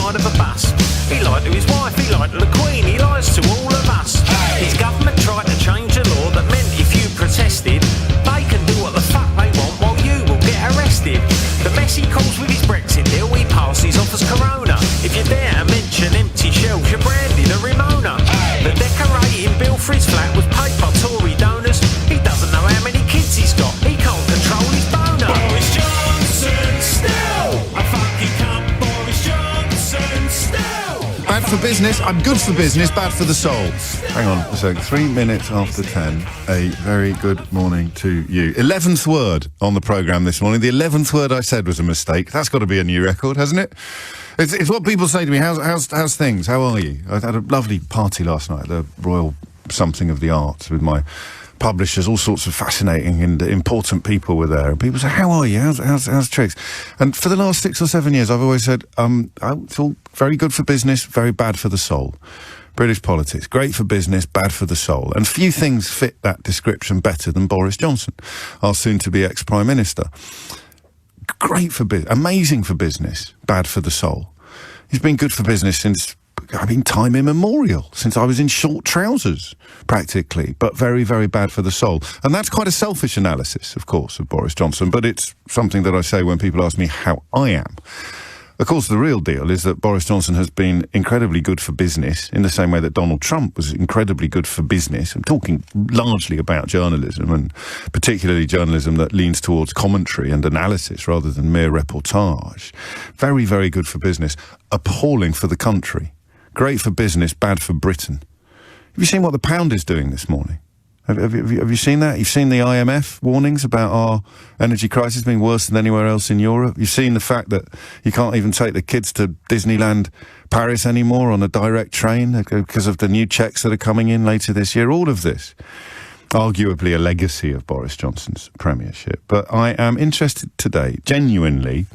side of a bus. He lied to his wife, he lied to the Queen, he lies to all of us. His government tried to change a law that meant if you protested, they can do what the fuck they want while you will get arrested. The mess he caused with his Brexit deal, he passes off as Corona. If you dare to mention empty shelves, you're branded a Ramona. The decorating bill for his flat was paid by Tory donors. He doesn't know how many kids he's got, he can't control his boner. Boris Johnson still a fucking cunt. Boris Johnson still bad for business. I'm good for business, bad for the soul. Hang on a sec. 3 minutes after 10. A very good morning to you. 11th word on the programme this morning. The 11th word I said was a mistake. That's got to be a new record, hasn't it? It's what people say to me. How's things? How are you? I had a lovely party last night, the Royal Something of the Arts, with my publishers. All sorts of fascinating and important people were there. And people say, how are you? How's tricks? And for the last 6 or 7 years, I've always said, it's all very good for business, very bad for the soul. British politics, great for business, bad for the soul. And few things fit that description better than Boris Johnson, our soon-to-be ex-Prime Minister. Great for business, amazing for business, bad for the soul. He's been good for business since, time immemorial, since I was in short trousers, practically, but very, very bad for the soul. And that's quite a selfish analysis, of course, of Boris Johnson, but it's something that I say when people ask me how I am. Of course, the real deal is that Boris Johnson has been incredibly good for business in the same way that Donald Trump was incredibly good for business. I'm talking largely about journalism, and particularly journalism that leans towards commentary and analysis rather than mere reportage. Very, very good for business. Appalling for the country. Great for business, bad for Britain. Have you seen what the pound is doing this morning? Have you seen that? You've seen the IMF warnings about our energy crisis being worse than anywhere else in Europe. You've seen the fact that you can't even take the kids to Disneyland Paris anymore on a direct train because of the new checks that are coming in later this year. All of this, arguably a legacy of Boris Johnson's premiership. But I am interested today, genuinely,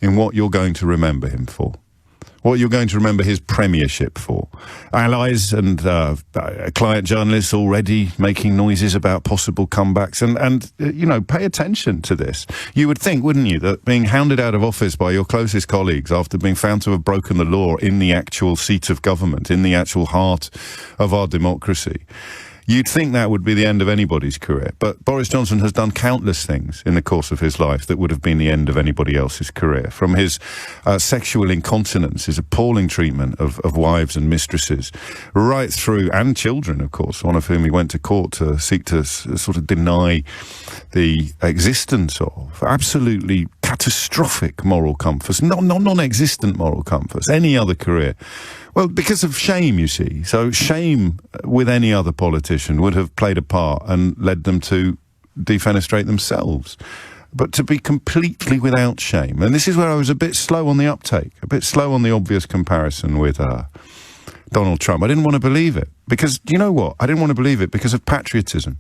in what you're going to remember him for. What you're going to remember his premiership for. Allies and client journalists already making noises about possible comebacks. And pay attention to this. You would think, wouldn't you, that being hounded out of office by your closest colleagues after being found to have broken the law in the actual seat of government, in the actual heart of our democracy, you'd think that would be the end of anybody's career. But Boris Johnson has done countless things in the course of his life that would have been the end of anybody else's career. From his sexual incontinence, his appalling treatment of wives and mistresses, right through, and children, of course, one of whom he went to court to seek to sort of deny the existence of. Absolutely catastrophic moral compass, non-existent moral compass, any other career. Well, because of shame, you see. So shame with any other politician would have played a part and led them to defenestrate themselves. But to be completely without shame, and this is where I was a bit slow on the uptake, a bit slow on the obvious comparison with Donald Trump. I didn't want to believe it. Because, do you know what? I didn't want to believe it because of patriotism.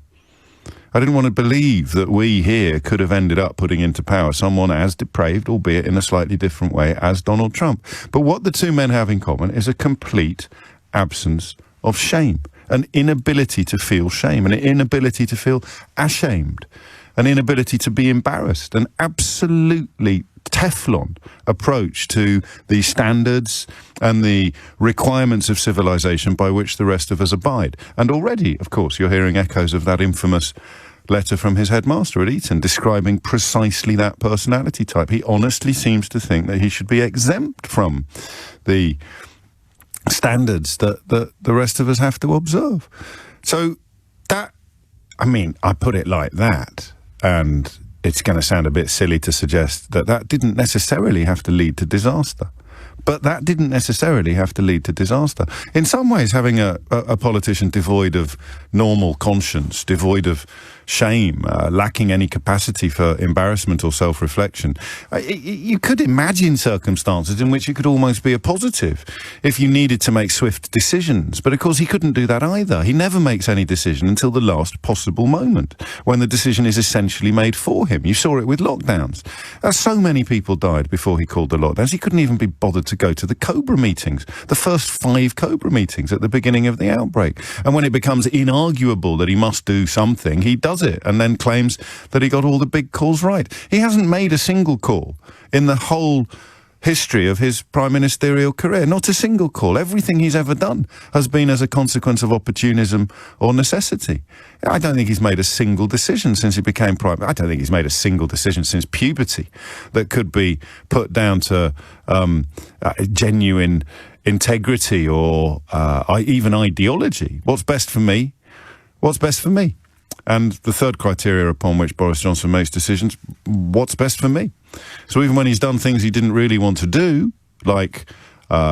I didn't want to believe that we here could have ended up putting into power someone as depraved, albeit in a slightly different way, as Donald Trump. But what the two men have in common is a complete absence of shame, an inability to feel shame, an inability to feel ashamed, an inability to be embarrassed, an absolutely Teflon approach to the standards and the requirements of civilization by which the rest of us abide. And already, of course, you're hearing echoes of that infamous letter from his headmaster at Eton describing precisely that personality type. He honestly seems to think that he should be exempt from the standards that the rest of us have to observe. So that, I put it like that, and it's going to sound a bit silly to suggest that didn't necessarily have to lead to disaster. But that didn't necessarily have to lead to disaster. In some ways, having a politician devoid of normal conscience, devoid of shame, lacking any capacity for embarrassment or self-reflection, you could imagine circumstances in which it could almost be a positive if you needed to make swift decisions. But of course, he couldn't do that either. He never makes any decision until the last possible moment, when the decision is essentially made for him. You saw it with lockdowns. So many people died before he called the lockdowns. He couldn't even be bothered to go to the Cobra meetings, the first 5 Cobra meetings at the beginning of the outbreak. And when it becomes inarguable that he must do something, he does it and then claims that he got all the big calls right. He hasn't made a single call in the whole history of his prime ministerial career. Not a single call. Everything he's ever done has been as a consequence of opportunism or necessity. I don't think he's made a single decision since he became prime. I don't think he's made a single decision since puberty that could be put down to genuine integrity or even ideology. What's best for me? What's best for me? And the third criteria upon which Boris Johnson makes decisions, what's best for me? So even when he's done things he didn't really want to do, like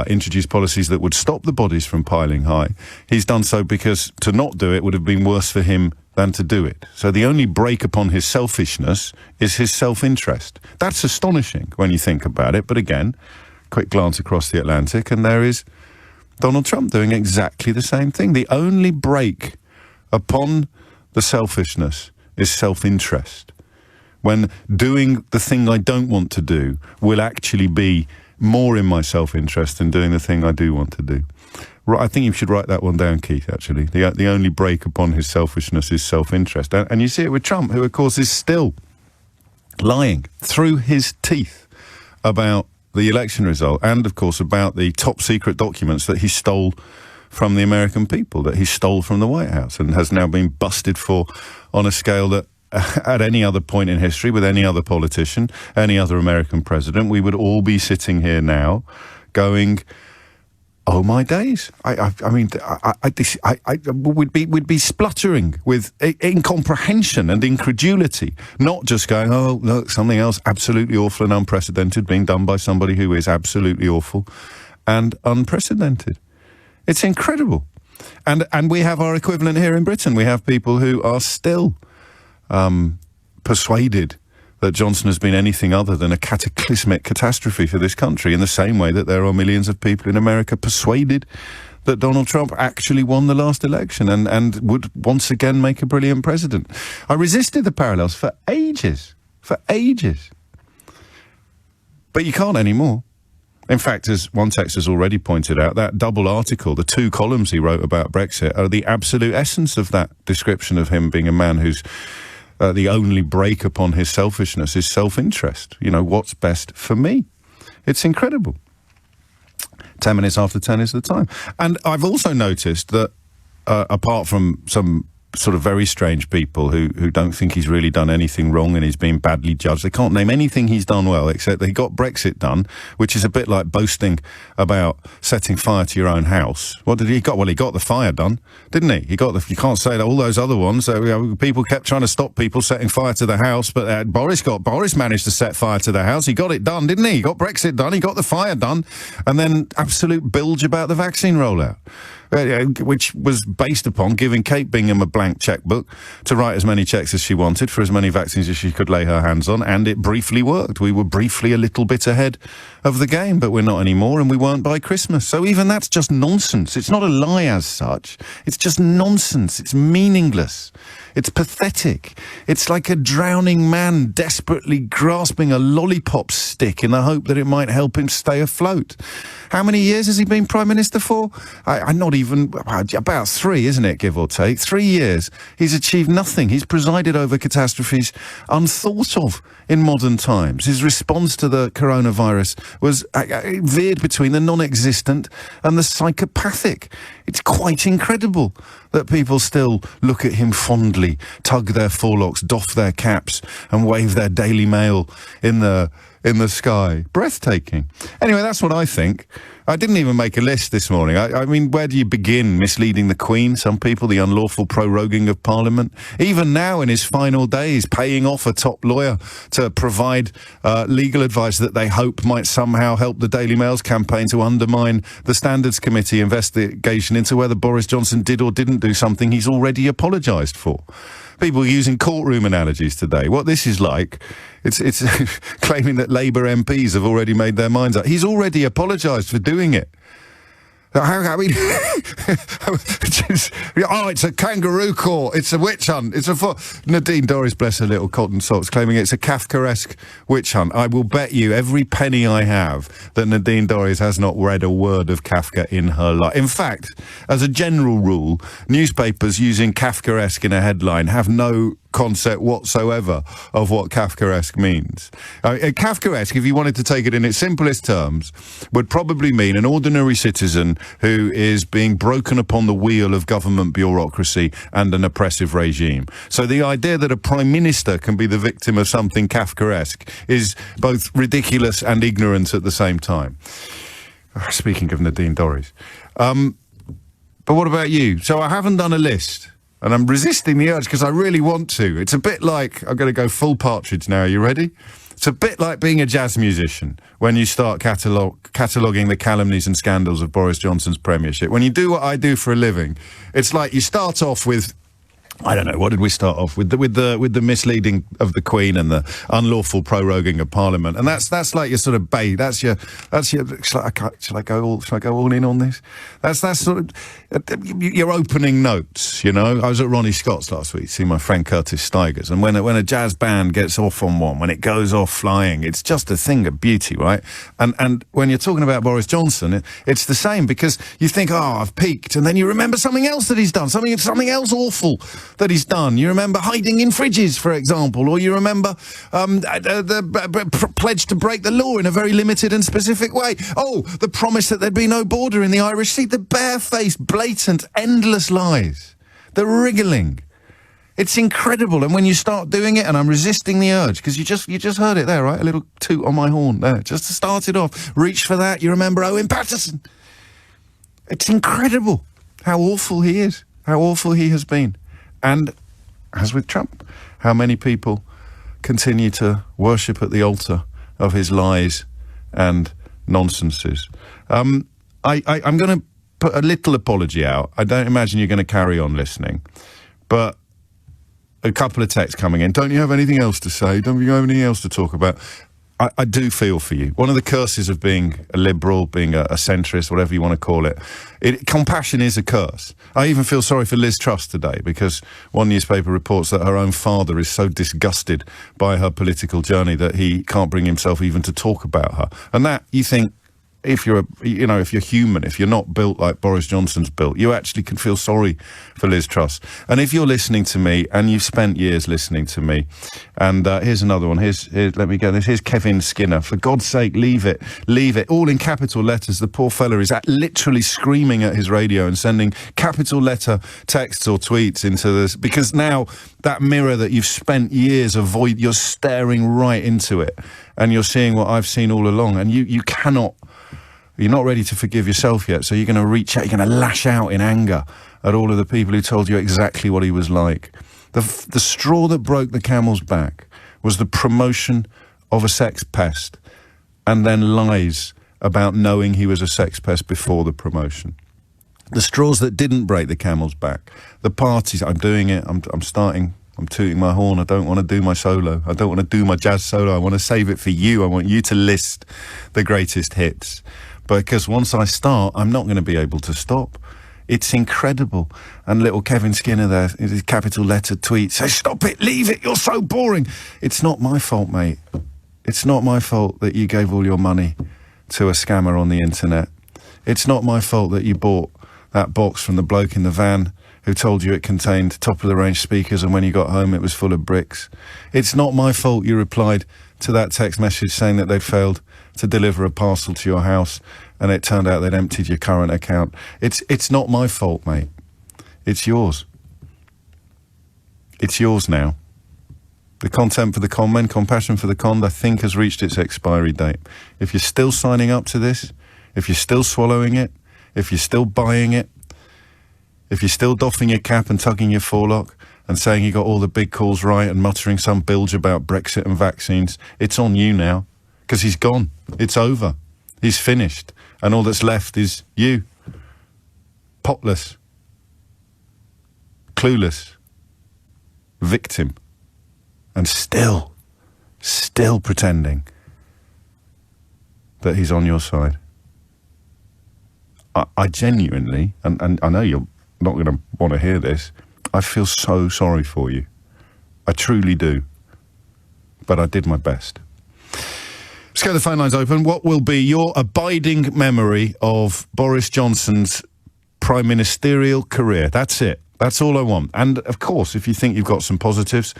introduce policies that would stop the bodies from piling high, he's done so because to not do it would have been worse for him than to do it. So the only break upon his selfishness is his self-interest. That's astonishing when you think about it. But again, quick glance across the Atlantic and there is Donald Trump doing exactly the same thing. The only break upon the selfishness is self-interest. When doing the thing I don't want to do will actually be more in my self-interest than doing the thing I do want to do. I think you should write that one down, Keith, actually. The only break upon his selfishness is self-interest. And you see it with Trump, who, of course, is still lying through his teeth about the election result and, of course, about the top-secret documents that he stole from the American people, that he stole from the White House and has now been busted for on a scale that at any other point in history, with any other politician, any other American president, we would all be sitting here now going, oh my days. We'd be spluttering with incomprehension and incredulity, not just going, oh, look, something else absolutely awful and unprecedented being done by somebody who is absolutely awful and unprecedented. It's incredible. And we have our equivalent here in Britain. We have people who are still persuaded that Johnson has been anything other than a cataclysmic catastrophe for this country, in the same way that there are millions of people in America persuaded that Donald Trump actually won the last election and would once again make a brilliant president. I resisted the parallels for ages. But you can't anymore. In fact, as one text has already pointed out, that double article, the 2 columns he wrote about Brexit, are the absolute essence of that description of him being a man who's the only break upon his selfishness is self-interest. You know, what's best for me? It's incredible. 10 minutes after 10 is the time. And I've also noticed that, apart from some sort of very strange people who don't think he's really done anything wrong and he's been badly judged. They can't name anything he's done well, except that he got Brexit done, which is a bit like boasting about setting fire to your own house. What did he got? Well, he got the fire done, didn't he? He got the. You can't say that all those other ones. People kept trying to stop people setting fire to the house, but Boris managed to set fire to the house. He got it done, didn't he? He got Brexit done. He got the fire done, and then absolute bilge about the vaccine rollout, which was based upon giving Kate Bingham a blank checkbook to write as many checks as she wanted for as many vaccines as she could lay her hands on, and it briefly worked. We were briefly a little bit ahead of the game, but we're not anymore, and we weren't by Christmas. So even that's just nonsense. It's not a lie as such. It's just nonsense. It's meaningless. It's pathetic. It's like a drowning man desperately grasping a lollipop stick in the hope that it might help him stay afloat. How many years has he been Prime Minister for? I'm not even, about 3, isn't it, give or take? 3 years. He's achieved nothing. He's presided over catastrophes unthought of in modern times. His response to the coronavirus was veered between the non-existent and the psychopathic. It's quite incredible that people still look at him fondly, tug their forelocks, doff their caps, and wave their Daily Mail in the sky. Breathtaking. Anyway, that's what I think. I didn't even make a list this morning. I mean, where do you begin? Misleading the Queen, some people, the unlawful proroguing of Parliament. Even now, in his final days, paying off a top lawyer to provide legal advice that they hope might somehow help the Daily Mail's campaign to undermine the Standards Committee investigation into whether Boris Johnson did or didn't do something he's already apologised for. People using courtroom analogies today. What this is like, it's claiming that Labour MPs have already made their minds up. He's already apologised for doing it. I mean, it's a kangaroo court, it's a witch hunt, Nadine Dorries, bless her little cotton socks, claiming it's a Kafkaesque witch hunt. I will bet you every penny I have that Nadine Dorries has not read a word of Kafka in her life. In fact, as a general rule, newspapers using Kafkaesque in a headline have no concept whatsoever of what Kafkaesque means. Kafkaesque, if you wanted to take it in its simplest terms, would probably mean an ordinary citizen who is being broken upon the wheel of government bureaucracy and an oppressive regime. So the idea that a prime minister can be the victim of something Kafkaesque is both ridiculous and ignorant at the same time. Speaking of Nadine Dorries. But what about you? So I haven't done a list, and I'm resisting the urge because I really want to. It's a bit like, I'm going to go full Partridge now. Are you ready? It's a bit like being a jazz musician when you start cataloguing the calumnies and scandals of Boris Johnson's premiership. When you do what I do for a living, it's like you start off with, I don't know, what did we start off with? With the misleading of the Queen and the unlawful proroguing of Parliament, and that's like your sort of bait. That's your. Shall I go all in on this? That's sort of your opening notes. You know, I was at Ronnie Scott's last week, see my friend Curtis Stigers, and when a jazz band gets off on one, when it goes off flying, it's just a thing of beauty, right? And when you're talking about Boris Johnson, it's the same, because you think, oh, I've peaked, and then you remember something else that he's done, something else awful that he's done. You remember hiding in fridges, for example, or you remember the pledge to break the law in a very limited and specific way. Oh, the promise that there'd be no border in the Irish Sea. The barefaced, blatant, endless lies. The wriggling. It's incredible. And when you start doing it, and I'm resisting the urge, because you just heard it there, right? A little toot on my horn there, just to start it off. Reach for that. You remember Owen Patterson. It's incredible how awful he is, how awful he has been. And, as with Trump, how many people continue to worship at the altar of his lies and nonsenses. I'm going to put a little apology out. I don't imagine you're going to carry on listening. But a couple of texts coming in. Don't you have anything else to say? Don't you have anything else to talk about? I do feel for you. One of the curses of being a liberal, being a centrist, whatever you want to call it, compassion is a curse. I even feel sorry for Liz Truss today, because one newspaper reports that her own father is so disgusted by her political journey that he can't bring himself even to talk about her. And that, you think, if you're human, if you're not built like Boris Johnson's built, you actually can feel sorry for Liz Truss. And if you're listening to me, and you've spent years listening to me, and here's another one. Let me get this. Here's Kevin Skinner. For God's sake, leave it. Leave it. All in capital letters. The poor fella is literally screaming at his radio and sending capital letter texts or tweets into this, because now that mirror that you've spent years avoid, you're staring right into it, and you're seeing what I've seen all along, and you cannot. You're not ready to forgive yourself yet, so you're going to reach out, you're going to lash out in anger at all of the people who told you exactly what he was like. The straw that broke the camel's back was the promotion of a sex pest, and then lies about knowing he was a sex pest before the promotion. The straws that didn't break the camel's back, the parties, I'm doing it, I'm tooting my horn, I don't want to do my solo, I don't want to do my jazz solo, I want to save it for you, I want you to list the greatest hits. Because once I start, I'm not going to be able to stop. It's incredible. And little Kevin Skinner there, his capital letter tweet says, stop it, leave it, you're so boring. It's not my fault, mate. It's not my fault that you gave all your money to a scammer on the internet. It's not my fault that you bought that box from the bloke in the van who told you it contained top-of-the-range speakers, and when you got home it was full of bricks. It's not my fault you replied to that text message saying that they'd failed to deliver a parcel to your house, and it turned out they'd emptied your current account. It's not my fault, mate. It's yours. It's yours now. The contempt for the con men, compassion for the conned, I think has reached its expiry date. If you're still signing up to this, if you're still swallowing it, if you're still buying it, if you're still doffing your cap and tugging your forelock and saying you got all the big calls right and muttering some bilge about Brexit and vaccines, it's on you now. Because he's gone. It's over. He's finished. And all that's left is you. Potless. Clueless. Victim. And still pretending that he's on your side. I genuinely, and I know you're not going to want to hear this, I feel so sorry for you. I truly do. But I did my best. Let's get the phone lines open. What will be your abiding memory of Boris Johnson's prime ministerial career? That's it. That's all I want. And, of course, if you think you've got some positives,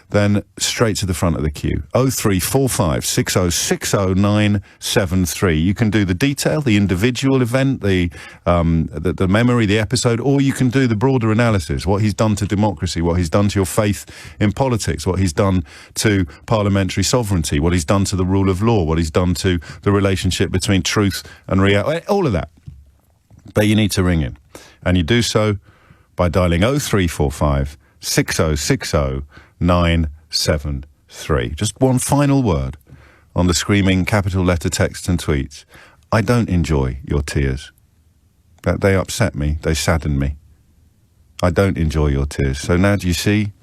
then straight to the front of the queue. 0345 6060973. You can do the detail, the individual event, the memory, the episode, or you can do the broader analysis, what he's done to democracy, what he's done to your faith in politics, what he's done to parliamentary sovereignty, what he's done to the rule of law, what he's done to the relationship between truth and reality, all of that. But you need to ring in. And you do so by dialing 0345 6060973. Just one final word on the screaming capital letter text and tweets. I don't enjoy your tears. They upset me. They sadden me. I don't enjoy your tears. So now do you see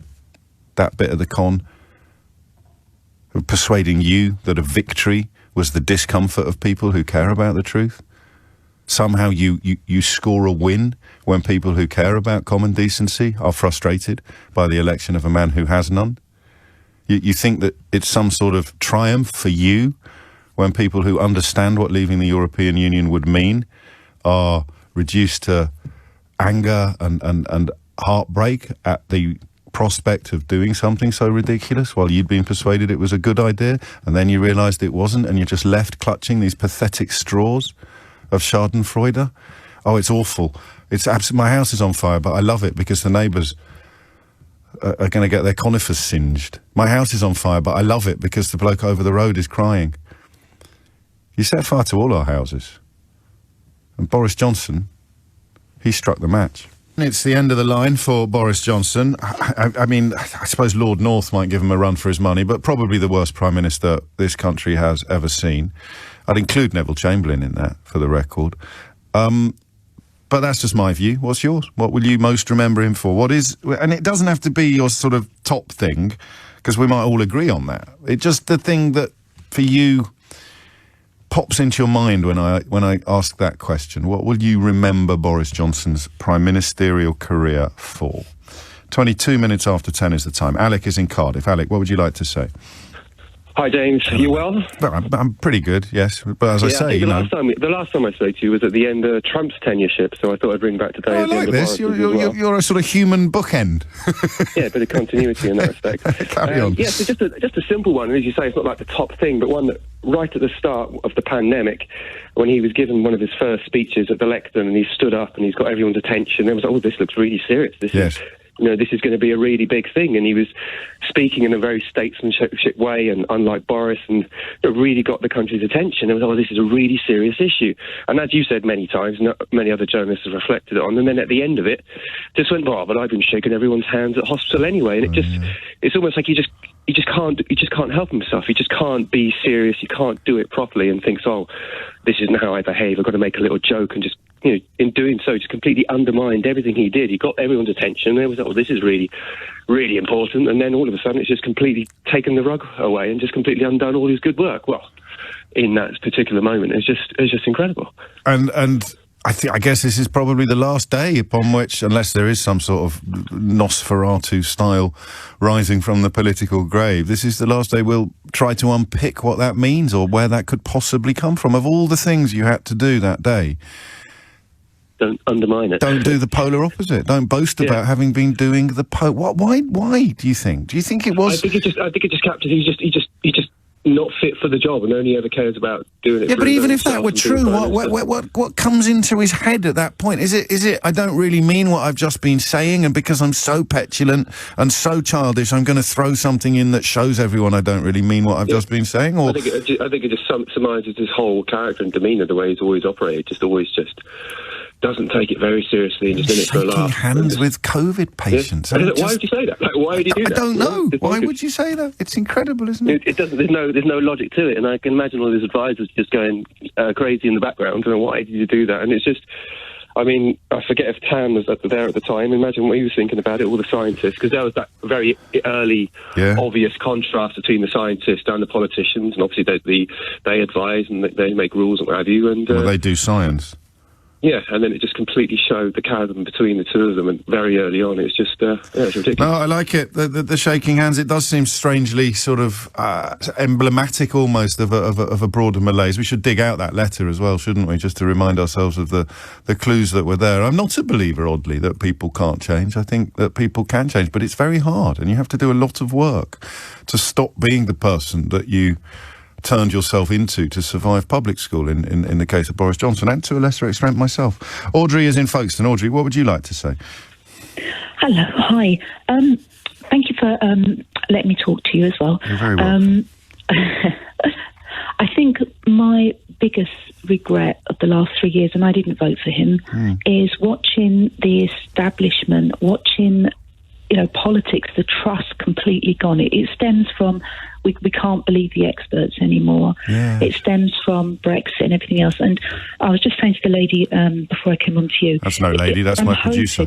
that bit of the con? Of persuading you that a victory was the discomfort of people who care about the truth? Somehow you score a win when people who care about common decency are frustrated by the election of a man who has none. You think that it's some sort of triumph for you when people who understand what leaving the European Union would mean are reduced to anger and heartbreak at the prospect of doing something so ridiculous while you'd been persuaded it was a good idea, and then you realised it wasn't, and you're just left clutching these pathetic straws of schadenfreude. Oh, it's awful. It's my house is on fire, but I love it because the neighbours are going to get their conifers singed. My house is on fire, but I love it because the bloke over the road is crying. You set fire to all our houses. And Boris Johnson, he struck the match. It's the end of the line for Boris Johnson. I mean, I suppose Lord North might give him a run for his money, but probably the worst Prime Minister this country has ever seen. I'd include Neville Chamberlain in that, for the record. But that's just my view. What's yours? What will you most remember him for? What is... And it doesn't have to be your sort of top thing, because we might all agree on that. It's just the thing that, for you, pops into your mind when I ask that question. What will you remember Boris Johnson's prime ministerial career for? 22 minutes after 10 is the time. Alec is in Cardiff. Alec, what would you like to say? Hi, James. Are you well? I'm pretty good, yes. But as I say, the last time I spoke to you was at the end of Trump's tenureship, so I thought I'd ring back today. I like this. You're a sort of human bookend. Yeah, a bit of continuity in that respect. Carry on. Yeah, so just a simple one. And as you say, it's not like the top thing, but one that right at the start of the pandemic, when he was given one of his first speeches at the lectern, and he stood up and he's got everyone's attention, there was like, oh, this looks really serious. This is going to be a really big thing. And he was speaking in a very statesmanship way, and unlike Boris, and it really got the country's attention. It was, oh, this is a really serious issue. And as you said many times, many other journalists have reflected on, and then at the end of it, just went, oh, but I've been shaking everyone's hands at hospital anyway. And it's almost like he just can't help himself. He just can't be serious. He can't do it properly, and thinks, oh, this isn't how I behave. I've got to make a little joke, and just, in doing so, just completely undermined everything he did. He got everyone's attention. It was, oh, this is really, really important. And then all of a sudden, it's just completely taken the rug away and just completely undone all his good work. Well, in that particular moment, it's just incredible. And I guess this is probably the last day upon which, unless there is some sort of Nosferatu style rising from the political grave, this is the last day we'll try to unpick what that means or where that could possibly come from. Of all the things you had to do that day, don't undermine it. Don't do the polar opposite. Don't boast about having been doing the Why do you think? Do you think it was? I think it just captures. He just not fit for the job, and only ever cares about doing it. Yeah, but even if that were true, what comes into his head at that point? Is it? I don't really mean what I've just been saying, and because I'm so petulant and so childish, I'm going to throw something in that shows everyone I don't really mean what I've just been saying. Or I think it just surmises his whole character and demeanour, the way he's always operated. Just doesn't take it very seriously and just in it for a laugh. Shaking hands with COVID patients. Yeah. Why would you say that? Why would you do that? I don't know. Why would you say that? It's incredible, isn't it? It doesn't. There's no logic to it, and I can imagine all his advisors just going crazy in the background. And why did you do that? And it's just. I mean, I forget if Tan was there at the time. Imagine what he was thinking about it, all the scientists, because there was that very early, obvious contrast between the scientists and the politicians, and obviously they advise and they make rules and what have you. And well, they do science. Yeah, and then it just completely showed the chasm between the two of them, and very early on, it's just, it's ridiculous. No, I like it. The shaking hands, it does seem strangely sort of emblematic almost of a broader malaise. We should dig out that letter as well, shouldn't we, just to remind ourselves of the clues that were there. I'm not a believer, oddly, that people can't change. I think that people can change, but it's very hard, and you have to do a lot of work to stop being the person that you turned yourself into to survive public school in the case of Boris Johnson, and to a lesser extent myself. Audrey is in Folkestone. Audrey, what would you like to say? Hello, hi. Thank you for letting me talk to you as well. You're very welcome. I think my biggest regret of the last 3 years, and I didn't vote for him, is watching the establishment, watching politics, the trust completely gone. It stems from we can't believe the experts anymore. Yeah. It stems from Brexit and everything else. And I was just saying to the lady before I came on to you. That's no lady, that's my producer.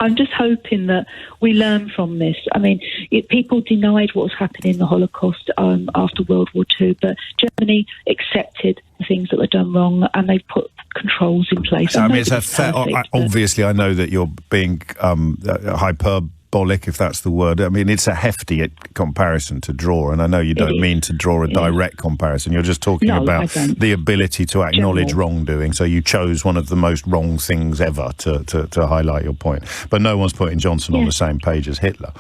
I'm just hoping that we learn from this. I mean, people denied what was happening in the Holocaust after World War II, but Germany accepted the things that were done wrong, and they put controls in place. I mean, it's a fair. Obviously, I know that you're being hyperbolic, if that's the word. I mean, it's a hefty comparison to draw, and I know you don't mean to draw a direct comparison. You're just talking about the ability to acknowledge wrongdoing. So you chose one of the most wrong things ever to highlight your point. But no one's putting Johnson on the same page as Hitler.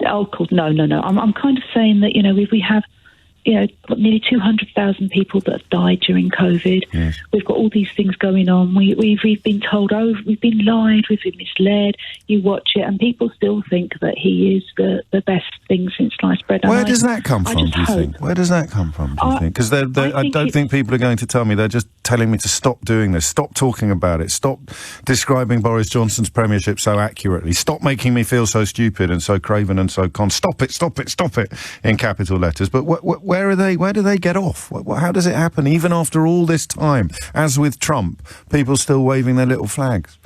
Oh, cool. No. I'm kind of saying that, we have nearly 200,000 people that have died during COVID. Yes. We've got all these things going on. We've been told, we've been lied, we've been misled. You watch it, and people still think that he is the best thing since sliced bread. Where does that come from, do you think? Where does that come from, do you think? Because I don't think people are going to tell me. They're just telling me to stop doing this, stop talking about it, stop describing Boris Johnson's premiership so accurately, stop making me feel so stupid and so craven and so stop it, in capital letters. But where are they? Where do they get off? How does it happen? Even after all this time, as with Trump, people still waving their little flags.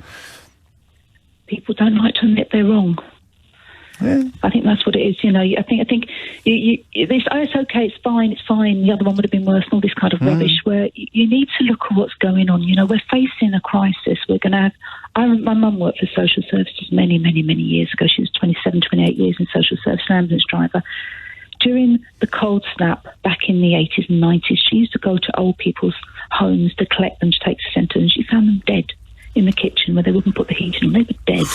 People don't like to admit they're wrong. Yeah. I think that's what it is. I think it's okay, it's fine. The other one would have been worse, and all this kind of rubbish. Where you need to look at what's going on. We're facing a crisis. We're going to have. My mum worked for social services many, many, many years ago. She was 27, 28 years in social service, an ambulance driver. During the cold snap back in the 80s and 90s, she used to go to old people's homes to collect them to take to centre, and she found them dead in the kitchen where they wouldn't put the heating on. They were dead.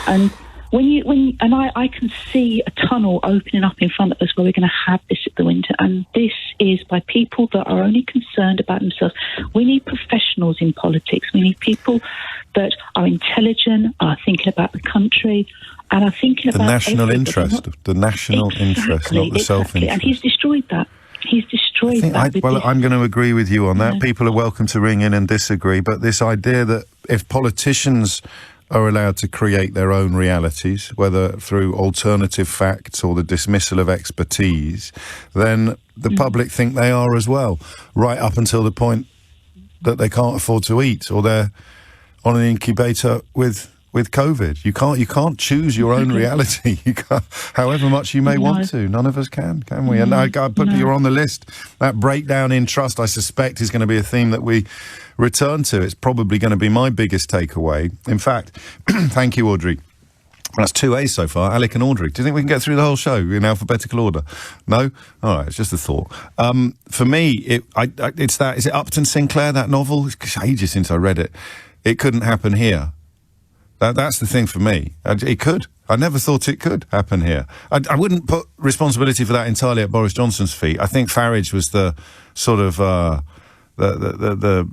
And I can see a tunnel opening up in front of us where we're going to have this at the winter, and this is by people that are only concerned about themselves. We need professionals in politics. We need people that are intelligent, are thinking about the country, and are thinking about the national interest, not the self-interest. And he's destroyed that. I'm going to agree with you on that. People are welcome to ring in and disagree, but this idea that if politicians are allowed to create their own realities, whether through alternative facts or the dismissal of expertise, then the public think they are as well, right up until the point that they can't afford to eat, or they're on an incubator with COVID. You can't choose your own reality. You can't, however much you may want to. None of us can we? And I put you're on the list. That breakdown in trust, I suspect, is going to be a theme that we return to. It's probably going to be my biggest takeaway. In fact, thank you, Audrey. That's 2 A's so far, Alec and Audrey. Do you think we can get through the whole show in alphabetical order? No? All right, it's just a thought. For me, it's that. Is it Upton Sinclair, that novel? It's ages since I read it. It couldn't happen here. That's the thing for me. It could. I never thought it could happen here. I wouldn't put responsibility for that entirely at Boris Johnson's feet. I think Farage was the sort of the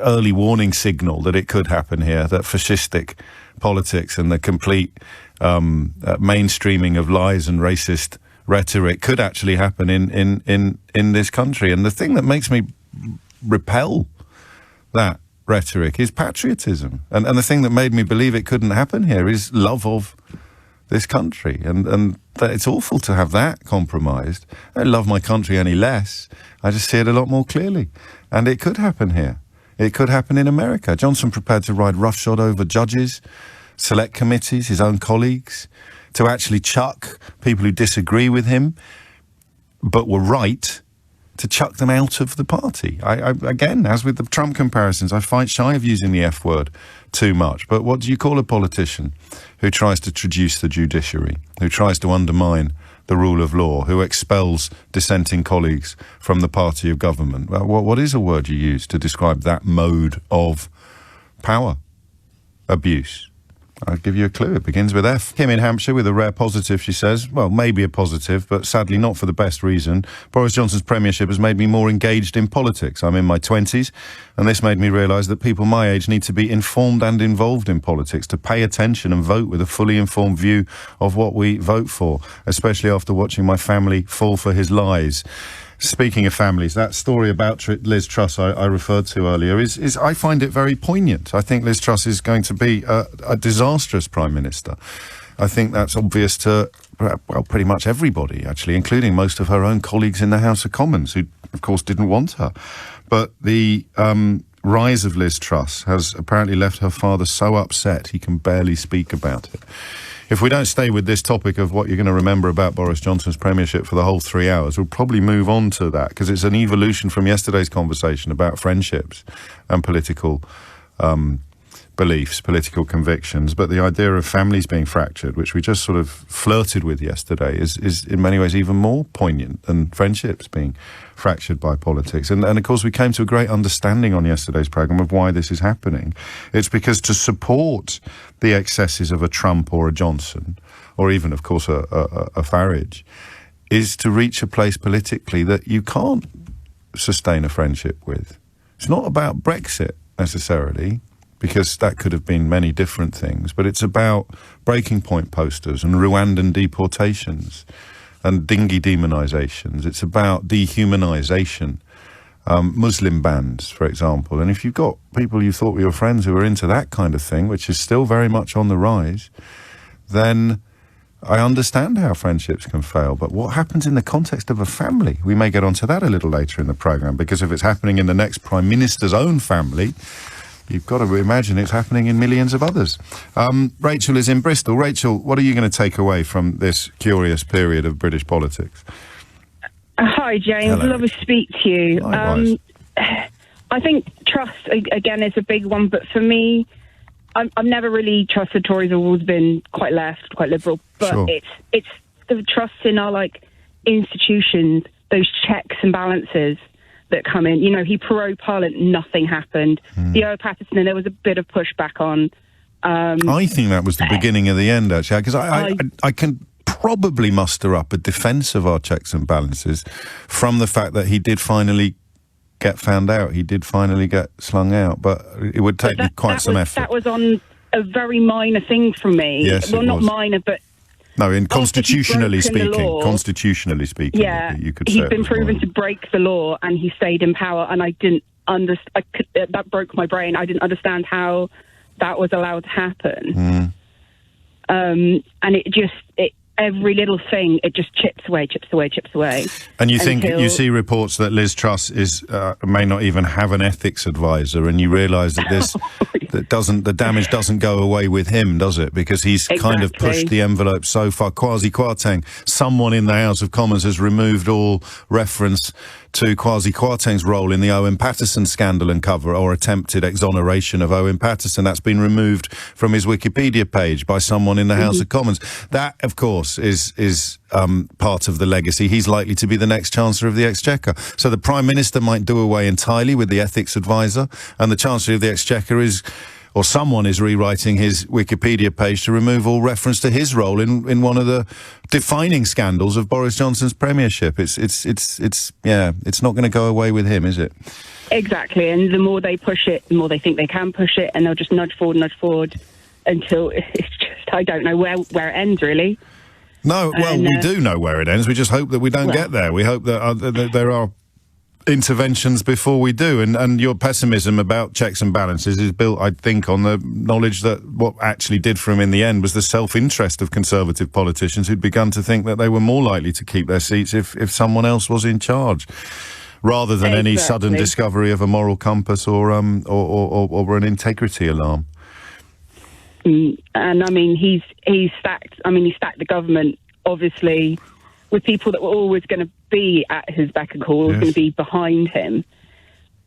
early warning signal that it could happen here, that fascistic politics and the complete mainstreaming of lies and racist rhetoric could actually happen in this country. And the thing that makes me repel that rhetoric is patriotism. And the thing that made me believe it couldn't happen here is love of this country. And that it's awful to have that compromised. I don't love my country any less. I just see it a lot more clearly. And it could happen here. It could happen in America. Johnson prepared to ride roughshod over judges, select committees, his own colleagues, to actually chuck people who disagree with him but were right to chuck them out of the party. I again, as with the Trump comparisons, I fight shy of using the F word too much. But what do you call a politician who tries to traduce the judiciary, who tries to undermine the rule of law, who expels dissenting colleagues from the party of government? Well, what is a word you use to describe that mode of power abuse? I'll give you a clue. It begins with F. Kim in Hampshire with a rare positive, she says. Well, maybe a positive, but sadly not for the best reason. Boris Johnson's premiership has made me more engaged in politics. I'm in my 20s, and this made me realise that people my age need to be informed and involved in politics, to pay attention and vote with a fully informed view of what we vote for, especially after watching my family fall for his lies. Speaking of families, that story about Liz Truss I referred to earlier is I find it very poignant. I think Liz Truss is going to be a disastrous Prime Minister. I think that's obvious to, well, pretty much everybody, actually, including most of her own colleagues in the House of Commons, who, of course, didn't want her. But the rise of Liz Truss has apparently left her father so upset he can barely speak about it. If we don't stay with this topic of what you're going to remember about Boris Johnson's premiership for the whole 3 hours, we'll probably move on to that, because it's an evolution from yesterday's conversation about friendships and political beliefs, political convictions. But the idea of families being fractured, which we just sort of flirted with yesterday, is in many ways even more poignant than friendships being fractured by politics. And of course, we came to a great understanding on yesterday's programme of why this is happening. It's because to support the excesses of a Trump or a Johnson, or even, of course, a Farage, is to reach a place politically that you can't sustain a friendship with. It's not about Brexit, necessarily, because that could have been many different things, but it's about breaking point posters and Rwandan deportations and dinghy demonisations. It's about dehumanisation, Muslim bans, for example. And if you've got people you thought were your friends who are into that kind of thing, which is still very much on the rise, then I understand how friendships can fail. But what happens in the context of a family? We may get onto that a little later in the programme, because if it's happening in the next Prime Minister's own family, you've got to imagine it's happening in millions of others. Rachel is in Bristol. Rachel, what are you going to take away from this curious period of British politics? Hi, James. Hello. Lovely to speak to you. I think trust, again, is a big one, but for me, I've never really trusted Tories. I've always been quite left, quite liberal, but Sure. it's the trust in our, like, institutions, those checks and balances that come in. You know, he paroled Parliament, nothing happened. The Owen Patterson, there was a bit of pushback on. I think that was the beginning of the end, actually, because I can probably muster up a defence of our checks and balances from the fact that he did finally get found out. He did finally get slung out, but it would take me quite some effort. That was on a very minor thing from me. Yes, well, it not was. minor, but No, in constitutionally broken the speaking, law, yeah, you could say he's it been was proven minor. to break the law, and he stayed in power. And I didn't understand. That broke my brain. I didn't understand how that was allowed to happen. And every little thing, it just chips away. And you think until- you see reports that Liz Truss may not even have an ethics advisor, and you realise that the damage doesn't go away with him, does it? Because he's kind of Exactly. pushed the envelope so far. Kwasi Kwarteng, someone in the House of Commons has removed all reference to Kwasi Kwarteng's role in the Owen Patterson scandal and cover, or attempted exoneration of Owen Patterson. That's been removed from his Wikipedia page by someone in the House of Commons. That, of course, is part of the legacy. He's likely to be the next Chancellor of the Exchequer. So the Prime Minister might do away entirely with the ethics advisor, and the Chancellor of the Exchequer or someone is rewriting his Wikipedia page to remove all reference to his role in one of the defining scandals of Boris Johnson's premiership. It's not going to go away with him, is it? Exactly, and the more they push it, the more they think they can push it, and they'll just nudge forward until it's just, I don't know where it ends, really. No, well, we do know where it ends. We just hope that we don't get there. We hope that there are interventions before we do. And your pessimism about checks and balances is built, I think, on the knowledge that what actually did for him in the end was the self-interest of Conservative politicians who'd begun to think that they were more likely to keep their seats if someone else was in charge, rather than any sudden discovery of a moral compass or an integrity alarm. And I mean, he stacked the government, obviously, with people that were always going to be at his beck and call, always going to be behind him.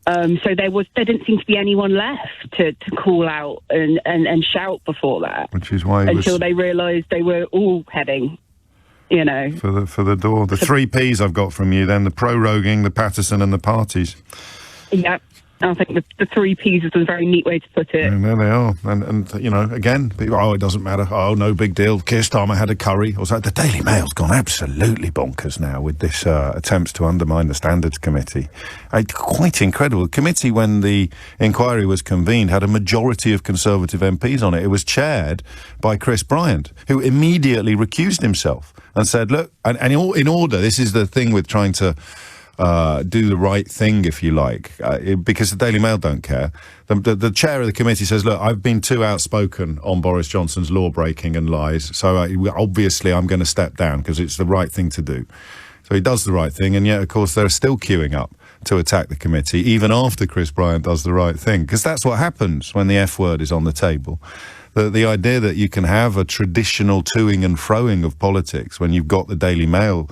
So there didn't seem to be anyone left to call out and shout before that. Which is why until they realised they were all heading, you know, for the door. The 3 Ps I've got from you then: the proroguing, the Patterson, and the parties. Yeah. I think the 3 Ps is a very neat way to put it. And there they are. And you know, again, people, it doesn't matter. Oh, no big deal. Keir Starmer had a curry. Or so. The Daily Mail's gone absolutely bonkers now with this attempts to undermine the Standards Committee. Quite incredible. The committee, when the inquiry was convened, had a majority of Conservative MPs on it. It was chaired by Chris Bryant, who immediately recused himself and said, look, and in order, this is the thing with trying to do the right thing, if you like, because the Daily Mail don't care. The chair of the committee says, look, I've been too outspoken on Boris Johnson's law-breaking and lies, so obviously I'm going to step down because it's the right thing to do. So he does the right thing, and yet, of course, they're still queuing up to attack the committee, even after Chris Bryant does the right thing, because that's what happens when the F word is on the table. The idea that you can have a traditional toing and froing of politics when you've got the Daily Mail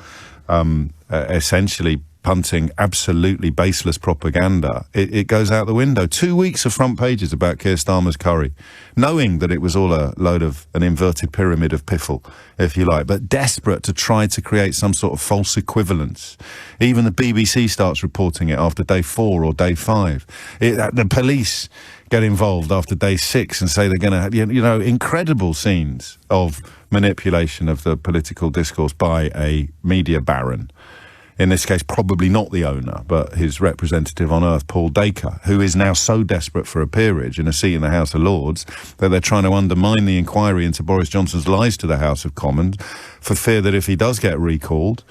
essentially punting absolutely baseless propaganda, it goes out the window. 2 weeks of front pages about Keir Starmer's curry, knowing that it was all a load of an inverted pyramid of piffle, if you like, but desperate to try to create some sort of false equivalence. Even the BBC starts reporting it after day 4 or day 5. The police get involved after day 6 and say they're going to have, you know, incredible scenes of manipulation of the political discourse by a media baron. In this case, probably not the owner, but his representative on earth, Paul Dacre, who is now so desperate for a peerage and a seat in the House of Lords that they're trying to undermine the inquiry into Boris Johnson's lies to the House of Commons for fear that if he does get recalled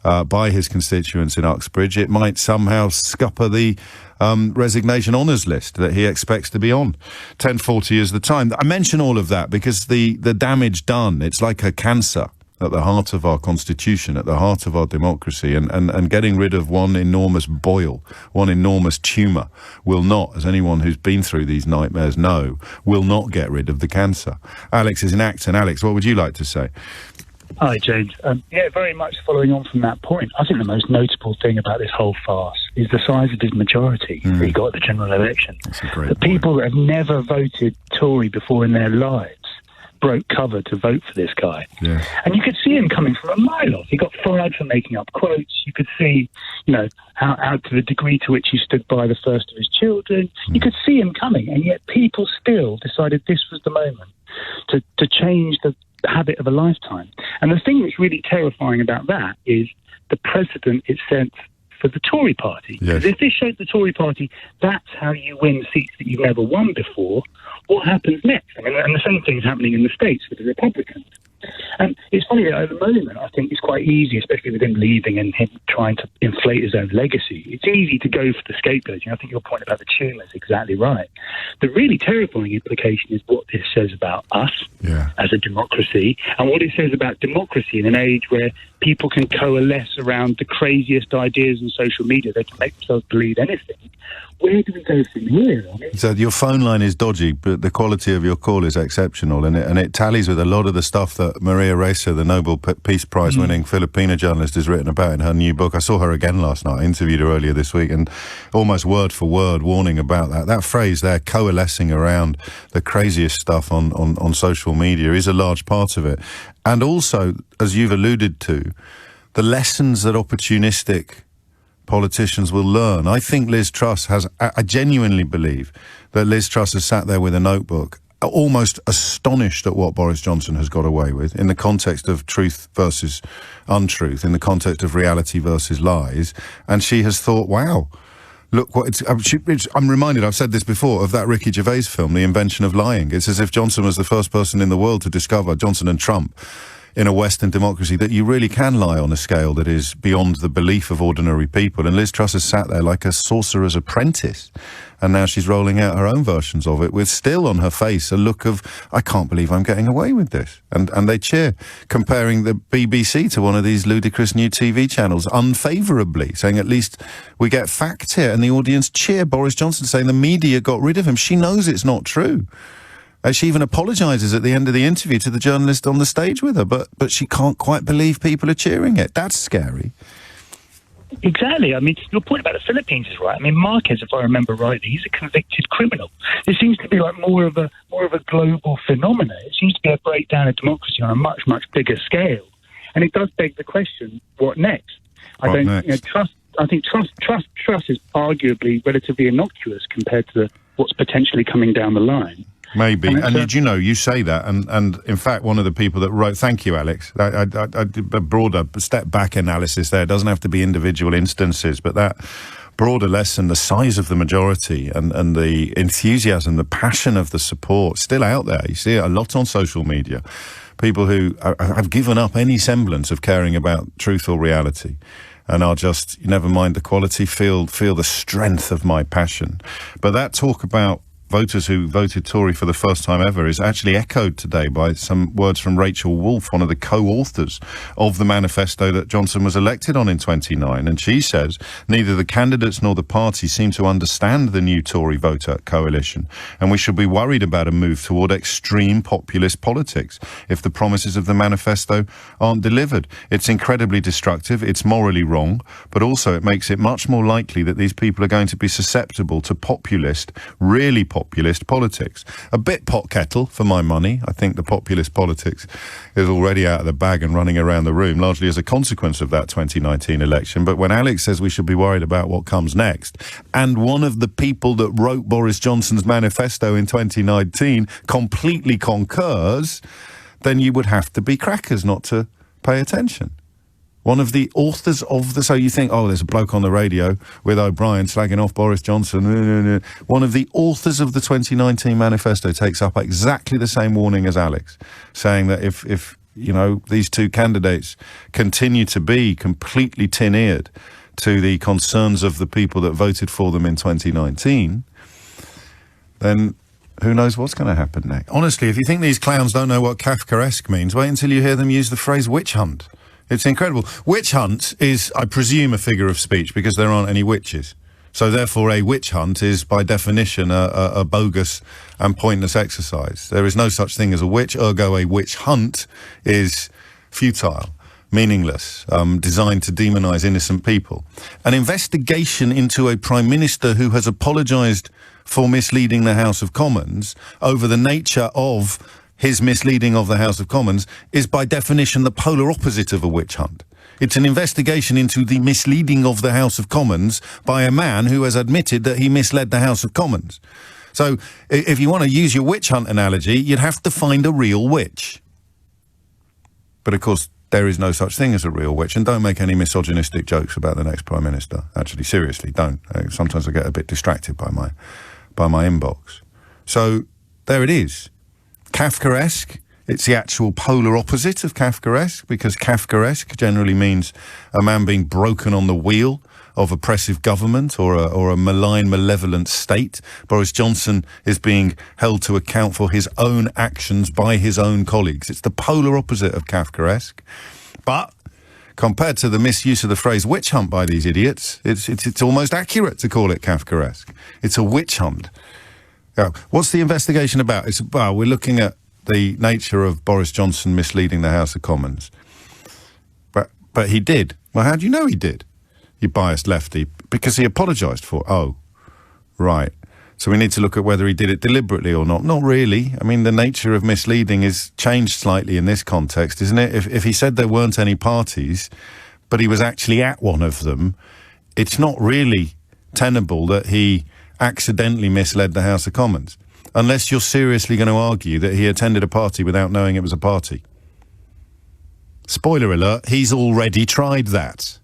by his constituents in Uxbridge, it might somehow scupper the resignation honours list that he expects to be on. 10:40 is the time. I mention all of that because the damage done, it's like a cancer at the heart of our constitution, at the heart of our democracy, and getting rid of one enormous boil, one enormous tumour will not, as anyone who's been through these nightmares know, will not get rid of the cancer. Alex is in Acton. Alex, what would you like to say? Hi, James. Yeah, very much following on from that point. I think the most notable thing about this whole farce is the size of his majority that he got at the general election. That's a great the point. People that have never voted Tory before in their lives broke cover to vote for this guy. Yeah. And you could see him coming from a mile off. He got fired for making up quotes. You could see, you know, how to the degree to which he stood by the first of his children. You could see him coming, and yet people still decided this was the moment to change the habit of a lifetime. And the thing that's really terrifying about that is the precedent it sets for the Tory party. Yes. Because if this showed the Tory party that's how you win seats that you've never won before, what happens next? I mean, and the same thing is happening in the States with the Republicans. And it's funny that at the moment, I think it's quite easy, especially with him leaving and him trying to inflate his own legacy. It's easy to go for the scapegoating. I think your point about the tumour is exactly right. The really terrifying implication is what this says about us as a democracy, and what it says about democracy in an age where people can coalesce around the craziest ideas on social media. They can make themselves believe anything. Where do we go from here? So your phone line is dodgy, but the quality of your call is exceptional, and it tallies with a lot of the stuff that Maria Ressa, the Nobel Peace Prize-winning Filipino journalist, has written about in her new book. I saw her again last night. I interviewed her earlier this week, and almost word for word warning about that. That phrase there, coalescing around the craziest stuff on social media, is a large part of it. And also, as you've alluded to, the lessons that opportunistic politicians will learn. I think Liz Truss I genuinely believe that Liz Truss has sat there with a notebook, almost astonished at what Boris Johnson has got away with in the context of truth versus untruth, in the context of reality versus lies, and she has thought, wow, look what I'm reminded, I've said this before, of that Ricky Gervais film, The Invention of Lying. It's as if Johnson was the first person in the world to discover, Johnson and Trump, in a Western democracy, that you really can lie on a scale that is beyond the belief of ordinary people. And Liz Truss has sat there like a sorcerer's apprentice, and now she's rolling out her own versions of it with still on her face a look of, I can't believe I'm getting away with this. And they cheer, comparing the BBC to one of these ludicrous new TV channels unfavourably, saying at least we get facts here, and the audience cheer. Boris Johnson saying the media got rid of him. She knows it's not true. She even apologises at the end of the interview to the journalist on the stage with her, but she can't quite believe people are cheering it. That's scary. Exactly. I mean, your point about the Philippines is right. I mean, Marquez, if I remember rightly, he's a convicted criminal. It seems to be like more of a global phenomenon. It seems to be a breakdown of democracy on a much, much bigger scale. And it does beg the question, what next? I think trust is arguably relatively innocuous compared to what's potentially coming down the line. Maybe. And you say that, and in fact, one of the people that wrote, thank you, Alex, I did a broader step back analysis there. It doesn't have to be individual instances, but that broader lesson, the size of the majority and the enthusiasm, the passion of the support still out there. You see it a lot on social media. People who have given up any semblance of caring about truth or reality and are just, never mind the quality, feel the strength of my passion. But that talk about voters who voted Tory for the first time ever is actually echoed today by some words from Rachel Wolfe, one of the co-authors of the manifesto that Johnson was elected on in 1929. And she says, neither the candidates nor the party seem to understand the new Tory voter coalition, and we should be worried about a move toward extreme populist politics if the promises of the manifesto aren't delivered. It's incredibly destructive, it's morally wrong, but also it makes it much more likely that these people are going to be susceptible to really populist politics. A bit pot kettle for my money. I think the populist politics is already out of the bag and running around the room, largely as a consequence of that 2019 election. But when Alex says we should be worried about what comes next, and one of the people that wrote Boris Johnson's manifesto in 2019 completely concurs, then you would have to be crackers not to pay attention. One of the authors of so you think, oh, there's a bloke on the radio with O'Brien slagging off Boris Johnson. One of the authors of the 2019 manifesto takes up exactly the same warning as Alex, saying that if these two candidates continue to be completely tin-eared to the concerns of the people that voted for them in 2019, then who knows what's going to happen next. Honestly, if you think these clowns don't know what Kafkaesque means, wait until you hear them use the phrase witch hunt. It's incredible. Witch hunt is, I presume, a figure of speech because there aren't any witches. So therefore a witch hunt is by definition a bogus and pointless exercise. There is no such thing as a witch, ergo a witch hunt is futile, meaningless, designed to demonise innocent people. An investigation into a Prime Minister who has apologised for misleading the House of Commons over the nature of his misleading of the House of Commons is by definition the polar opposite of a witch hunt. It's an investigation into the misleading of the House of Commons by a man who has admitted that he misled the House of Commons. So if you want to use your witch hunt analogy, you'd have to find a real witch. But of course, there is no such thing as a real witch, and don't make any misogynistic jokes about the next Prime Minister. Actually, seriously, don't. Sometimes I get a bit distracted by my inbox. So there it is. Kafkaesque, it's the actual polar opposite of Kafkaesque, because Kafkaesque generally means a man being broken on the wheel of oppressive government or a malign, malevolent state. Boris Johnson is being held to account for his own actions by his own colleagues. It's the polar opposite of Kafkaesque. But compared to the misuse of the phrase witch hunt by these idiots, it's almost accurate to call it Kafkaesque. It's a witch hunt. What's the investigation about? We're looking at the nature of Boris Johnson misleading the House of Commons. But he did. Well, how do you know he did? You biased lefty. Because he apologised for it. Oh, right. So we need to look at whether he did it deliberately or not. Not really. I mean, the nature of misleading is changed slightly in this context, isn't it? If he said there weren't any parties, but he was actually at one of them, it's not really tenable that he accidentally misled the House of Commons, unless you're seriously going to argue that he attended a party without knowing it was a party. Spoiler alert, he's already tried that.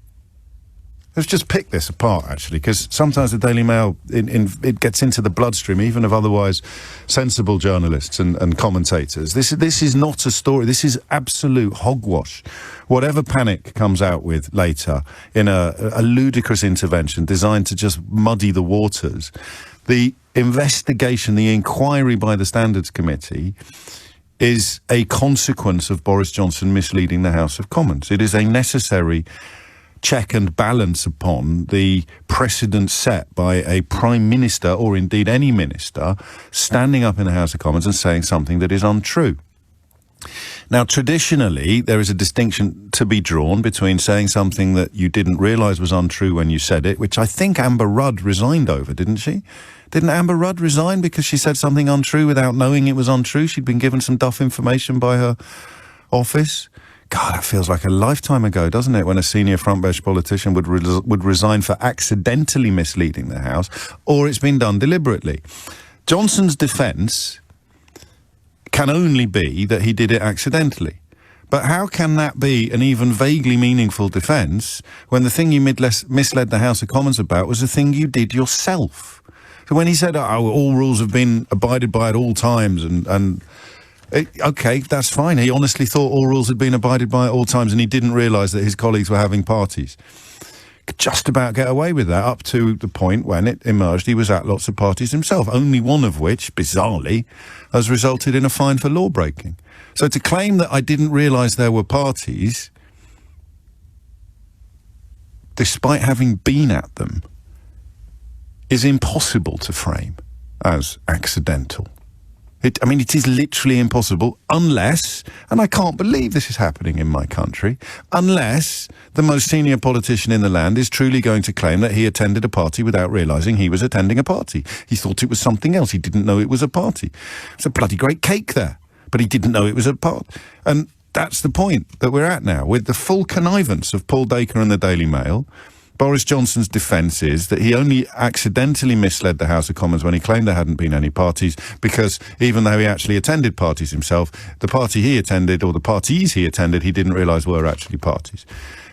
Let's just pick this apart, actually, because sometimes the Daily Mail, it gets into the bloodstream, even of otherwise sensible journalists and commentators. This is not a story. This is absolute hogwash. Whatever Panic comes out with later in a ludicrous intervention designed to just muddy the waters, the investigation, the inquiry by the Standards Committee is a consequence of Boris Johnson misleading the House of Commons. It is a necessary check and balance upon the precedent set by a Prime Minister, or indeed any minister, standing up in the House of Commons and saying something that is untrue. Now, traditionally, there is a distinction to be drawn between saying something that you didn't realise was untrue when you said it, which I think Amber Rudd resigned over, didn't she? Didn't Amber Rudd resign because she said something untrue without knowing it was untrue? She'd been given some duff information by her office. God, that feels like a lifetime ago, doesn't it, when a senior front bench politician would resign for accidentally misleading the House, or it's been done deliberately. Johnson's defence can only be that he did it accidentally. But how can that be an even vaguely meaningful defence when the thing you misled the House of Commons about was the thing you did yourself? So when he said, all rules have been abided by at all times, okay, that's fine. He honestly thought all rules had been abided by at all times, and he didn't realise that his colleagues were having parties. Could just about get away with that up to the point when it emerged he was at lots of parties himself, only one of which, bizarrely, has resulted in a fine for law breaking. So to claim that I didn't realise there were parties, despite having been at them, is impossible to frame as accidental. It is literally impossible unless, and I can't believe this is happening in my country, unless the most senior politician in the land is truly going to claim that he attended a party without realising he was attending a party. He thought it was something else. He didn't know it was a party. It's a bloody great cake there, but he didn't know it was a party. And that's the point that we're at now, with the full connivance of Paul Dacre and the Daily Mail. Boris Johnson's defence is that he only accidentally misled the House of Commons when he claimed there hadn't been any parties, because even though he actually attended parties himself, the party he attended, or the parties he attended, he didn't realise were actually parties.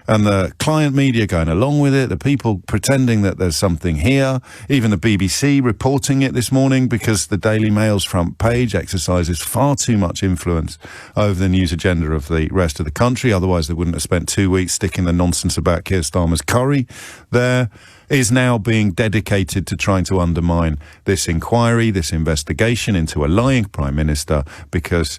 And the client media going along with it, the people pretending that there's something here, even the BBC reporting it this morning because the Daily Mail's front page exercises far too much influence over the news agenda of the rest of the country. Otherwise, they wouldn't have spent 2 weeks sticking the nonsense about Keir Starmer's curry there. Is now being dedicated to trying to undermine this inquiry, this investigation into a lying Prime Minister, because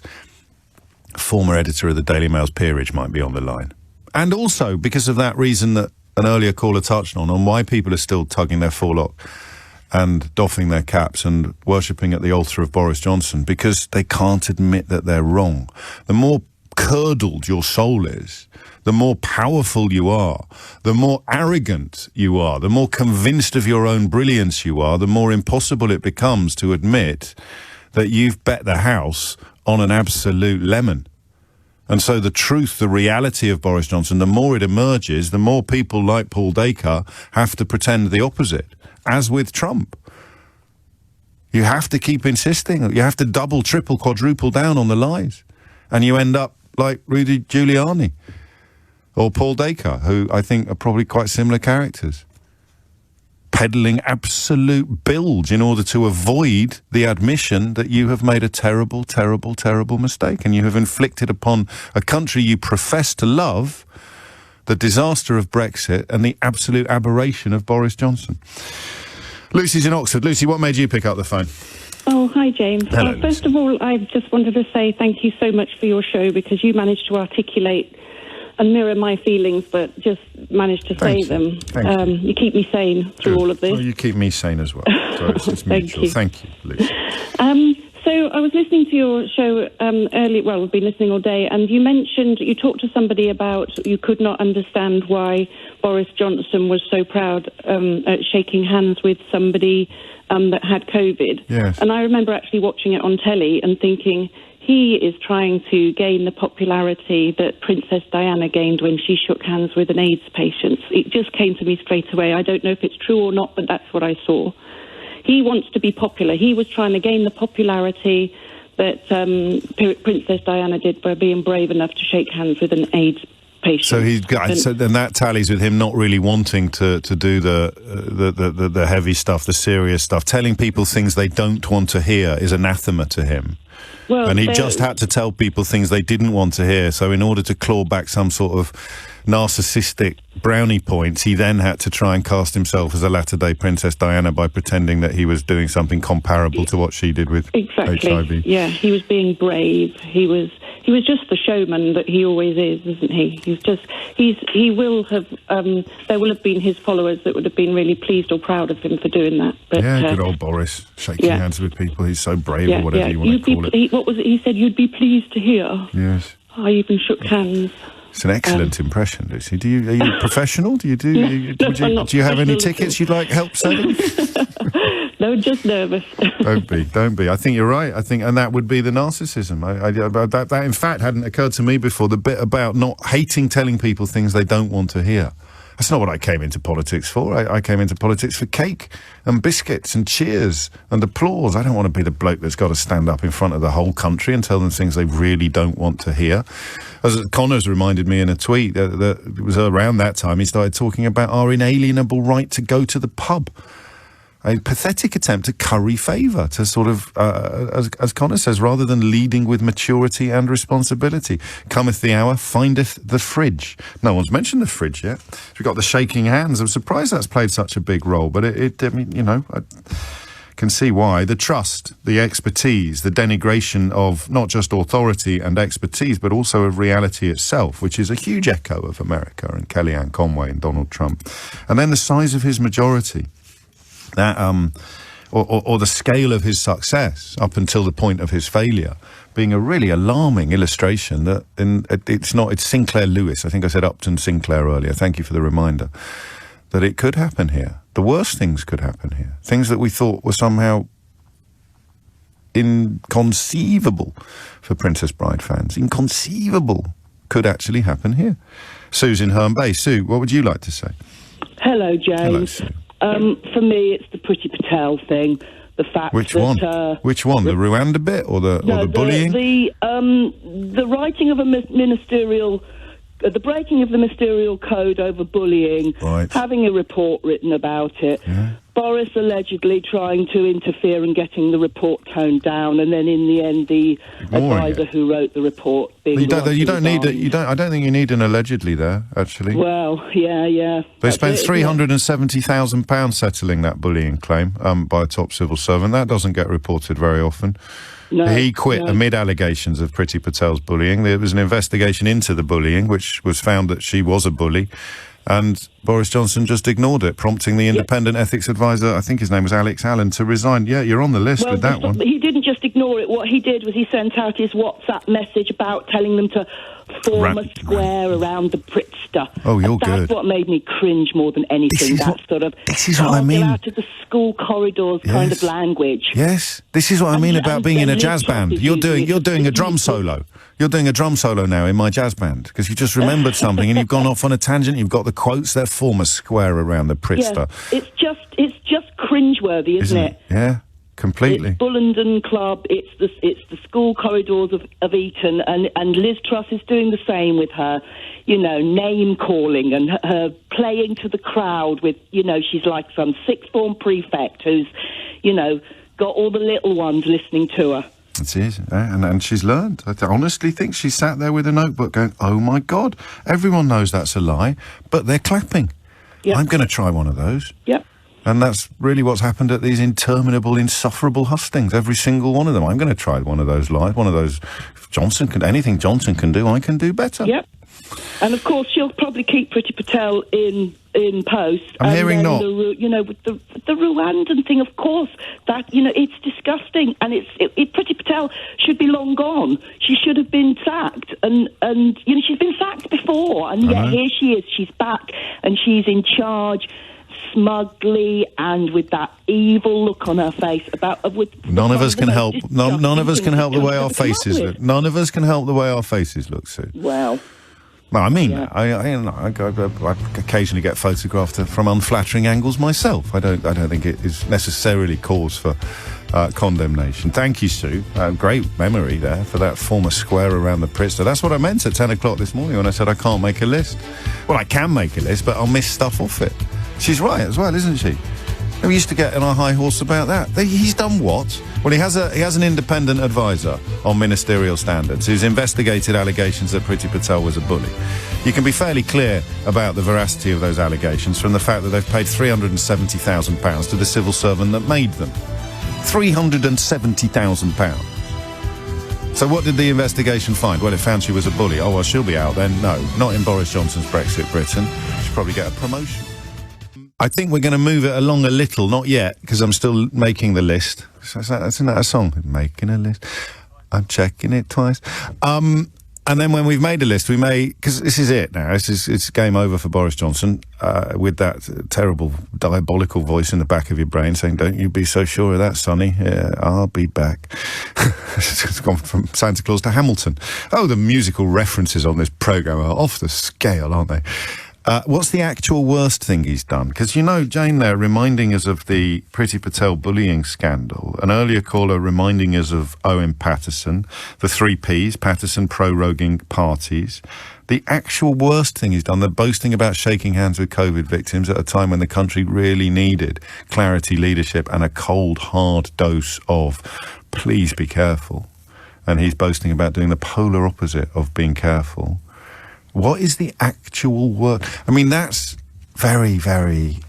former editor of the Daily Mail's peerage might be on the line. And also because of that reason that an earlier caller touched on why people are still tugging their forelock and doffing their caps and worshipping at the altar of Boris Johnson, because they can't admit that they're wrong. The more curdled your soul is, the more powerful you are, the more arrogant you are, the more convinced of your own brilliance you are, the more impossible it becomes to admit that you've bet the house on an absolute lemon. And so the truth, the reality of Boris Johnson, the more it emerges, the more people like Paul Dacre have to pretend the opposite, as with Trump. You have to keep insisting. You have to double, triple, quadruple down on the lies. And you end up like Rudy Giuliani or Paul Dacre, who I think are probably quite similar characters, peddling absolute bilge in order to avoid the admission that you have made a terrible, terrible, terrible mistake, and you have inflicted upon a country you profess to love the disaster of Brexit and the absolute aberration of Boris Johnson. Lucy's in Oxford. Lucy, what made you pick up the phone? Oh, hi, James. Hello, first of all, I just wanted to say thank you so much for your show, because you managed to articulate and mirror my feelings, but just managed to say them. You keep me sane through all of this. Well, you keep me sane as well. So it's mutual. Thank you, Lucy. So I was listening to your show earlier. Well, we've been listening all day, and you talked to somebody about you could not understand why Boris Johnson was so proud at shaking hands with somebody that had COVID. Yes. And I remember actually watching it on telly and thinking, he is trying to gain the popularity that Princess Diana gained when she shook hands with an AIDS patient. It just came to me straight away. I don't know if it's true or not, but that's what I saw. He wants to be popular. He was trying to gain the popularity that Princess Diana did by being brave enough to shake hands with an AIDS patient. So then that tallies with him not really wanting to do the heavy stuff, the serious stuff. Telling people things they don't want to hear is anathema to him. Well, and he just had to tell people things they didn't want to hear. So in order to claw back some sort of narcissistic brownie points, he then had to try and cast himself as a latter-day Princess Diana by pretending that he was doing something comparable to what she did with HIV. Yeah, he was being brave. He was he was just the showman that he always is, isn't he? He will have, there will have been his followers that would have been really pleased or proud of him for doing that. But, good old Boris, shaking hands with people. He's so brave, or whatever you want to call it. What was it? He said, "You'd be pleased to hear." Yes. I even shook hands. It's an excellent impression, Lucy. Are you professional? Do you have any tickets you'd like help selling? No, just nervous. Don't be. I think you're right. And that would be the narcissism. That in fact hadn't occurred to me before. The bit about not hating telling people things they don't want to hear. That's not what I came into politics for. I came into politics for cake and biscuits and cheers and applause. I don't want to be the bloke that's got to stand up in front of the whole country and tell them things they really don't want to hear. As Connors reminded me in a tweet, that it was around that time he started talking about our inalienable right to go to the pub. A pathetic attempt to curry favour, to sort of, as Connor says, rather than leading with maturity and responsibility. Cometh the hour, findeth the fridge. No one's mentioned the fridge yet. We've got the shaking hands. I'm surprised that's played such a big role, but I can see why. The trust, the expertise, the denigration of not just authority and expertise, but also of reality itself, which is a huge echo of America and Kellyanne Conway and Donald Trump. And then the size of his majority. That, or the scale of his success up until the point of his failure, being a really alarming illustration that it's Sinclair Lewis. I think I said Upton Sinclair earlier. Thank you for the reminder. That it could happen here. The worst things could happen here. Things that we thought were somehow inconceivable for Princess Bride fans. Inconceivable could actually happen here. Sue's in Herne Bay. Sue, what would you like to say? Hello, James. Hello, Sue. For me, it's the Priti Patel thing. The fact Which that, one? Which one? The Rwanda bit or the bullying? The writing of a ministerial, the breaking of the ministerial code over bullying. Right. Having a report written about it. Yeah. Boris allegedly trying to interfere and getting the report toned down, and then in the end, the advisor who wrote the report being I don't think you need an allegedly there. Actually. Well, yeah. They spent £370,000 settling that bullying claim by a top civil servant. That doesn't get reported very often. No, he quit amid allegations of Priti Patel's bullying. There was an investigation into the bullying, which was found that she was a bully. And Boris Johnson just ignored it, prompting the independent ethics advisor, I think his name was Alex Allen, to resign. Yeah, you're on the list with that one. He didn't just ignore it. What he did was he sent out his WhatsApp message about telling them to form a square around the Pritzker. Oh, you're good. That's what made me cringe more than anything. This is what I mean. Out of the school corridors kind of language. Yes, this is what I mean about being in a jazz band. You're doing a drum solo. You're doing a drum solo now in my jazz band because you just remembered something and you've gone off on a tangent. You've got the quotes there. Form a square around the Pritzker. Yeah, it's just cringeworthy, isn't it? Yeah. Completely. It's Bullenden Club, it's the school corridors of Eton, and Liz Truss is doing the same with her, name calling and her playing to the crowd with, she's like some sixth form prefect who's, got all the little ones listening to her. It is, and she's learned. I honestly think she sat there with a notebook going, oh my God, everyone knows that's a lie, but they're clapping. Yep. I'm going to try one of those. Yep. And that's really what's happened at these interminable, insufferable hustings. Every single one of them. I'm going to try one of those live. One of those. Anything Johnson can do, I can do better. Yep. And of course, she'll probably keep Priti Patel in post. I'm hearing not. With the Rwandan thing, of course, that it's disgusting, and Priti Patel should be long gone. She should have been sacked, and she's been sacked before, and yet here she is. She's back, and she's in charge. Smugly and with that evil look on her face. None of us can help. None of us can help the way our faces look. None of us can help the way our faces look, Sue. Well. No, I mean, yeah. I occasionally get photographed from unflattering angles myself. I don't think it is necessarily cause for condemnation. Thank you, Sue. Great memory there for that former square around the Pritzker. That's what I meant at 10 o'clock this morning when I said I can't make a list. Well, I can make a list, but I'll miss stuff off it. She's right as well, isn't she? We used to get on our high horse about that. He's done what? Well, he has an independent advisor on ministerial standards who's investigated allegations that Priti Patel was a bully. You can be fairly clear about the veracity of those allegations from the fact that they've paid £370,000 to the civil servant that made them. £370,000. So what did the investigation find? Well, it found she was a bully. Oh, well, she'll be out then. No, not in Boris Johnson's Brexit Britain. She'll probably get a promotion. I think we're going to move it along a little, not yet, because I'm still making the list. Isn't that a song? Making a list. I'm checking it twice. And then when we've made a list, we may... Because this is it now. It's game over for Boris Johnson with that terrible, diabolical voice in the back of your brain saying, don't you be so sure of that, Sonny. Yeah, I'll be back. It's gone from Santa Claus to Hamilton. Oh, the musical references on this programme are off the scale, aren't they? What's the actual worst thing he's done? Because, you know, Jane there reminding us of the Priti Patel bullying scandal. An earlier caller reminding us of Owen Patterson, the 3 Ps, Patterson proroguing parties. The actual worst thing he's done, they're boasting about shaking hands with COVID victims at a time when the country really needed clarity, leadership and a cold, hard dose of please be careful. And he's boasting about doing the polar opposite of being careful. What is the actual word? I mean, that's very, very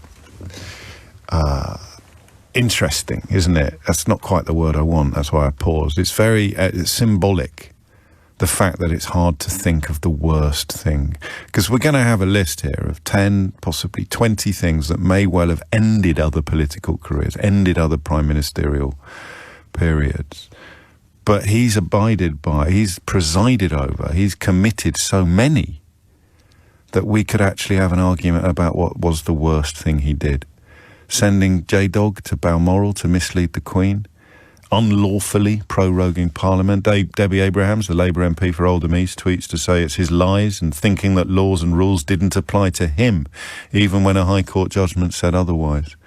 interesting, isn't it? That's not quite the word I want. That's why I paused. It's very it's symbolic, the fact that it's hard to think of the worst thing. Because we're going to have a list here of 10, possibly 20 things that may well have ended other political careers, ended other prime ministerial periods. But he's abided by, he's presided over, he's committed so many that we could actually have an argument about what was the worst thing he did. Sending J-Dog to Balmoral to mislead the Queen, unlawfully proroguing Parliament. Debbie Abrahams, the Labour MP for Oldham East, tweets to say it's his lies and thinking that laws and rules didn't apply to him, even when a High Court judgment said otherwise.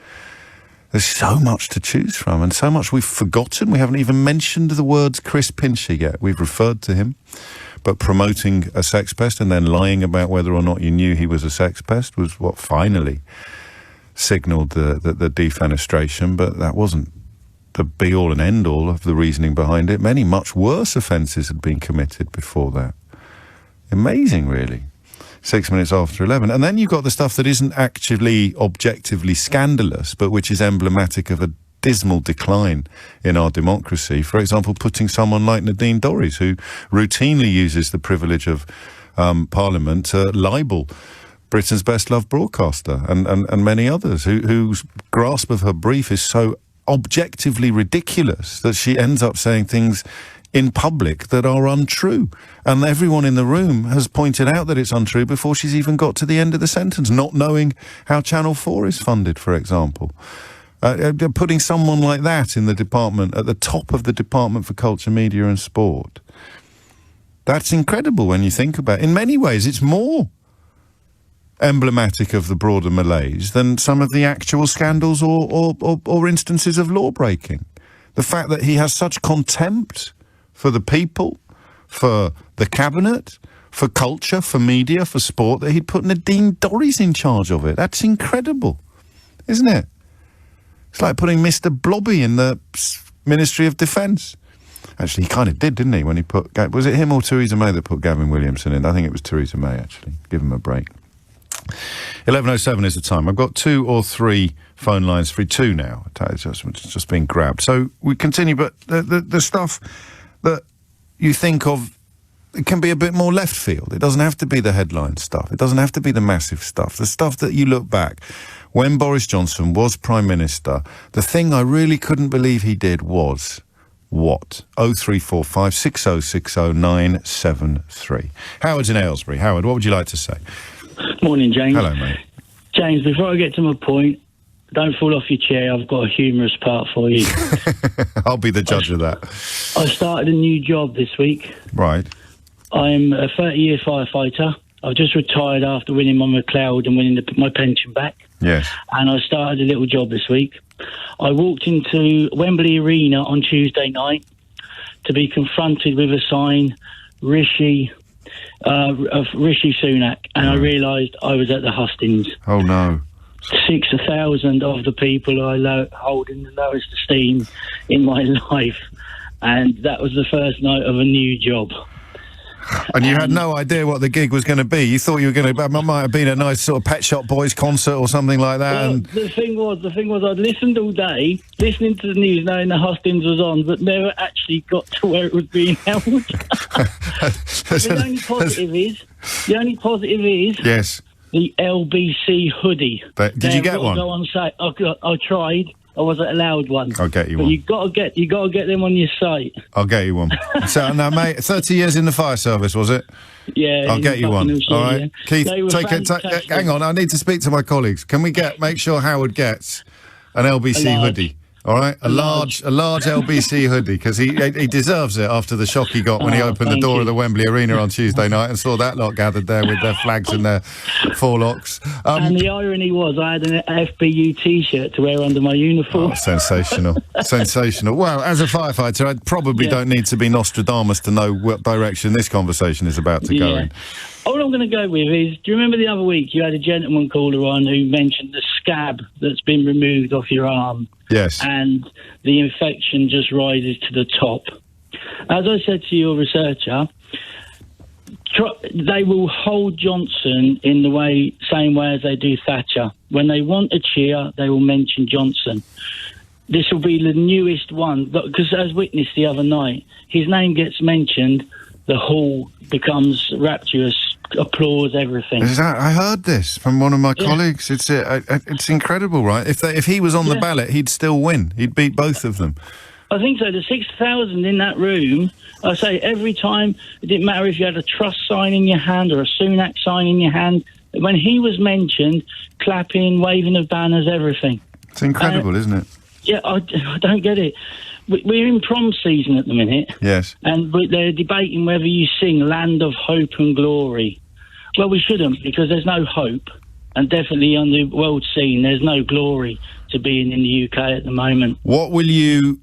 There's so much to choose from and so much we've forgotten. We haven't even mentioned the words Chris Pincher yet. We've referred to him. But promoting a sex pest and then lying about whether or not you knew he was a sex pest was what finally signalled the defenestration. But that wasn't the be-all and end-all of the reasoning behind it. Many much worse offences had been committed before that. Amazing, really. 6 minutes after 11. And then you've got the stuff that isn't actually objectively scandalous, but which is emblematic of a dismal decline in our democracy. For example, putting someone like Nadine Dorries, who routinely uses the privilege of Parliament to libel Britain's best-loved broadcaster and many others, whose grasp of her brief is so objectively ridiculous that she ends up saying things in public that are untrue. And everyone in the room has pointed out that it's untrue before she's even got to the end of the sentence, not knowing how Channel 4 is funded, for example. Putting someone like that in the department, at the top of the Department for Culture, Media and Sport. That's incredible when you think about it. In many ways, it's more emblematic of the broader malaise than some of the actual scandals or instances of law breaking. The fact that he has such contempt for the people, for the cabinet, for culture, for media, for sport, that he'd put Nadine Dorries in charge of it. That's incredible, isn't it? It's like putting Mr. Blobby in the Ministry of Defence. Actually, he kind of did, didn't he, when he put... Was it him or Theresa May that put Gavin Williamson in? I think it was Theresa May, actually. Give him a break. 11:07 is the time. I've got 2 or 3 phone lines free. 2 now. It's just been grabbed. So we continue, but the stuff that you think of, it can be a bit more left field. It doesn't have to be the headline stuff. It doesn't have to be the massive stuff. The stuff that you look back, when Boris Johnson was Prime Minister, the thing I really couldn't believe he did was what? 0345 6060 973. Howard's in Aylesbury. Howard, what would you like to say? Morning, James. Hello, mate. James, before I get to my point, don't fall off your chair. I've got a humorous part for you. I'll be the judge of that. I started a new job this week. Right. I'm a 30-year firefighter. I've just retired after winning my McLeod and winning my pension back. Yes. And I started a little job this week. I walked into Wembley Arena on Tuesday night to be confronted with a sign, Rishi Sunak, and I realised I was at the hustings. Oh, no. 6,000 of the people I hold in the lowest esteem in my life, and that was the first night of a new job. And you had no idea what the gig was going to be. You thought you were going to... It might have been a nice sort of Pet Shop Boys concert or something like that. Well, and the thing was, I'd listened all day, listening to the news, knowing the hustings was on, but never actually got to where it was being held. The only positive is... Yes. The LBC hoodie. Did you get one? Go on site. I tried. I wasn't allowed one. I'll get you but one. You got to get them on your site. I'll get you one. So now, mate, 30 years in the fire service, was it? Yeah. I'll get you one. All right, yeah. Keith. Hang on. I need to speak to my colleagues. Can we make sure Howard gets an LBC hoodie? All right, a large LBC hoodie, because he deserves it after the shock he got when he opened the door of the Wembley Arena on Tuesday night and saw that lot gathered there with their flags and their forelocks. And the irony was, I had an FBU T-shirt to wear under my uniform. Oh, sensational, sensational. Well, as a firefighter, I probably don't need to be Nostradamus to know what direction this conversation is about to go in. All I'm going to go with is, do you remember the other week you had a gentleman caller on who mentioned the scab that's been removed off your arm? Yes. And the infection just rises to the top. As I said to your researcher, they will hold Johnson in the same way as they do Thatcher. When they want a cheer, they will mention Johnson. This will be the newest one, because as witnessed the other night, his name gets mentioned, the hall becomes rapturous, applause, everything. I heard this from one of my colleagues. It's incredible, right? If he was on the ballot, he'd still win. He'd beat both of them. I think so. The 6,000 in that room, I say every time, it didn't matter if you had a Trust sign in your hand or a Sunak sign in your hand, when he was mentioned, clapping, waving of banners, everything. It's incredible, isn't it? Yeah, I don't get it. We're in prom season at the minute. Yes. And they're debating whether you sing Land of Hope and Glory. Well, we shouldn't, because there's no hope. And definitely on the world scene, there's no glory to being in the UK at the moment. What will you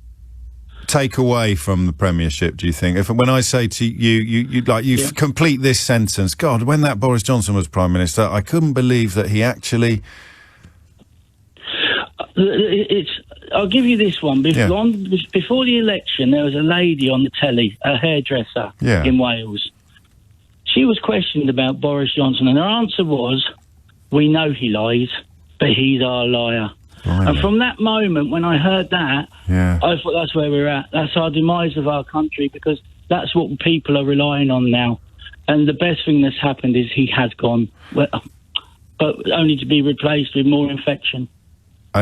take away from the premiership, do you think? When I say to you complete this sentence, God, when that Boris Johnson was Prime Minister, I couldn't believe that he actually... I'll give you this one. Before the election, there was a lady on the telly, a hairdresser in Wales. She was questioned about Boris Johnson, and her answer was, we know he lies, but he's our liar. Right. And from that moment, when I heard that, I thought that's where we're at. That's our demise of our country, because that's what people are relying on now. And the best thing that's happened is he has gone, but only to be replaced with more infection.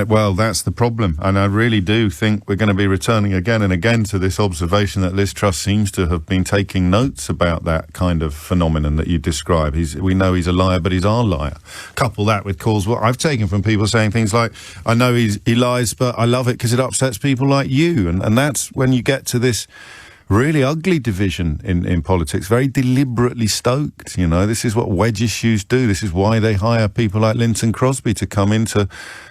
Well, that's the problem, and I really do think we're going to be returning again and again to this observation that Liz Truss seems to have been taking notes about that kind of phenomenon that you describe. We know he's a liar, but he's our liar. Couple that with calls what I've taken from people saying things like, I know he lies, but I love it because it upsets people like you, and that's when you get to this really ugly division in politics, very deliberately stoked. You know, this is what wedge issues do. This is why they hire people like Linton Crosby to come into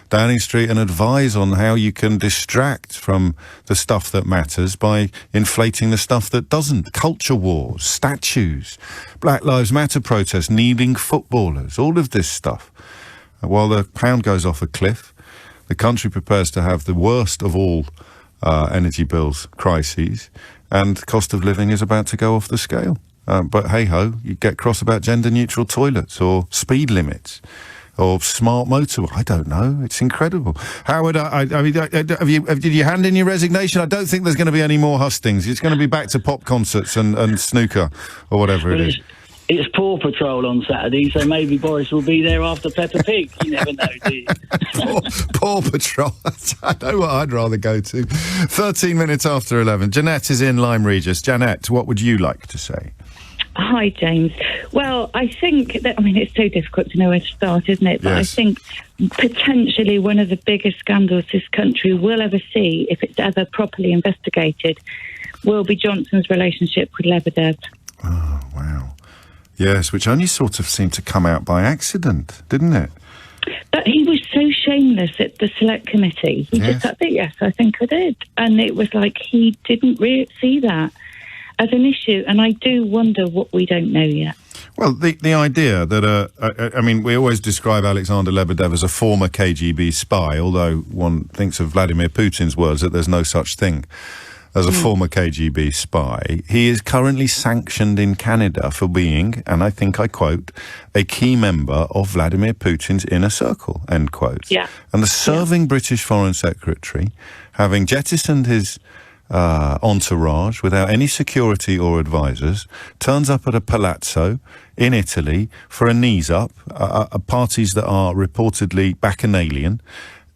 Downing Street and advise on how you can distract from the stuff that matters by inflating the stuff that doesn't. Culture wars, statues, Black Lives Matter protests, kneeling footballers, all of this stuff. While the pound goes off a cliff, the country prepares to have the worst of all energy bills crises, and cost of living is about to go off the scale. But hey-ho, you get cross about gender-neutral toilets or speed limits or smart motorway. I don't know. It's incredible. Howard, did you hand in your resignation? I don't think there's going to be any more hustings. It's going to be back to pop concerts and snooker or whatever it is. It's Paw Patrol on Saturday, so maybe Boris will be there after Peppa Pig. You never know, do you? Paw Patrol. I know what I'd rather go to. 13 minutes after 11. Jeanette is in Lyme Regis. Jeanette, what would you like to say? Hi, James. Well, I think that, it's so difficult to know where to start, isn't it? But yes. I think potentially one of the biggest scandals this country will ever see, if it's ever properly investigated, will be Johnson's relationship with Lebedev. Oh, wow. Yes, which only sort of seemed to come out by accident, didn't it? But he was so shameless at the select committee. He just said, yes, I think I did. And it was like he didn't really see that as an issue. And I do wonder what we don't know yet. Well, the idea that, we always describe Alexander Lebedev as a former KGB spy, although one thinks of Vladimir Putin's words that there's no such thing as a former KGB spy. He is currently sanctioned in Canada for being, and I think I quote, a key member of Vladimir Putin's inner circle, end quote. Yeah. And the serving British Foreign Secretary, having jettisoned his entourage without any security or advisors, turns up at a Palazzo in Italy for a knees up, parties that are reportedly bacchanalian,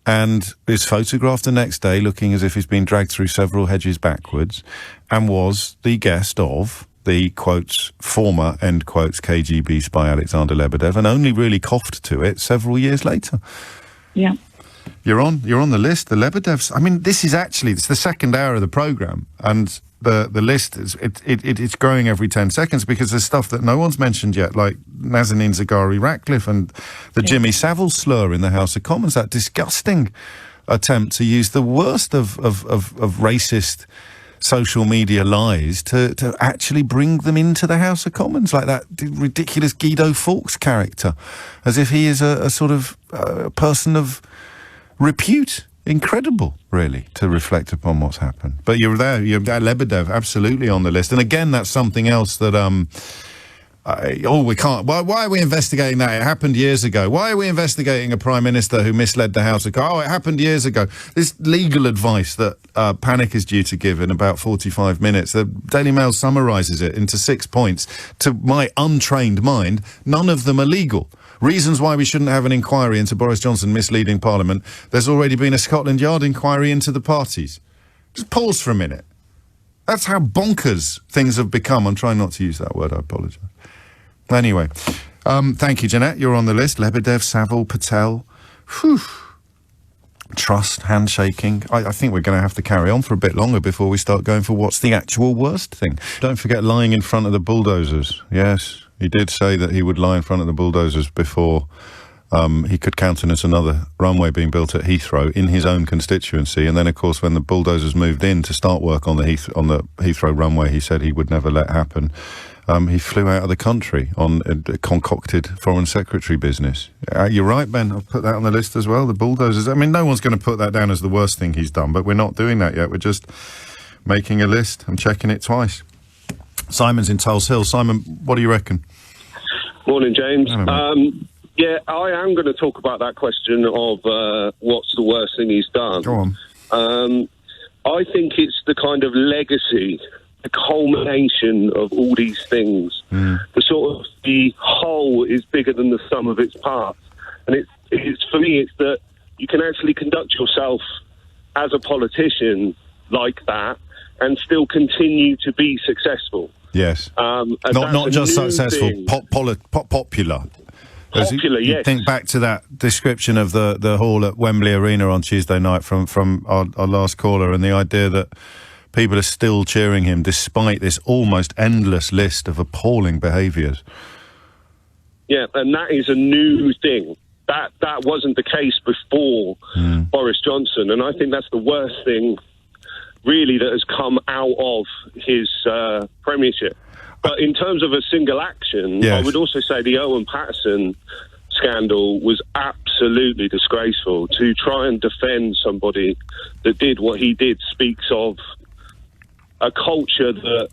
and is photographed the next day looking as if he's been dragged through several hedges backwards, and was the guest of the, quotes, former, end quotes, KGB spy Alexander Lebedev, and only really coughed to it several years later. Yeah. You're on the list, the Lebedevs. I mean, it's the second hour of the programme, and the list it's growing every 10 seconds because there's stuff that no one's mentioned yet, like Nazanin Zaghari-Ratcliffe and the Jimmy Savile slur in the House of Commons, that disgusting attempt to use the worst of racist social media lies to actually bring them into the House of Commons, like that ridiculous Guido Fawkes character, as if he is a sort of person of repute. Incredible, really, to reflect upon what's happened. But you're Lebedev, absolutely on the list. And again, that's something else that, we can't. Why are we investigating that? It happened years ago. Why are we investigating a Prime Minister who misled the House? It happened years ago. This legal advice that Panic is due to give in about 45 minutes, the Daily Mail summarises it into 6 points. To my untrained mind, none of them are legal. Reasons why we shouldn't have an inquiry into Boris Johnson misleading Parliament. There's already been a Scotland Yard inquiry into the parties. Just pause for a minute. That's how bonkers things have become. I'm trying not to use that word, I apologise. Anyway, thank you, Jeanette. You're on the list. Lebedev, Savile, Patel. Whew. Trust, handshaking. I think we're going to have to carry on for a bit longer before we start going for what's the actual worst thing. Don't forget lying in front of the bulldozers. Yes. He did say that he would lie in front of the bulldozers before he could countenance another runway being built at Heathrow in his own constituency. And then, of course, when the bulldozers moved in to start work on the Heathrow runway, he said he would never let happen. He flew out of the country on a concocted Foreign Secretary business. You're right, Ben. I've put that on the list as well, the bulldozers. I mean, no one's going to put that down as the worst thing he's done, but we're not doing that yet. We're just making a list and checking it twice. Simon's in Tulse Hill. Simon, what do you reckon? Morning, James. Yeah, I am going to talk about that question of what's the worst thing he's done. Go on. I think it's the kind of legacy, the culmination of all these things. The sort of the whole is bigger than the sum of its parts. And it's for me, it's that you can actually conduct yourself as a politician like that and still continue to be successful. Yes. Not just successful, popular. Popular, yes. Think back to that description of the hall at Wembley Arena on Tuesday night from our last caller, and the idea that people are still cheering him despite this almost endless list of appalling behaviours. Yeah, and that is a new thing. That wasn't the case before Boris Johnson, and I think that's the worst thing really that has come out of his premiership. But in terms of a single action, yes. I would also say the Owen Paterson scandal was absolutely disgraceful. To try and defend somebody that did what he did speaks of a culture that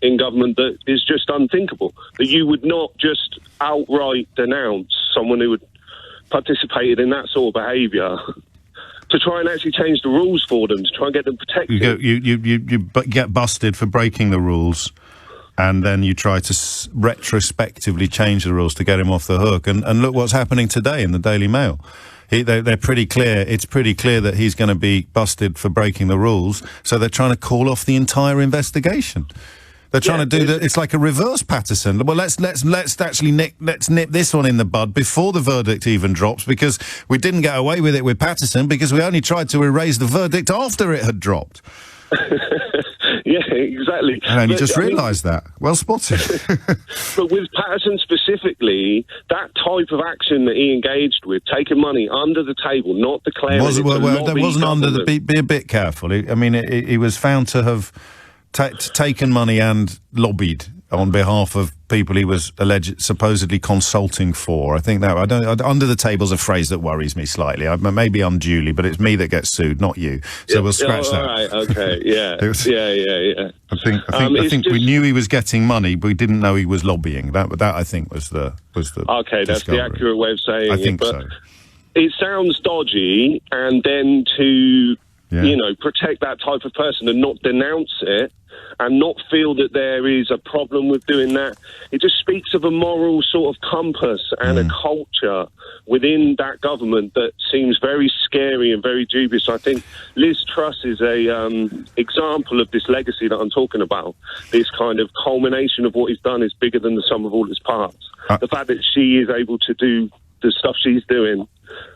in government that is just unthinkable. That you would not just outright denounce someone who had participated in that sort of behaviour to try and actually change the rules for them, to try and get them protected. You get busted for breaking the rules, and then you try to retrospectively change the rules to get him off the hook. And look what's happening today in the Daily Mail. They're pretty clear. It's pretty clear that he's going to be busted for breaking the rules, so they're trying to call off the entire investigation. They're trying to do that. It's like a reverse Patterson. Well, let's actually nip this one in the bud before the verdict even drops, because we didn't get away with it with Patterson because we only tried to erase the verdict after it had dropped. Yeah, exactly. And you just realised that. Well spotted. But with Patterson specifically, that type of action that he engaged with, taking money under the table, not declaring it, that wasn't under the. Be a bit careful. He was found to have taken money and lobbied on behalf of people he was supposedly consulting for. I think that under the table's a phrase that worries me slightly. Maybe unduly, but it's me that gets sued, not you. So we'll scratch that. All right, okay, yeah. Yeah. I think we knew he was getting money, but we didn't know he was lobbying. That I think was the okay, that's the accurate way of saying I it. think but so. It sounds dodgy, and then to protect that type of person and not denounce it and not feel that there is a problem with doing that, it just speaks of a moral sort of compass and a culture within that government that seems very scary and very dubious. I think Liz Truss is a example of this legacy that I'm talking about. This kind of culmination of what he's done is bigger than the sum of all his parts. The fact that she is able to do the stuff she's doing,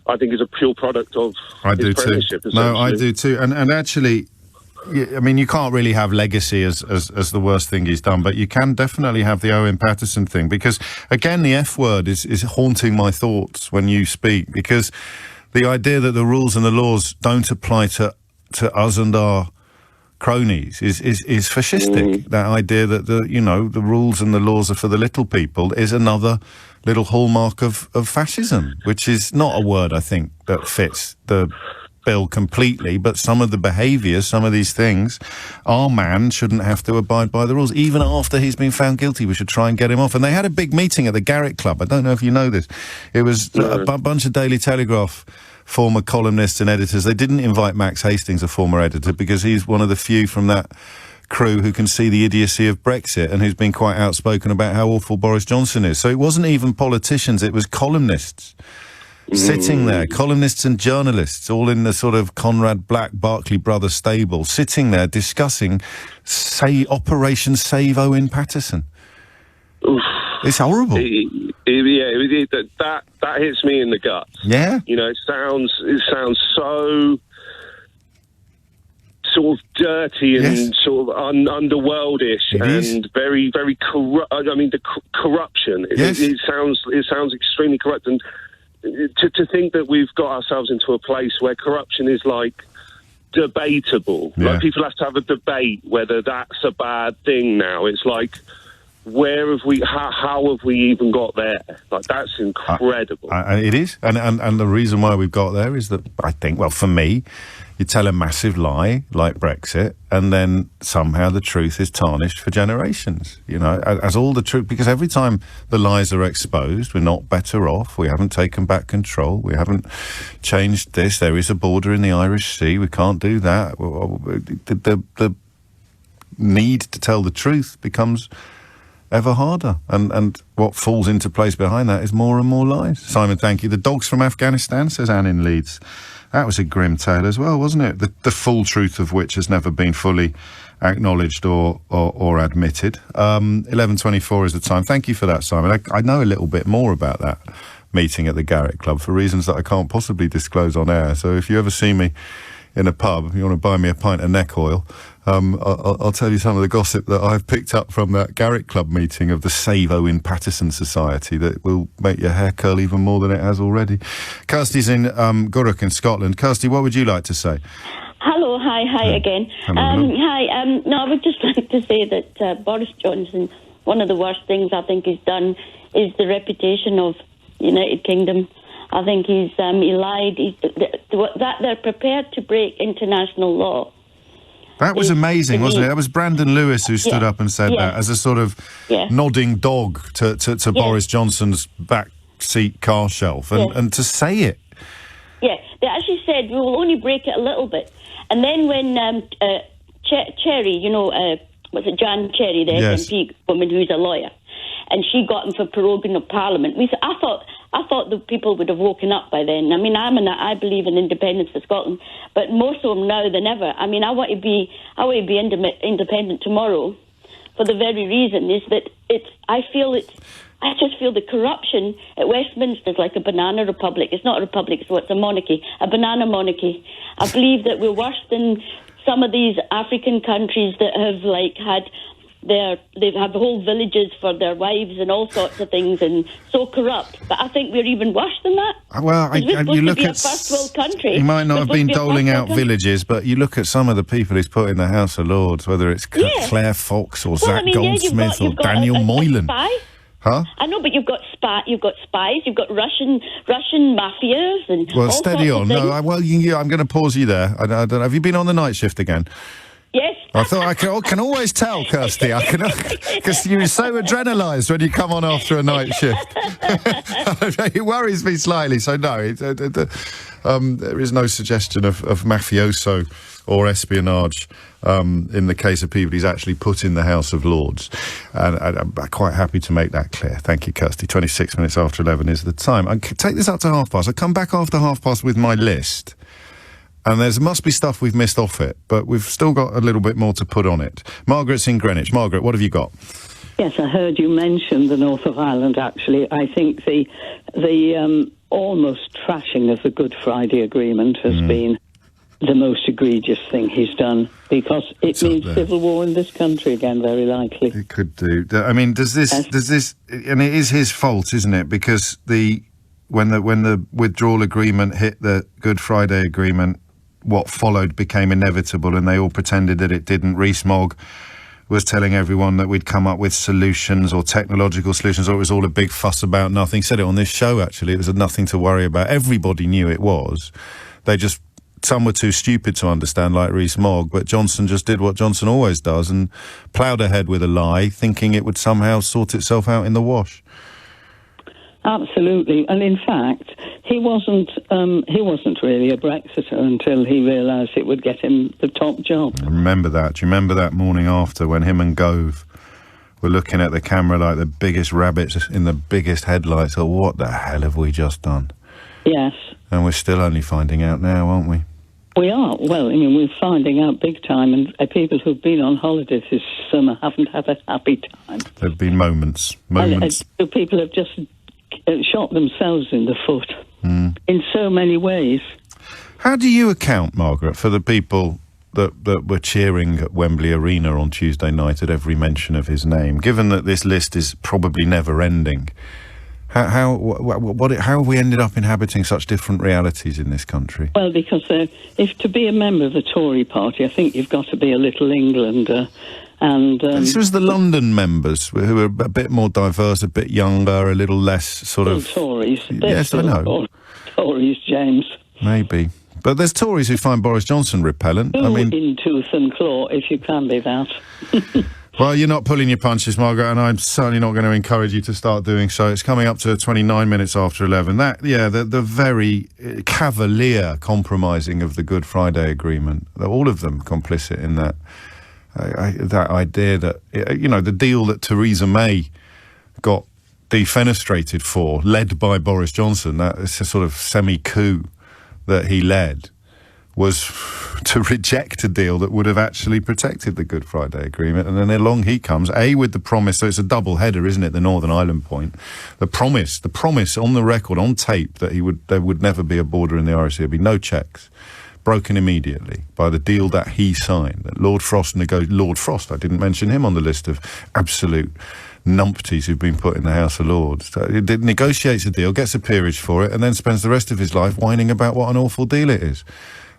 I think, is a pure product of his premiership. No, I do too. And actually, I mean, you can't really have legacy as the worst thing he's done, but you can definitely have the Owen Paterson thing, because, again, the F word is haunting my thoughts when you speak, because the idea that the rules and the laws don't apply to us and our cronies is fascistic. That idea that the rules and the laws are for the little people is another little hallmark of fascism, which is not a word, I think, that fits the bill completely, but some of the behaviours, some of these things, our man shouldn't have to abide by the rules. Even after he's been found guilty, we should try and get him off. And they had a big meeting at the Garrick Club. I don't know if you know this. It was a bunch of Daily Telegraph former columnists and editors. They didn't invite Max Hastings, a former editor, because he's one of the few from that crew who can see the idiocy of Brexit and who's been quite outspoken about how awful Boris Johnson is. So it wasn't even politicians, it was columnists sitting there, columnists and journalists, all in the sort of Conrad Black, Barclay Brothers stable, sitting there discussing, Operation Save Owen Paterson. Oof. It's horrible. That hits me in the guts. Yeah. It sounds so sort of dirty and sort of underworldish and very, very corrupt. I mean, the corruption. It sounds extremely corrupt, and to think that we've got ourselves into a place where corruption is like debatable. Like people have to have a debate whether that's a bad thing now. It's like, where have we? How have we even got there? Like, that's incredible. It is, and the reason why we've got there is that I think, well, for me, you tell a massive lie like Brexit, and then somehow the truth is tarnished for generations. As all the truth, because every time the lies are exposed, we're not better off. We haven't taken back control. We haven't changed this. There is a border in the Irish Sea. We can't do that. The need to tell the truth becomes ever harder, and what falls into place behind that is more and more lies. Simon, thank you. The dogs from Afghanistan, says Anne in Leeds. That was a grim tale as well, wasn't it? The full truth of which has never been fully acknowledged or admitted. 11:24 is the time. Thank you for that, Simon. I know a little bit more about that meeting at the Garrick Club for reasons that I can't possibly disclose on air. So if you ever see me in a pub, you want to buy me a pint of neck oil, I'll tell you some of the gossip that I've picked up from that Garrick Club meeting of the Save Owen Paterson Society that will make your hair curl even more than it has already. Kirsty's in Gurrock in Scotland. Kirsty, what would you like to say? Hello, hi again. Hi, no, I would just like to say that Boris Johnson, one of the worst things I think he's done is the reputation of United Kingdom. I think he lied. That they're prepared to break international law. That was amazing, wasn't it? That was Brandon Lewis who stood up and said that as a sort of nodding dog to Boris Johnson's backseat car shelf, and to say it. Yeah, they actually said we will only break it a little bit. And then when Cherry, was it Jan Cherry, the SNP woman who's a lawyer, and she got him for proroguing of Parliament. I thought the people would have woken up by then. I mean, I believe in independence for Scotland, but more so now than ever. I mean, I want to be independent tomorrow, for the very reason is that I just feel the corruption at Westminster is like a banana republic. It's not a republic, it's a monarchy, a banana monarchy. I believe that we're worse than some of these African countries that have had they have whole villages for their wives and all sorts of things, and so corrupt. But I think we're even worse than that. Well, you look at a first world country. He might not have been doling out villages, but you look at some of the people he's put in the House of Lords, whether it's Claire Fox or Zach Goldsmith or Daniel Moylan. Huh? I know, but you've got spies, you've got Russian mafias, and well, all steady sorts on. Of No, I'm going to pause you there. I don't know. Have you been on the night shift again? Yes. I thought I can always tell, Kirsty. I can, because you're so adrenalised when you come on after a night shift. It worries me slightly. So no, there is no suggestion of mafioso or espionage in the case of people he's actually put in the House of Lords. And I'm quite happy to make that clear. Thank you, Kirsty. 26 minutes after 11 is the time. I take this up to past. I come back after past with my list. And there must be stuff we've missed off it, but we've still got a little bit more to put on it. Margaret's in Greenwich. Margaret, what have you got? Yes, I heard you mention the North of Ireland, actually. I think the almost trashing of the Good Friday Agreement has been the most egregious thing he's done, because it means civil war in this country again, very likely. It could do. I mean, does this, and it is his fault, isn't it? Because when the withdrawal agreement hit the Good Friday Agreement, what followed became inevitable, and they all pretended that it didn't. Rees-Mogg was telling everyone that we'd come up with solutions or technological solutions, or it was all a big fuss about nothing. Said it on this show, actually. It was nothing to worry about. Everybody knew it was. Some were too stupid to understand, like Rees-Mogg, but Johnson just did what Johnson always does and ploughed ahead with a lie, thinking it would somehow sort itself out in the wash. Absolutely, and in fact, he wasn't really a Brexiter until he realised it would get him the top job. I remember that. Do you remember that morning after when him and Gove were looking at the camera like the biggest rabbits in the biggest headlights? Oh, what the hell have we just done? Yes. And we're still only finding out now, aren't we? We are. Well, I mean, we're finding out big time, and people who've been on holidays this summer haven't had a happy time. There have been moments. People have just shot themselves in the foot in so many ways. How do you account, Margaret, for the people that were cheering at Wembley Arena on Tuesday night at every mention of his name, given that this list is probably never-ending? How have we ended up inhabiting such different realities in this country? Well, because if to be a member of the Tory party, I think you've got to be a Little Englander. This was the London members who were a bit more diverse, a bit younger, a little less sort of... Tories. Yes, I know. Tories, James. Maybe. But there's Tories who find Boris Johnson repellent. In tooth and claw, if you can be that. Well, you're not pulling your punches, Margaret, and I'm certainly not going to encourage you to start doing so. It's coming up to 29 minutes after 11. The very cavalier compromising of the Good Friday Agreement, all of them complicit in that. That idea that, the deal that Theresa May got defenestrated for, led by Boris Johnson, that is a sort of semi-coup that he led, was to reject a deal that would have actually protected the Good Friday Agreement. And then along he comes, with the promise, so it's a double header, isn't it, the Northern Ireland point, the promise on the record, on tape, that there would never be a border in the Irish Sea, there'd be no checks, broken immediately by the deal that he signed. That Lord Frost, I didn't mention him on the list of absolute numpties who've been put in the House of Lords. So he negotiates a deal, gets a peerage for it, and then spends the rest of his life whining about what an awful deal it is.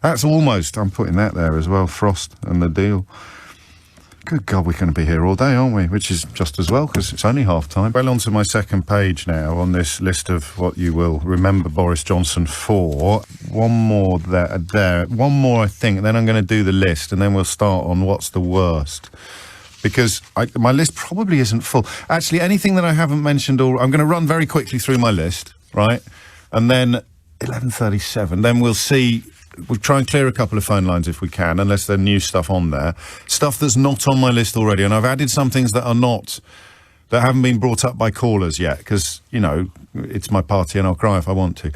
That's almost, I'm putting that there as well, Frost and the deal. Good God, we're going to be here all day, aren't we? Which is just as well, because it's only half-time. Well, on to my second page now on this list of what you will remember Boris Johnson for. One more there. One more, I think, then I'm going to do the list, and then we'll start on what's the worst. Because my list probably isn't full. Actually, anything that I haven't mentioned, I'm going to run very quickly through my list, right? And then 11:37, then we'll see... We'll try and clear a couple of phone lines if we can, unless there's new stuff on there. Stuff that's not on my list already. And I've added some things that haven't been brought up by callers yet, because, it's my party and I'll cry if I want to.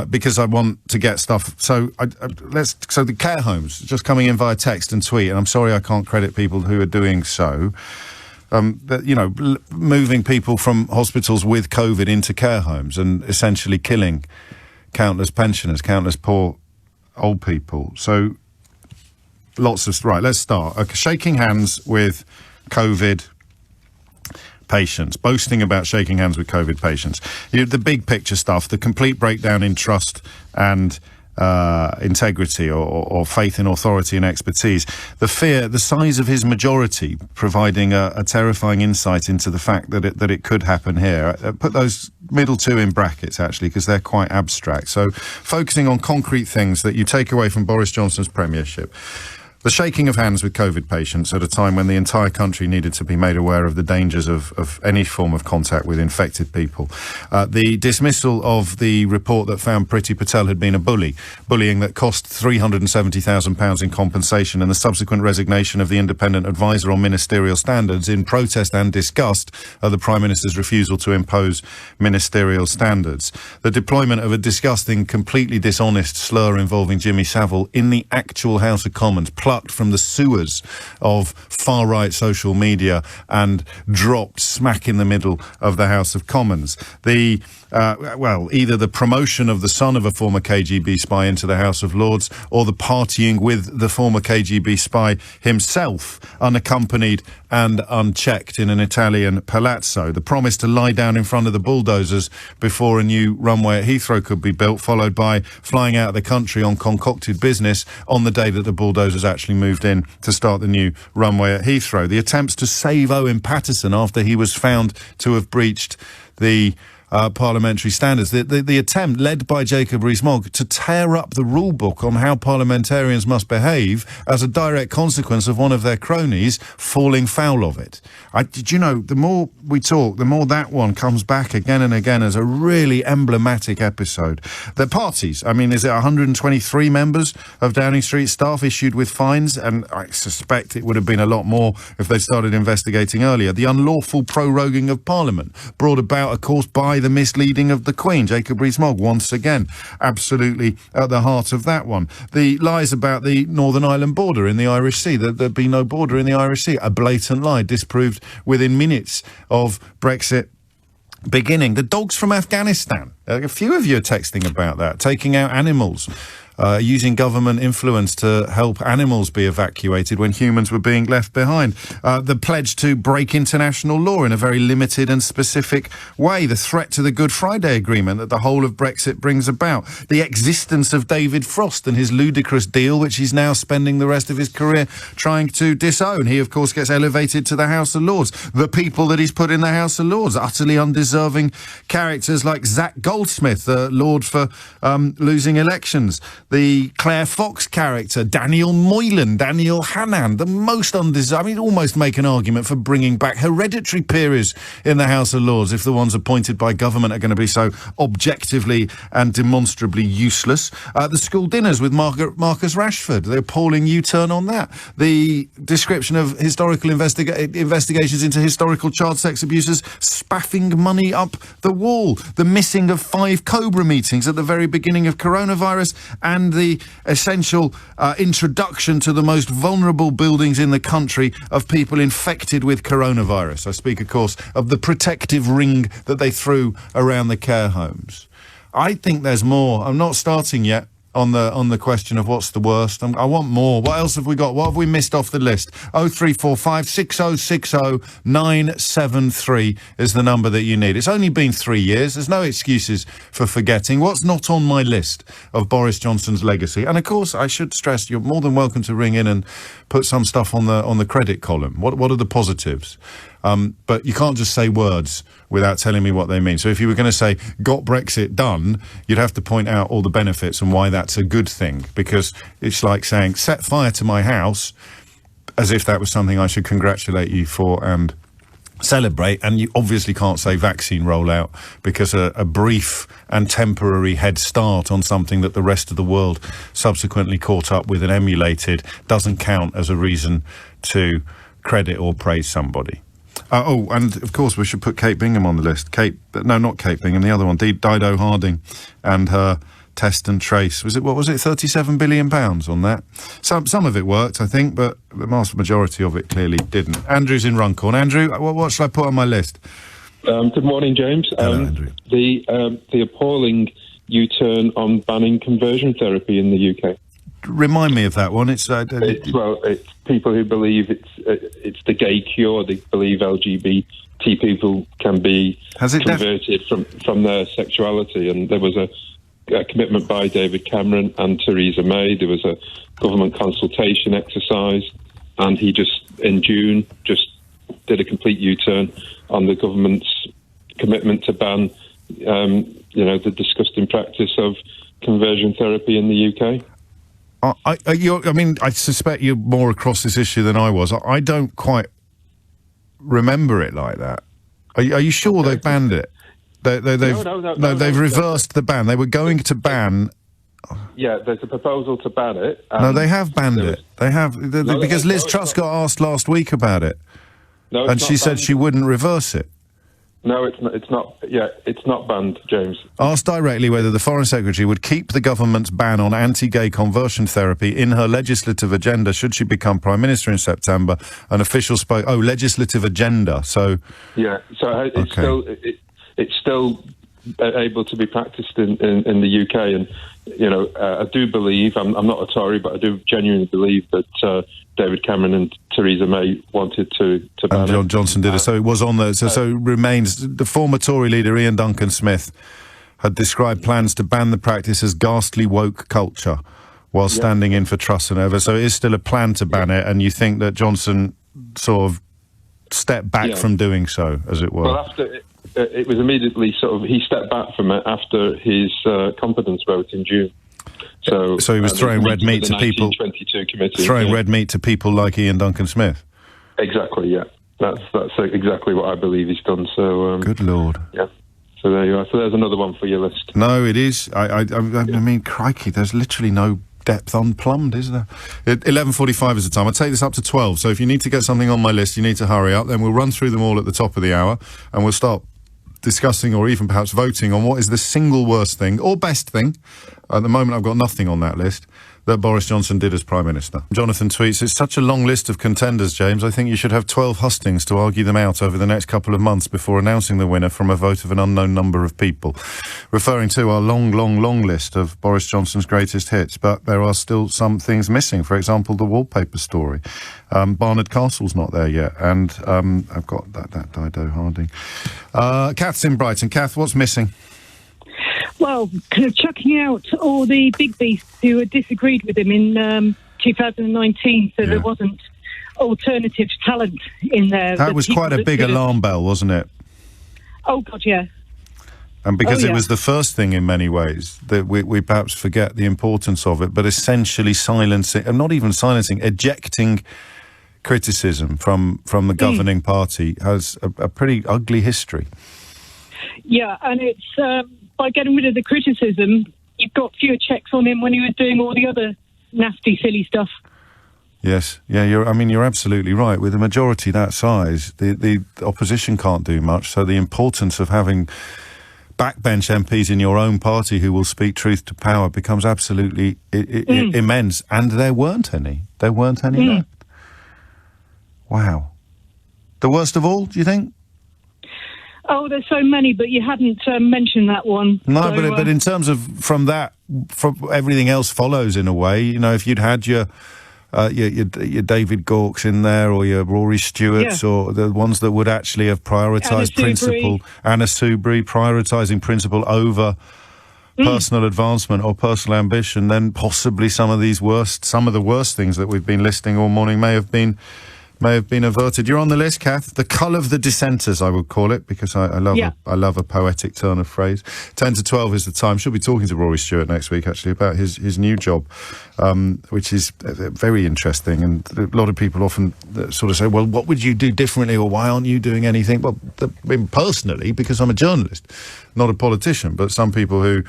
Because I want to get stuff. So so the care homes, just coming in via text and tweet, and I'm sorry I can't credit people who are doing so. Moving people from hospitals with COVID into care homes and essentially killing countless pensioners, countless poor old people. So let's start. Okay, shaking hands with COVID patients, boasting about shaking hands with COVID patients. The big picture stuff, the complete breakdown in trust and integrity or faith in authority and expertise. The fear, the size of his majority, providing a terrifying insight into the fact that it could happen here. Put those middle two in brackets, actually, because they're quite abstract. So focusing on concrete things that you take away from Boris Johnson's premiership. The shaking of hands with COVID patients at a time when the entire country needed to be made aware of the dangers of any form of contact with infected people. The dismissal of the report that found Priti Patel had been a bullying that cost £370,000 in compensation, and the subsequent resignation of the independent advisor on ministerial standards in protest and disgust at the Prime Minister's refusal to impose ministerial standards. The deployment of a disgusting, completely dishonest slur involving Jimmy Savile in the actual House of Commons, plucked from the sewers of far-right social media and dropped smack in the middle of the House of Commons. Either the promotion of the son of a former KGB spy into the House of Lords, or the partying with the former KGB spy himself, unaccompanied and unchecked, in an Italian palazzo. The promise to lie down in front of the bulldozers before a new runway at Heathrow could be built, followed by flying out of the country on concocted business on the day that the bulldozers actually moved in to start the new runway at Heathrow. The attempts to save Owen Paterson after he was found to have breached the parliamentary standards. The attempt, led by Jacob Rees-Mogg, to tear up the rule book on how parliamentarians must behave as a direct consequence of one of their cronies falling foul of it. Did you know, the more we talk, the more that one comes back again and again as a really emblematic episode. The parties, I mean, is it 123 members of Downing Street staff issued with fines? And I suspect it would have been a lot more if they started investigating earlier. The unlawful proroguing of Parliament, brought about, of course, by the misleading of the Queen. Jacob Rees-Mogg, once again, absolutely at the heart of that one. The lies about the Northern Ireland border in the Irish Sea, that there'd be no border in the Irish Sea, a blatant lie, disproved within minutes of Brexit beginning. The dogs from Afghanistan, a few of you are texting about that, taking out animals, using government influence to help animals be evacuated when humans were being left behind. The pledge to break international law in a very limited and specific way. The threat to the Good Friday Agreement that the whole of Brexit brings about. The existence of David Frost and his ludicrous deal, which he's now spending the rest of his career trying to disown. He, of course, gets elevated to the House of Lords. The people that he's put in the House of Lords, utterly undeserving characters like Zach Goldsmith, the Lord for losing elections. The Claire Fox character, Daniel Moylan, Daniel Hannan, the most undeserved. I mean, almost make an argument for bringing back hereditary peers in the House of Lords if the ones appointed by government are going to be so objectively and demonstrably useless. The school dinners with Marcus Rashford, the appalling U-turn on that. The description of historical investigations into historical child sex abusers spaffing money up the wall. The missing of 5 Cobra meetings at the very beginning of coronavirus, and the essential introduction to the most vulnerable buildings in the country of people infected with coronavirus. I speak, of course, of the protective ring that they threw around the care homes. I think there's more. I'm not starting yet on the question of what's the worst. I want more. What else have we got? What have we missed off the list? 0345 6060 973 is the number that you need. It's only been 3 years. There's no excuses for forgetting. What's not on my list of Boris Johnson's legacy? And of course, I should stress, you're more than welcome to ring in and put some stuff on the credit column. What are the positives? But you can't just say words without telling me what they mean. So if you were going to say, got Brexit done, you'd have to point out all the benefits and why that's a good thing. Because it's like saying, set fire to my house, as if that was something I should congratulate you for and celebrate. And you obviously can't say vaccine rollout, because a brief and temporary head start on something that the rest of the world subsequently caught up with and emulated doesn't count as a reason to credit or praise somebody. And of course we should put Kate Bingham on the list. Not Kate Bingham, the other one, Dido Harding, and her test and trace. What was it, £37 billion on that? Some of it worked, I think, but the vast majority of it clearly didn't. Andrew's in Runcorn. Andrew, what should I put on my list? Good morning, James. Hello, Andrew. The appalling U-turn on banning conversion therapy in the UK. remind me of that one. It's people who believe it's the gay cure. They believe LGBT people can be converted from their sexuality, and there was a commitment by David Cameron and Theresa May. There was a government consultation exercise, and he in June did a complete U-turn on the government's commitment to ban, the disgusting practice of conversion therapy in the UK. I suspect you're more across this issue than I was. I don't quite remember it like that. Are you sure they've banned it? They've reversed the ban. They were going to ban. Yeah, there's a proposal to ban it. No, they have banned it. They have because Liz Truss got asked last week about it, and she said she wouldn't reverse it. No, it's not. Yeah, it's not banned, James. Asked directly whether the Foreign Secretary would keep the government's ban on anti-gay conversion therapy in her legislative agenda should she become Prime Minister in September. An official spoke. Oh, legislative agenda. So yeah, so it's still able to be practiced in the UK, and I do believe I'm not a Tory, but I do genuinely believe that David Cameron and Theresa May wanted to ban it. Johnson did it, so it was on there. So remains. The former Tory leader Ian Duncan Smith had described plans to ban the practice as ghastly woke culture, while standing in for Truss and ever. So it is still a plan to ban it, and you think that Johnson sort of stepped back from doing so, as it were. Well, after it was immediately he stepped back from it after his competence vote in June. So he was throwing red meat to people. Throwing red meat to people like Ian Duncan Smith. Exactly. Yeah, that's exactly what I believe he's done. So good Lord. Yeah. So there you are. So there's another one for your list. No, it is. I mean, crikey, there's literally no depth unplumbed, is there? 11:45 is the time. I'll take this up to 12. So if you need to get something on my list, you need to hurry up. Then we'll run through them all at the top of the hour, and we'll start discussing or even perhaps voting on what is the single worst thing or best thing. At the moment, I've got nothing on that list that Boris Johnson did as Prime Minister. Jonathan tweets, it's such a long list of contenders, James. I think you should have 12 hustings to argue them out over the next couple of months before announcing the winner from a vote of an unknown number of people. Referring to our long, long, long list of Boris Johnson's greatest hits, but there are still some things missing. For example, the wallpaper story. Barnard Castle's not there yet, and I've got that Dido Harding. Kath's in Brighton. Kath, what's missing? Well, kind of chucking out all the big beasts who had disagreed with him in 2019, so there wasn't alternative talent in there. That was quite a big alarm bell, wasn't it? Oh, God, yeah. And because it was the first thing in many ways, that we perhaps forget the importance of it, but essentially silencing, and not even silencing, ejecting criticism from the governing party has a pretty ugly history. Yeah, and it's... by getting rid of the criticism, you've got fewer checks on him when he was doing all the other nasty, silly stuff. Yes, yeah, you're absolutely right. With a majority that size, the opposition can't do much, so the importance of having backbench MPs in your own party who will speak truth to power becomes absolutely immense, and there weren't any. There weren't any left. Wow. The worst of all, do you think? Oh, there's so many, but you hadn't mentioned that one. No, so, but in terms of from everything else follows in a way. You know, if you'd had your David Gawkes in there, or your Rory Stewarts, or the ones that would actually have prioritised principle, Anna Soubry, prioritising principle over personal advancement or personal ambition, then possibly some of the worst things that we've been listing all morning may have been averted. You're on the list, Kath. The cull of the dissenters, I would call it, because I love a poetic turn of phrase. 10 to 12 is the time. She'll be talking to Rory Stewart next week, actually, about his new job, which is very interesting. And a lot of people often sort of say, well, what would you do differently, or why aren't you doing anything? Well, personally, because I'm a journalist, not a politician, but some people who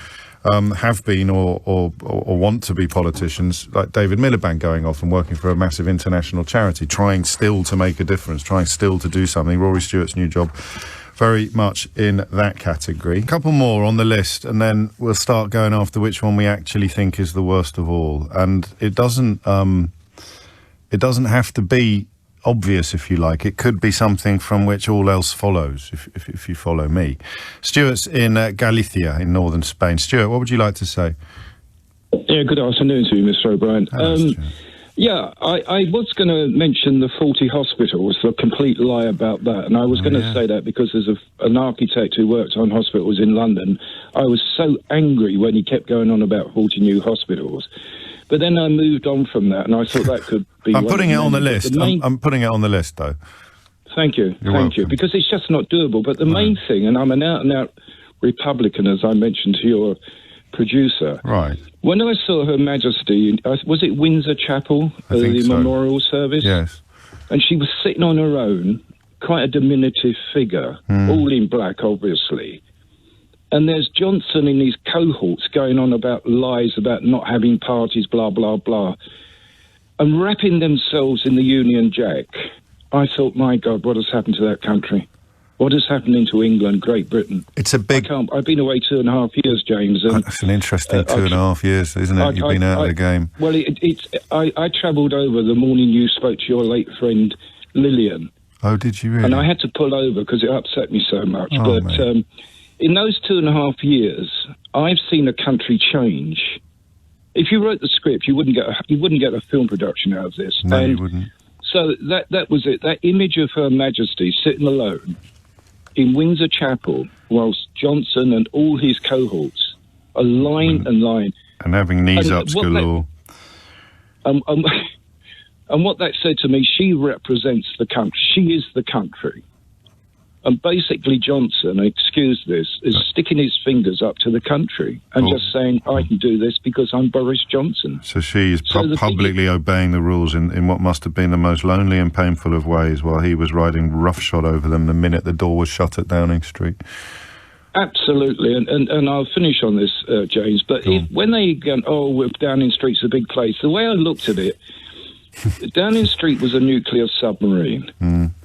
have been or want to be politicians, like David Miliband, going off and working for a massive international charity, trying still to make a difference, trying still to do something. Rory Stewart's new job, very much in that category. A couple more on the list, and then we'll start going after which one we actually think is the worst of all. And it doesn't have to be obvious, if you like. It could be something from which all else follows, if you follow me. Stuart's in Galicia in northern Spain. Stuart, what would you like to say? Yeah, good afternoon to you, Mr. O'Brien. Yeah, I was going to mention the 40 hospitals, the complete lie about that. And I was going to say that because there's an architect who worked on hospitals in London. I was so angry when he kept going on about 40 new hospitals. But then I moved on from that, and I thought that could be... I'm putting it on the list. I'm putting it on the list, though. Thank you. Thank you. Because it's just not doable. But the main thing, and I'm an out-and-out Republican, as I mentioned to your producer. Right. When I saw Her Majesty, was it Windsor Chapel, the memorial service? Yes. And she was sitting on her own, quite a diminutive figure, all in black, obviously. And there's Johnson in his cohorts going on about lies about not having parties, blah, blah, blah, and wrapping themselves in the Union Jack. I thought, my God, what has happened to that country? What is happening to England, Great Britain? It's a big... I've been away 2.5 years, James. And, that's an interesting 2.5 years, isn't it? You've been out of the game. Well, I travelled over the morning you spoke to your late friend, Lillian. Oh, did you really? And I had to pull over because it upset me so much. But in those 2.5 years, I've seen a country change. If you wrote the script, you wouldn't get a film production out of this. No, you wouldn't. So that was it. That image of Her Majesty sitting alone in Windsor Chapel, whilst Johnson and all his cohorts are lying and lying. And having knees-ups galore. And what that said to me, she represents the country. She is the country. And basically Johnson, excuse this, is sticking his fingers up to the country and just saying, I can do this because I'm Boris Johnson. So she is publicly obeying the rules in what must have been the most lonely and painful of ways, while he was riding roughshod over them the minute the door was shut at Downing Street. Absolutely. And I'll finish on this, James, but when they go, Downing Street's a big place, the way I looked at it, Downing Street was a nuclear submarine.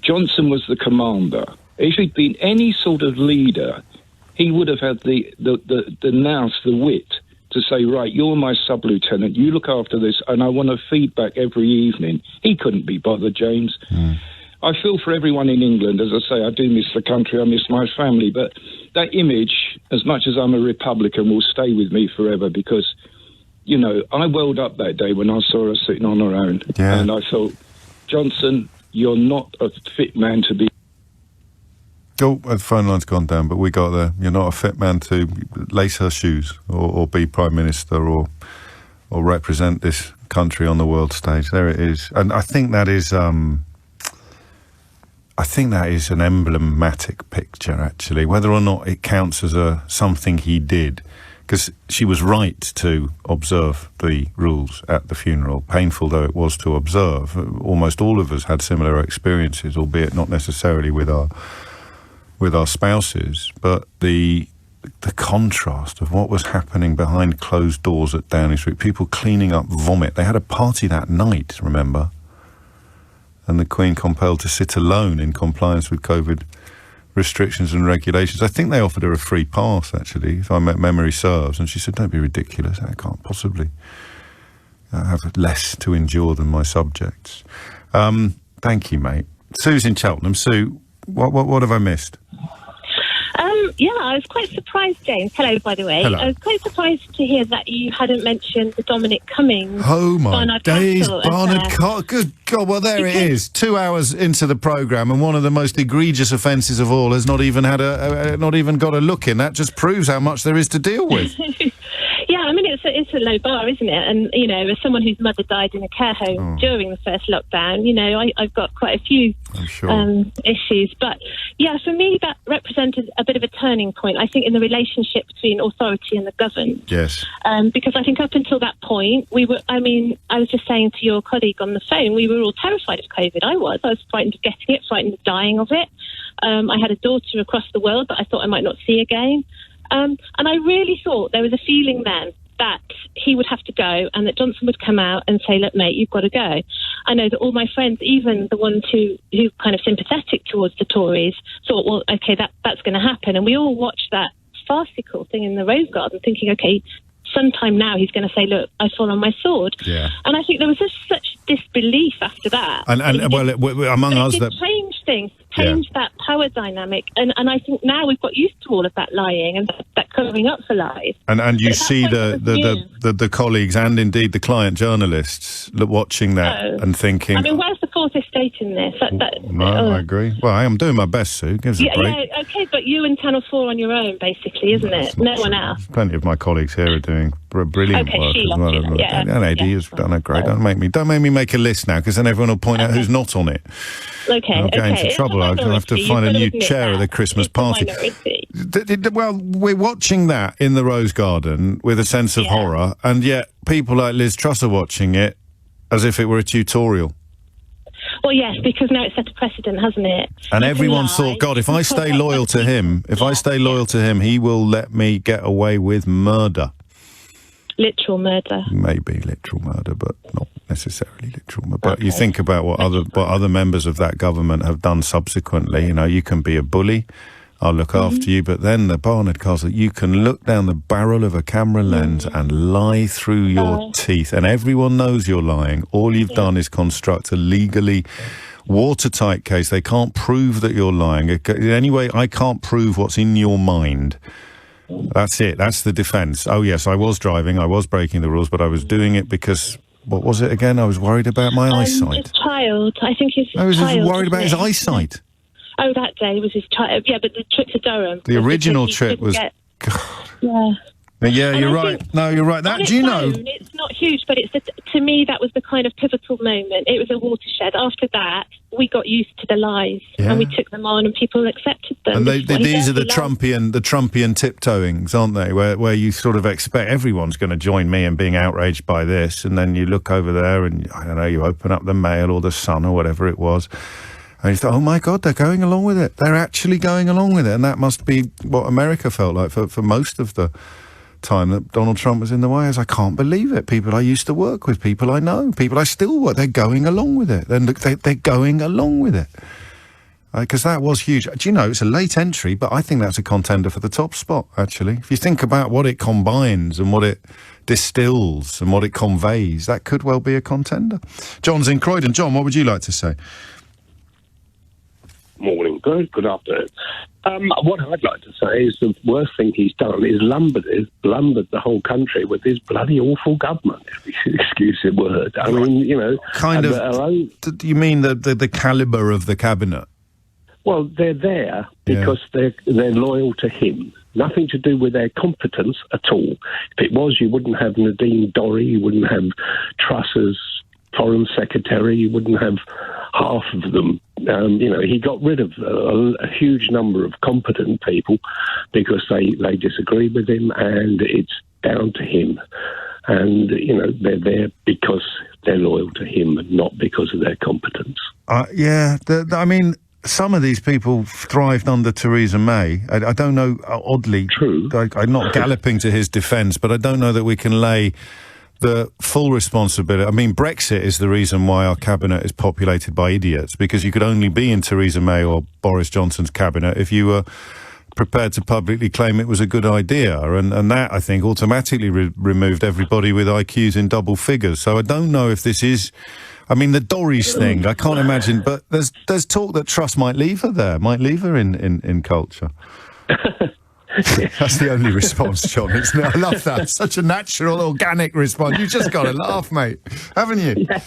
Johnson was the commander. If he'd been any sort of leader, he would have had the nous, the wit, to say, right, you're my sub-lieutenant, you look after this, and I want a feedback every evening. He couldn't be bothered, James. I feel for everyone in England. As I say, I do miss the country, I miss my family, but that image, as much as I'm a Republican, will stay with me forever because, you know, I welled up that day when I saw her sitting on her own. Yeah. And I thought, Johnson, you're not a fit man to be... Oh, the phone line's gone down, but we got there. You're not a fit man to lace her shoes or be Prime Minister or represent this country on the world stage. There it is. And I think that is an emblematic picture, actually, whether or not it counts as something he did, because she was right to observe the rules at the funeral, painful though it was to observe. Almost all of us had similar experiences, albeit not necessarily with our spouses, but the contrast of what was happening behind closed doors at Downing Street, people cleaning up vomit. They had a party that night, remember? And the Queen compelled to sit alone in compliance with COVID restrictions and regulations. I think they offered her a free pass, actually, if memory serves, and she said, don't be ridiculous, I can't possibly have less to endure than my subjects. Thank you, mate. Sue's in Cheltenham. Sue, what have I missed? Yeah, I was quite surprised, James. Hello, by the way. Hello. I was quite surprised to hear that you hadn't mentioned the Dominic Cummings. Oh, my Barnard days, Castle Barnard Castle. Good God, well, there it is. 2 hours into the programme, and one of the most egregious offences of all has not even got a look in. That just proves how much there is to deal with. Yeah, I mean, it's a low bar, isn't it? And, you know, as someone whose mother died in a care home during the first lockdown, you know, I've got quite a few issues. But, yeah, for me, that represented a bit of a turning point, I think, in the relationship between authority and the governed. Yes. Because I think up until that point, I was just saying to your colleague on the phone, we were all terrified of COVID. I was frightened of getting it, frightened of dying of it. I had a daughter across the world that I thought I might not see again. And I really thought there was a feeling then that he would have to go and that Johnson would come out and say, look, mate, you've got to go. I know that all my friends, even the ones who kind of sympathetic towards the Tories, thought, well, OK, that's going to happen. And we all watched that farcical thing in the Rose Garden thinking, OK, sometime now he's going to say, look, I fall on my sword. Yeah. And I think there was just such disbelief after that. And well, among us... It did change things. changed that power dynamic, and I think now we've got used to all of that lying and that covering up for lies. And you see the colleagues and indeed the client journalists watching that and thinking... I mean, where's the fourth estate in this? I agree. Well, I am doing my best, Sue. Give us a break. Yeah, okay, but you and Channel 4 on your own, basically, isn't it? No one else. Plenty of my colleagues here are doing brilliant work as well. And Eddie has done a great... Don't make me make a list now, because then everyone will point out who's not on it. Okay, I'll get into trouble. I'll have to find a new chair at the Christmas party. Well, we're watching that in the Rose Garden with a sense of horror, and yet people like Liz Truss are watching it as if it were a tutorial. Well, yes, because now it's set a precedent, hasn't it? And everyone thought, God, if I stay loyal to him, he will let me get away with murder. Literal murder. Maybe literal murder, but not necessarily literal murder. But you think about what other members of that government have done subsequently. You know, you can be a bully, I'll look after you, but then the Barnard Castle, you can look down the barrel of a camera lens and lie through your teeth, and everyone knows you're lying. All you've done is construct a legally watertight case. They can't prove that you're lying. Anyway, I can't prove what's in your mind. That's it. That's the defence. Oh, yes, I was driving. I was breaking the rules, but I was doing it because... What was it again? I was worried about my eyesight. His child. I think his child. I was worried about his eyesight. Oh, that day was his child. Yeah, but the trip to Durham. The original trip was... Yeah, you're right. No, you're right. That, do you know... It's not huge, but to me, that was the kind of pivotal moment. It was a watershed. After that, we got used to the lies, and we took them on, and people accepted them. And these are the Trumpian tiptoeings, aren't they? Where you sort of expect everyone's going to join me in being outraged by this, and then you look over there, and I don't know, you open up the Mail or the Sun or whatever it was, and you thought, oh my God, they're going along with it. They're actually going along with it, and that must be what America felt like for most of the time that Donald Trump was in the White House. I can't believe it. People I used to work with, people I know, people I still work, they're going along with it. They're going along with it. Because that was huge. Do you know, it's a late entry, but I think that's a contender for the top spot, actually. If you think about what it combines and what it distills and what it conveys, that could well be a contender. John's in Croydon. John, what would you like to say? Morning. Good afternoon. What I'd like to say is the worst thing he's done is lumbered the whole country with his bloody awful government, excuse the word. I mean, you know... Do you mean the calibre of the cabinet? Well, they're there because they're loyal to him. Nothing to do with their competence at all. If it was, you wouldn't have Nadine Dorry, you wouldn't have Truss as Foreign Secretary, you wouldn't have half of them. You know, he got rid of a huge number of competent people because they disagree with him, and it's down to him. And, you know, they're there because they're loyal to him and not because of their competence. I mean, some of these people thrived under Theresa May. I don't know, oddly... True. I'm not galloping to his defence, but I don't know that we can lay the full responsibility. I mean, Brexit is the reason why our cabinet is populated by idiots, because you could only be in Theresa May or Boris Johnson's cabinet if you were prepared to publicly claim it was a good idea. And that, I think, automatically removed everybody with IQs in double figures. So I don't know if this is... I mean, the Dorries thing, I can't imagine, but there's talk that Truss might leave her there, might leave her in culture. That's the only response, John, isn't it? I love that. Such a natural, organic response. You've just got to laugh, mate, haven't you? Yeah.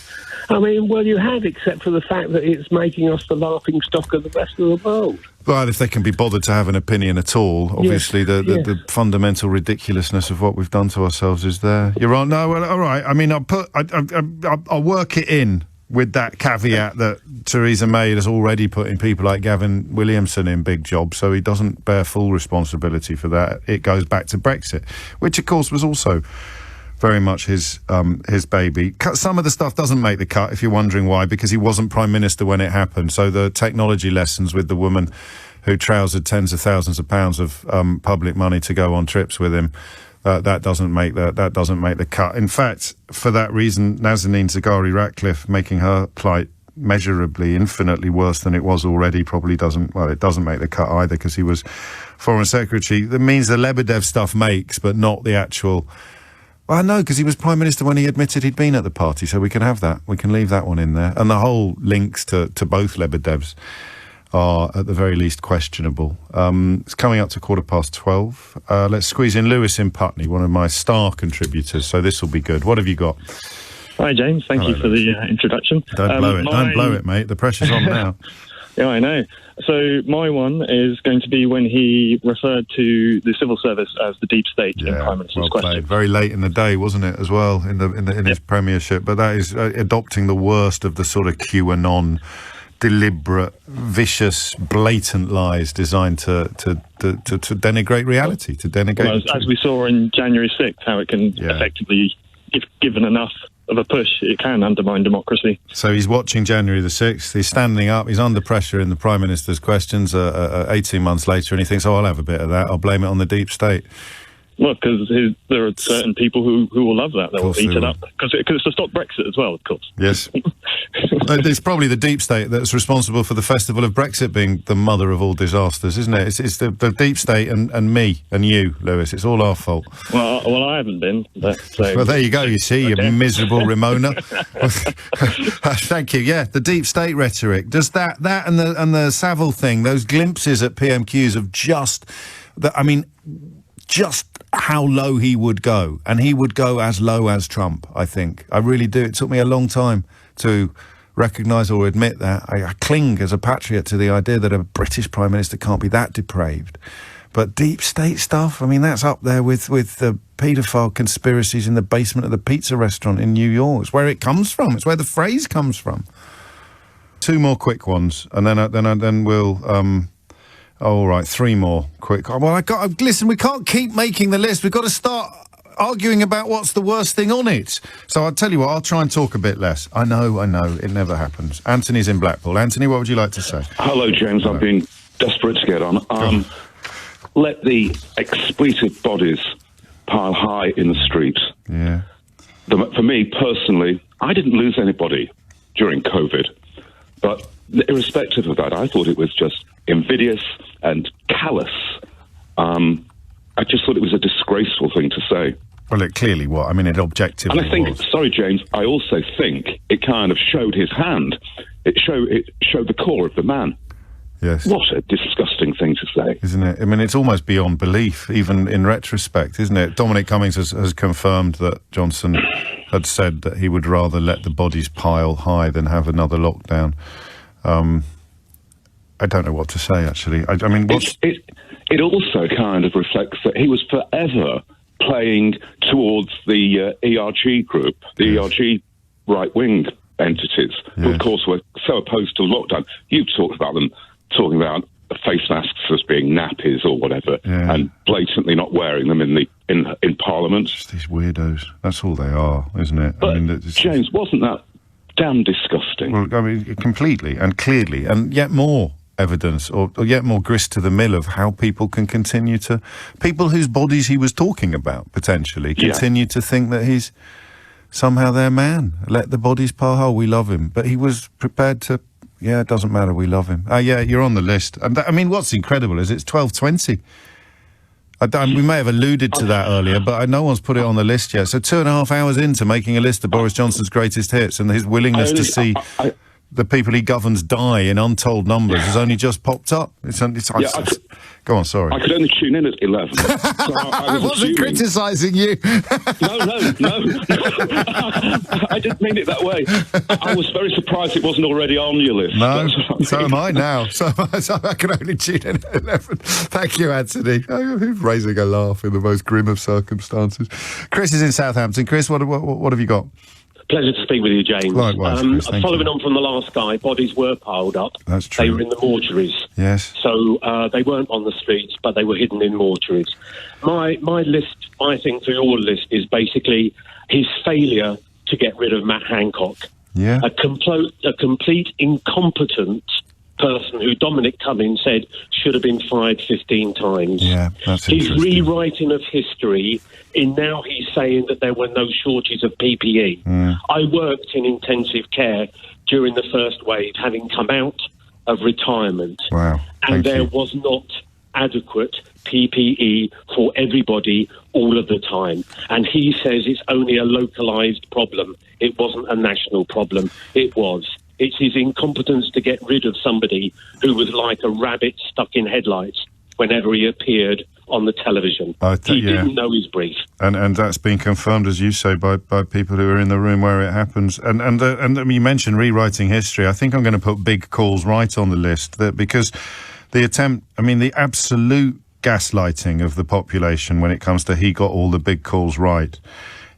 I mean, well, you have, except for the fact that it's making us the laughing stock of the rest of the world. Well, if they can be bothered to have an opinion at all, obviously the fundamental ridiculousness of what we've done to ourselves is there. You're right. No, well, all right. I mean, I'll work it in with that caveat that Theresa May has already put in people like Gavin Williamson in big jobs, so he doesn't bear full responsibility for that. It goes back to Brexit, which, of course, was also very much his baby. Some of the stuff doesn't make the cut, if you're wondering why, because he wasn't Prime Minister when it happened. So the technology lessons with the woman who trousered tens of thousands of pounds of public money to go on trips with him, that doesn't make the cut. In fact, for that reason, Nazanin Zaghari-Ratcliffe, making her plight measurably, infinitely worse than it was already, probably doesn't make the cut either, because he was Foreign Secretary. That means the Lebedev stuff makes, but not the actual... Well, no, because he was Prime Minister when he admitted he'd been at the party, so we can have that. We can leave that one in there. And the whole links to both Lebedevs are at the very least questionable. It's coming up to 12:15. Let's squeeze in Lewis in Putney, one of my star contributors, so this will be good. What have you got? Hi, James. Thank you for the introduction. Don't blow it. Don't blow it, mate. The pressure's on now. Yeah, I know. So my one is going to be when he referred to the civil service as the deep state in Prime Minister's question. Played. Very late in the day, wasn't it, as well, in his premiership? But that is adopting the worst of the sort of QAnon, deliberate, vicious, blatant lies designed to denigrate reality, to denigrate. Well, as we saw in January 6th, how it can effectively, if given enough of a push, it can undermine democracy. So he's watching January the 6th, he's standing up, he's under pressure in the Prime Minister's questions 18 months later, and he thinks, I'll have a bit of that, I'll blame it on the deep state. Well, because there are certain people who will love that. They'll eat it up. Because it's to stop Brexit as well, of course. Yes. It's probably the deep state that's responsible for the festival of Brexit being the mother of all disasters, isn't it? It's the deep state and me and you, Lewis. It's all our fault. Well, I haven't been. Well, there you go, you see, you miserable Ramona. Thank you. Yeah, the deep state rhetoric. Does that and the Savile thing, those glimpses at PMQs of just how low he would go, and he would go as low as Trump, I think. I really do. It took me a long time to recognise or admit that. I cling as a patriot to the idea that a British Prime Minister can't be that depraved. But deep state stuff, I mean, that's up there with the paedophile conspiracies in the basement of the pizza restaurant in New York. It's where it comes from. It's where the phrase comes from. Two more quick ones, and then we'll... all right, three more quick. Well, listen, we can't keep making the list. We've got to start arguing about what's the worst thing on it. So I'll tell you what, I'll try and talk a bit less. I know, it never happens. Anthony's in Blackpool. Anthony, what would you like to say? Hello, James. I've been desperate to get on. Let the expletive bodies pile high in the streets. Yeah. For me, personally, I didn't lose anybody during COVID. But irrespective of that, I thought it was just invidious and callous. I just thought it was a disgraceful thing to say. Well, it clearly was. I mean, it objectively was. And I think, sorry, James, I also think it kind of showed his hand. It showed the core of the man. Yes. What a disgusting thing to say. Isn't it? I mean, it's almost beyond belief, even in retrospect, isn't it? Dominic Cummings has confirmed that Johnson had said that he would rather let the bodies pile high than have another lockdown. I don't know what to say, actually. I mean, it also kind of reflects that he was forever playing towards the ERG group, the ERG right-wing entities, who, of course, were so opposed to lockdown. You've talked about them talking about face masks as being nappies or whatever, and blatantly not wearing them in Parliament. Just these weirdos. That's all they are, isn't it? But, James, wasn't that damn disgusting? Well, I mean, completely and clearly, and yet more evidence or yet more grist to the mill of how people can continue to... People whose bodies he was talking about, potentially, continue to think that he's somehow their man. Let the bodies pile high, we love him. But he was prepared to... Yeah, it doesn't matter, we love him. Yeah, you're on the list. And I mean, what's incredible is it's 12:20. We may have alluded to that earlier, but no one's put it on the list yet. So 2.5 hours into making a list of Boris Johnson's greatest hits, and his willingness to see the people he governs die in untold numbers has only just popped up. Go on, sorry. I could only tune in at 11. So I wasn't criticising you. No. I didn't mean it that way. I was very surprised it wasn't already on your list. No, so am I now. So I can only tune in at 11. Thank you, Anthony. Raising a laugh in the most grim of circumstances. Chris is in Southampton. Chris, what have you got? Pleasure to speak with you, James. Likewise, Chris, following on from the last guy, bodies were piled up. That's true. They were in the mortuaries. Yes. So they weren't on the streets, but they were hidden in mortuaries. My list, I think, for your list is basically his failure to get rid of Matt Hancock. Yeah. A complete incompetent person who Dominic Cummings said should have been fired 15 times. Yeah, that's his rewriting of history, in now he's saying that there were no shortage of PPE. I worked in intensive care during the first wave, having come out of retirement. Wow. And there was not adequate PPE for everybody all of the time. And he says it's only a localised problem. It wasn't a national problem. It was. It's his incompetence to get rid of somebody who was like a rabbit stuck in headlights whenever he appeared on the television. He didn't know his brief. And that's been confirmed, as you say, by people who are in the room where it happens. And you mentioned rewriting history. I think I'm going to put big calls right on the list, because the attempt, the absolute gaslighting of the population when it comes to he got all the big calls right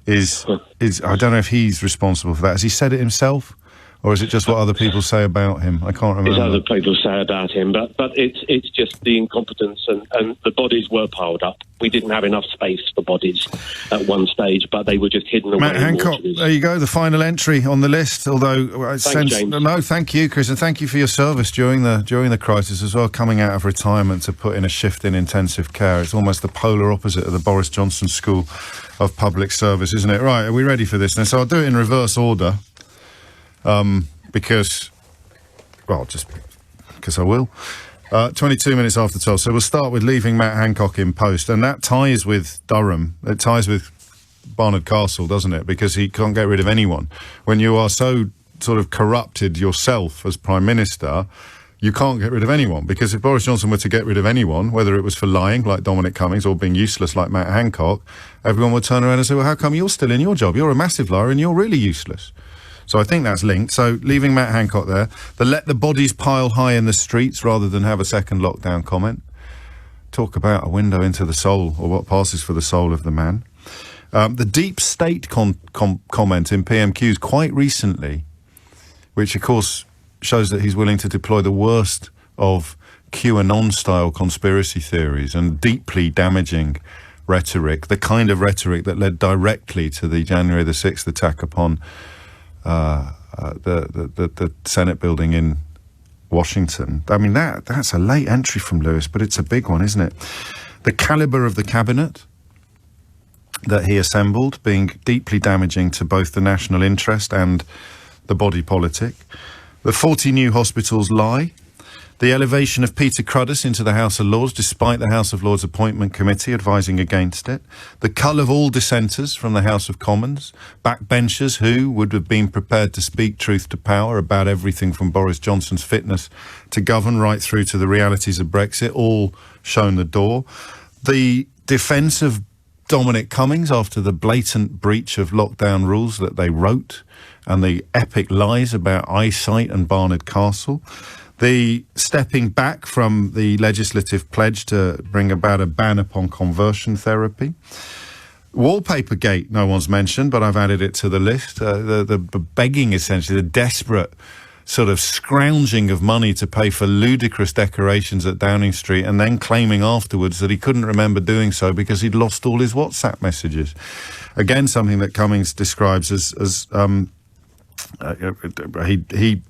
is I don't know if he's responsible for that. Has he said it himself? Or is it just what other people say about him? I can't remember. It's other people say about him, but it's just the incompetence, and the bodies were piled up. We didn't have enough space for bodies at one stage, but they were just hidden away. Matt Hancock, there you go, the final entry on the list. Although, James. No, thank you, Chris, and thank you for your service during the crisis as well. Coming out of retirement to put in a shift in intensive care. It's almost the polar opposite of the Boris Johnson school of public service, isn't it? Right, are we ready for this then? So I'll do it in reverse order. Because I will. 22 minutes after 12. So we'll start with leaving Matt Hancock in post. And that ties with Durham. It ties with Barnard Castle, doesn't it? Because he can't get rid of anyone. When you are so sort of corrupted yourself as Prime Minister, you can't get rid of anyone. Because if Boris Johnson were to get rid of anyone, whether it was for lying, like Dominic Cummings, or being useless, like Matt Hancock, everyone would turn around and say, well, how come you're still in your job? You're a massive liar and you're really useless. So I think that's linked. So leaving Matt Hancock there. The let the bodies pile high in the streets rather than have a second lockdown comment. Talk about a window into the soul, or what passes for the soul of the man. The deep state comment in PMQs quite recently, which of course shows that he's willing to deploy the worst of QAnon-style conspiracy theories and deeply damaging rhetoric, the kind of rhetoric that led directly to the January the 6th attack upon the Senate building in Washington. That's a late entry from Lewis, but it's a big one, isn't it? The calibre of the cabinet that he assembled being deeply damaging to both the national interest and the body politic. The 40 new hospitals lie. The elevation of Peter Cruddas into the House of Lords, despite the House of Lords Appointment Committee advising against it. The cull of all dissenters from the House of Commons. Backbenchers who would have been prepared to speak truth to power about everything from Boris Johnson's fitness to govern right through to the realities of Brexit, all shown the door. The defence of Dominic Cummings after the blatant breach of lockdown rules that they wrote, and the epic lies about eyesight and Barnard Castle. The stepping back from the legislative pledge to bring about a ban upon conversion therapy. Wallpapergate, no one's mentioned, but I've added it to the list. The begging, essentially, the desperate sort of scrounging of money to pay for ludicrous decorations at Downing Street, and then claiming afterwards that he couldn't remember doing so because he'd lost all his WhatsApp messages. Again, something that Cummings describes as he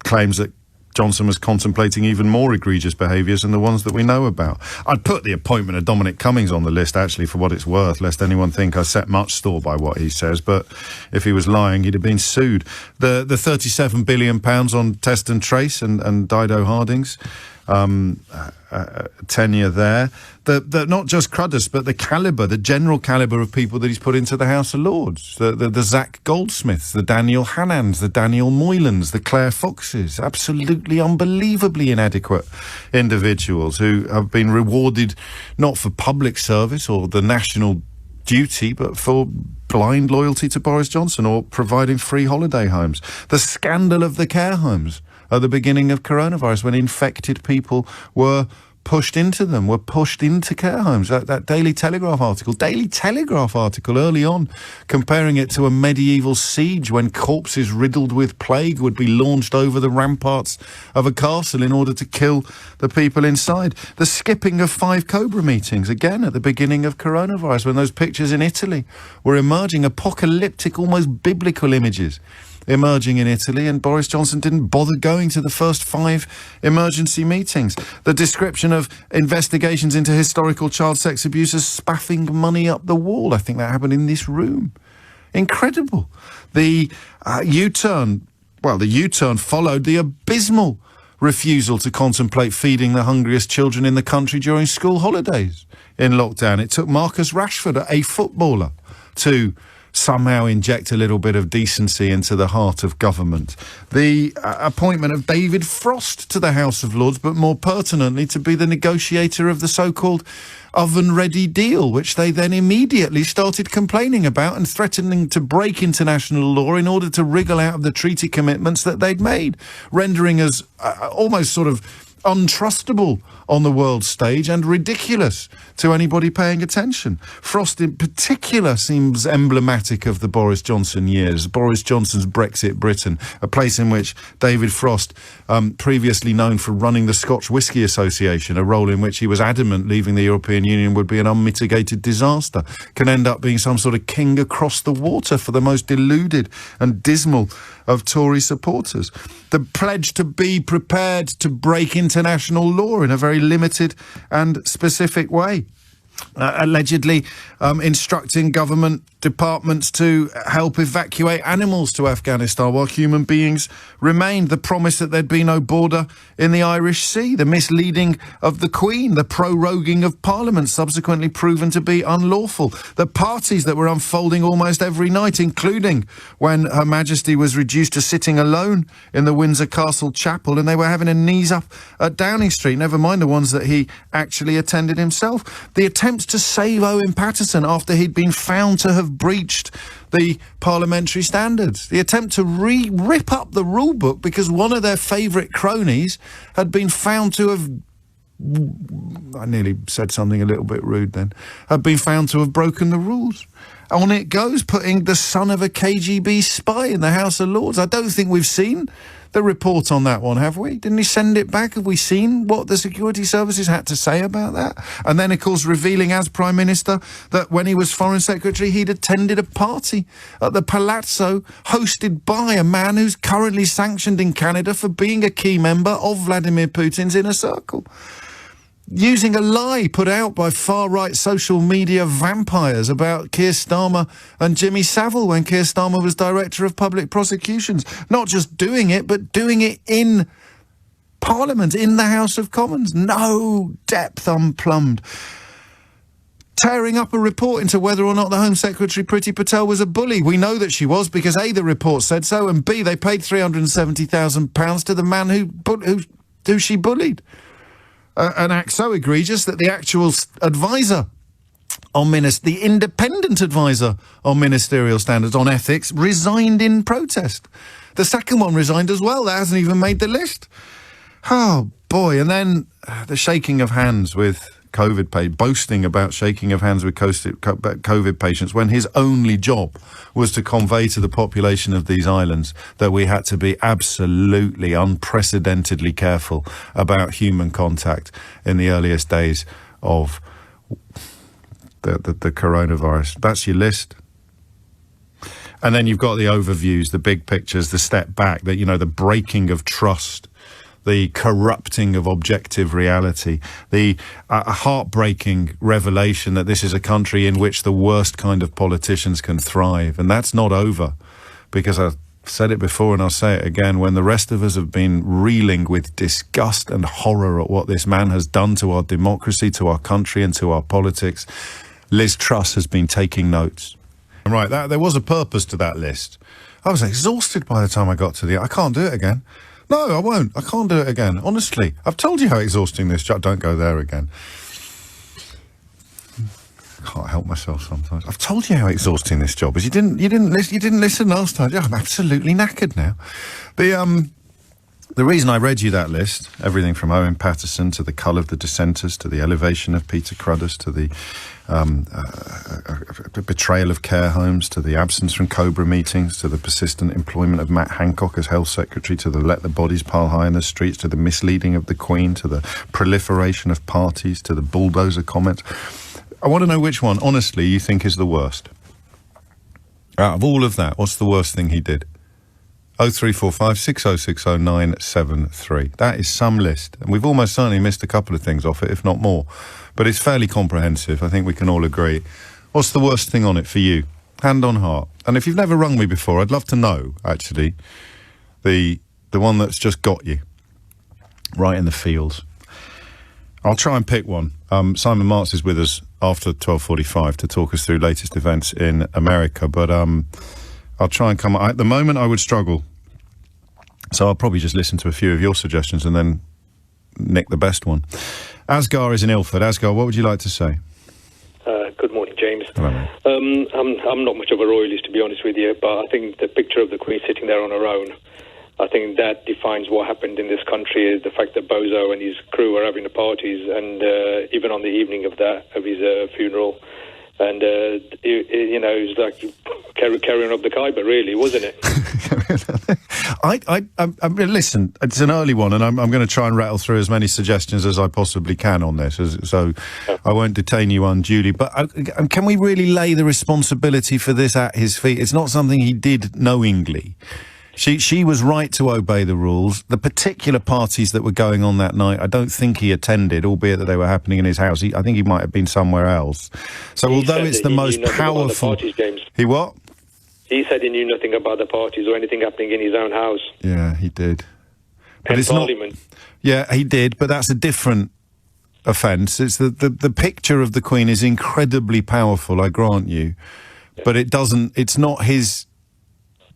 claims that Johnson was contemplating even more egregious behaviours than the ones that we know about. I'd put the appointment of Dominic Cummings on the list, actually, for what it's worth, lest anyone think I set much store by what he says, but if he was lying, he'd have been sued. The £37 billion on test and trace and Dido Harding's tenure there. The not just Cruddas, but the calibre, the general calibre of people that he's put into the House of Lords. The Zach Goldsmiths, the Daniel Hannans, the Daniel Moylans, the Claire Foxes. Absolutely unbelievably inadequate individuals who have been rewarded not for public service or the national duty, but for blind loyalty to Boris Johnson or providing free holiday homes. The scandal of the care homes at the beginning of coronavirus, when infected people were pushed into them, were pushed into care homes. That Daily Telegraph article early on, comparing it to a medieval siege when corpses riddled with plague would be launched over the ramparts of a castle in order to kill the people inside. The skipping of 5 Cobra meetings, again at the beginning of coronavirus, when those pictures in Italy were emerging, apocalyptic, almost biblical images emerging in Italy, and Boris Johnson didn't bother going to the first 5 emergency meetings. The description of investigations into historical child sex abuse as spaffing money up the wall. I think that happened in this room. Incredible. The U-turn followed the abysmal refusal to contemplate feeding the hungriest children in the country during school holidays in lockdown. It took Marcus Rashford, a footballer, to somehow inject a little bit of decency into the heart of government. The appointment of David Frost to the House of Lords, but more pertinently to be the negotiator of the so-called oven-ready deal, which they then immediately started complaining about and threatening to break international law in order to wriggle out of the treaty commitments that they'd made, rendering us almost sort of untrustable on the world stage and ridiculous to anybody paying attention. Frost in particular seems emblematic of the Boris Johnson years, Boris Johnson's Brexit Britain, a place in which David Frost, previously known for running the Scotch Whisky Association, a role in which he was adamant leaving the European Union would be an unmitigated disaster, can end up being some sort of king across the water for the most deluded and dismal of Tory supporters. The pledge to be prepared to break international law in a very limited and specific way. Allegedly instructing government departments to help evacuate animals to Afghanistan while human beings remained. The promise that there'd be no border in the Irish Sea. The misleading of the Queen. The proroguing of Parliament, subsequently proven to be unlawful. The parties that were unfolding almost every night, including when Her Majesty was reduced to sitting alone in the Windsor Castle Chapel and they were having a knees up at Downing Street, never mind the ones that he actually attended himself. The attempts to save Owen Paterson after he'd been found to have breached the parliamentary standards. The attempt to rip up the rule book because one of their favourite cronies had been found to have... I nearly said something a little bit rude then. Had been found to have broken the rules. On it goes, putting the son of a KGB spy in the House of Lords. I don't think we've seen the report on that one, have we? Didn't he send it back? Have we seen what the security services had to say about that? And then, of course, revealing as Prime Minister that when he was Foreign Secretary, he'd attended a party at the Palazzo hosted by a man who's currently sanctioned in Canada for being a key member of Vladimir Putin's inner circle. Using a lie put out by far-right social media vampires about Keir Starmer and Jimmy Savile when Keir Starmer was Director of Public Prosecutions. Not just doing it, but doing it in Parliament, in the House of Commons. No depth unplumbed. Tearing up a report into whether or not the Home Secretary Priti Patel was a bully. We know that she was because A, the report said so, and B, they paid £370,000 to the man who she bullied. An act so egregious that the actual advisor on the independent advisor on ministerial standards on ethics resigned in protest. The second one resigned as well. That hasn't even made the list. Oh, boy. And then the shaking of hands with COVID patients, boasting about shaking of hands with COVID patients when his only job was to convey to the population of these islands that we had to be absolutely unprecedentedly careful about human contact in the earliest days of the coronavirus. That's your list. And then you've got the overviews, the big pictures, the step back, the breaking of trust, the corrupting of objective reality, the heartbreaking revelation that this is a country in which the worst kind of politicians can thrive. And that's not over, because I've said it before and I'll say it again, when the rest of us have been reeling with disgust and horror at what this man has done to our democracy, to our country and to our politics, Liz Truss has been taking notes. Right, there was a purpose to that list. I was exhausted by the time I got to I can't do it again. No, I won't. I can't do it again. Honestly, I've told you how exhausting this job. Don't go there again. I can't help myself sometimes. I've told you how exhausting this job is. You didn't listen last time. Yeah, I'm absolutely knackered now. The reason I read you that list, everything from Owen Paterson to the cull of the dissenters to the elevation of Peter Cruddas to the betrayal of care homes to the absence from Cobra meetings to the persistent employment of Matt Hancock as health secretary to the let the bodies pile high in the streets to the misleading of the Queen to the proliferation of parties to the bulldozer comment. I want to know which one, honestly, you think is the worst. Out of all of that, what's the worst thing he did? 0345 6060 973. That is some list. And we've almost certainly missed a couple of things off it, if not more. But it's fairly comprehensive. I think we can all agree. What's the worst thing on it for you? Hand on heart. And if you've never rung me before, I'd love to know, actually, the one that's just got you right in the feels. I'll try and pick one. Simon Martz is with us after 12:45 to talk us through latest events in America, but I'll try and come... At the moment, I would struggle. So I'll probably just listen to a few of your suggestions and then nick the best one. Asghar is in Ilford. Asghar, what would you like to say? Good morning, James. Hello. I'm not much of a royalist, to be honest with you, but I think the picture of the Queen sitting there on her own, I think that defines what happened in this country, is the fact that Bozo and his crew were having the parties, and even on the evening of his funeral, and you know, it was like carrying up the Khyber, really, wasn't it? I listen, it's an early one, and I'm going to try and rattle through as many suggestions as I possibly can on this, so I won't detain you unduly. But can we really lay the responsibility for this at his feet? It's not something he did knowingly. She was right to obey the rules. The particular parties that were going on that night, I don't think he attended, albeit that they were happening in his house. I think he might have been somewhere else. So although it's the most powerful... He what? He said he knew nothing about the parties or anything happening in his own house. Yeah, he did. But And it's Parliament. Yeah, he did, but that's a different offence. It's the picture of the Queen is incredibly powerful, I grant you, but it doesn't... It's not his...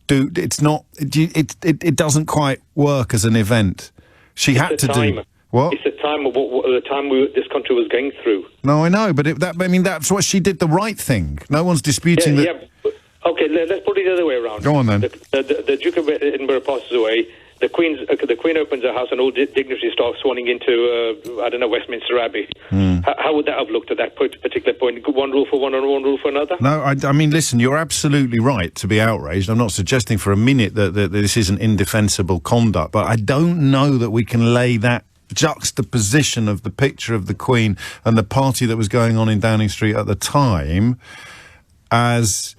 It's not. It doesn't quite work as an event. She had to do what? It's the time of the time this country was going through. No, I know, but that's what she did. The right thing. No one's disputing that. Yeah. Okay, let's put it the other way around. Go on then. The Duke of Edinburgh passes away. The Queen opens her house, and all dignitaries start swanning into Westminster Abbey. How would that have looked at that particular point? One rule for one and one rule for another? No, I mean, listen, you're absolutely right to be outraged. I'm not suggesting for a minute that this isn't indefensible conduct, but I don't know that we can lay that juxtaposition of the picture of the Queen and the party that was going on in Downing Street at the time as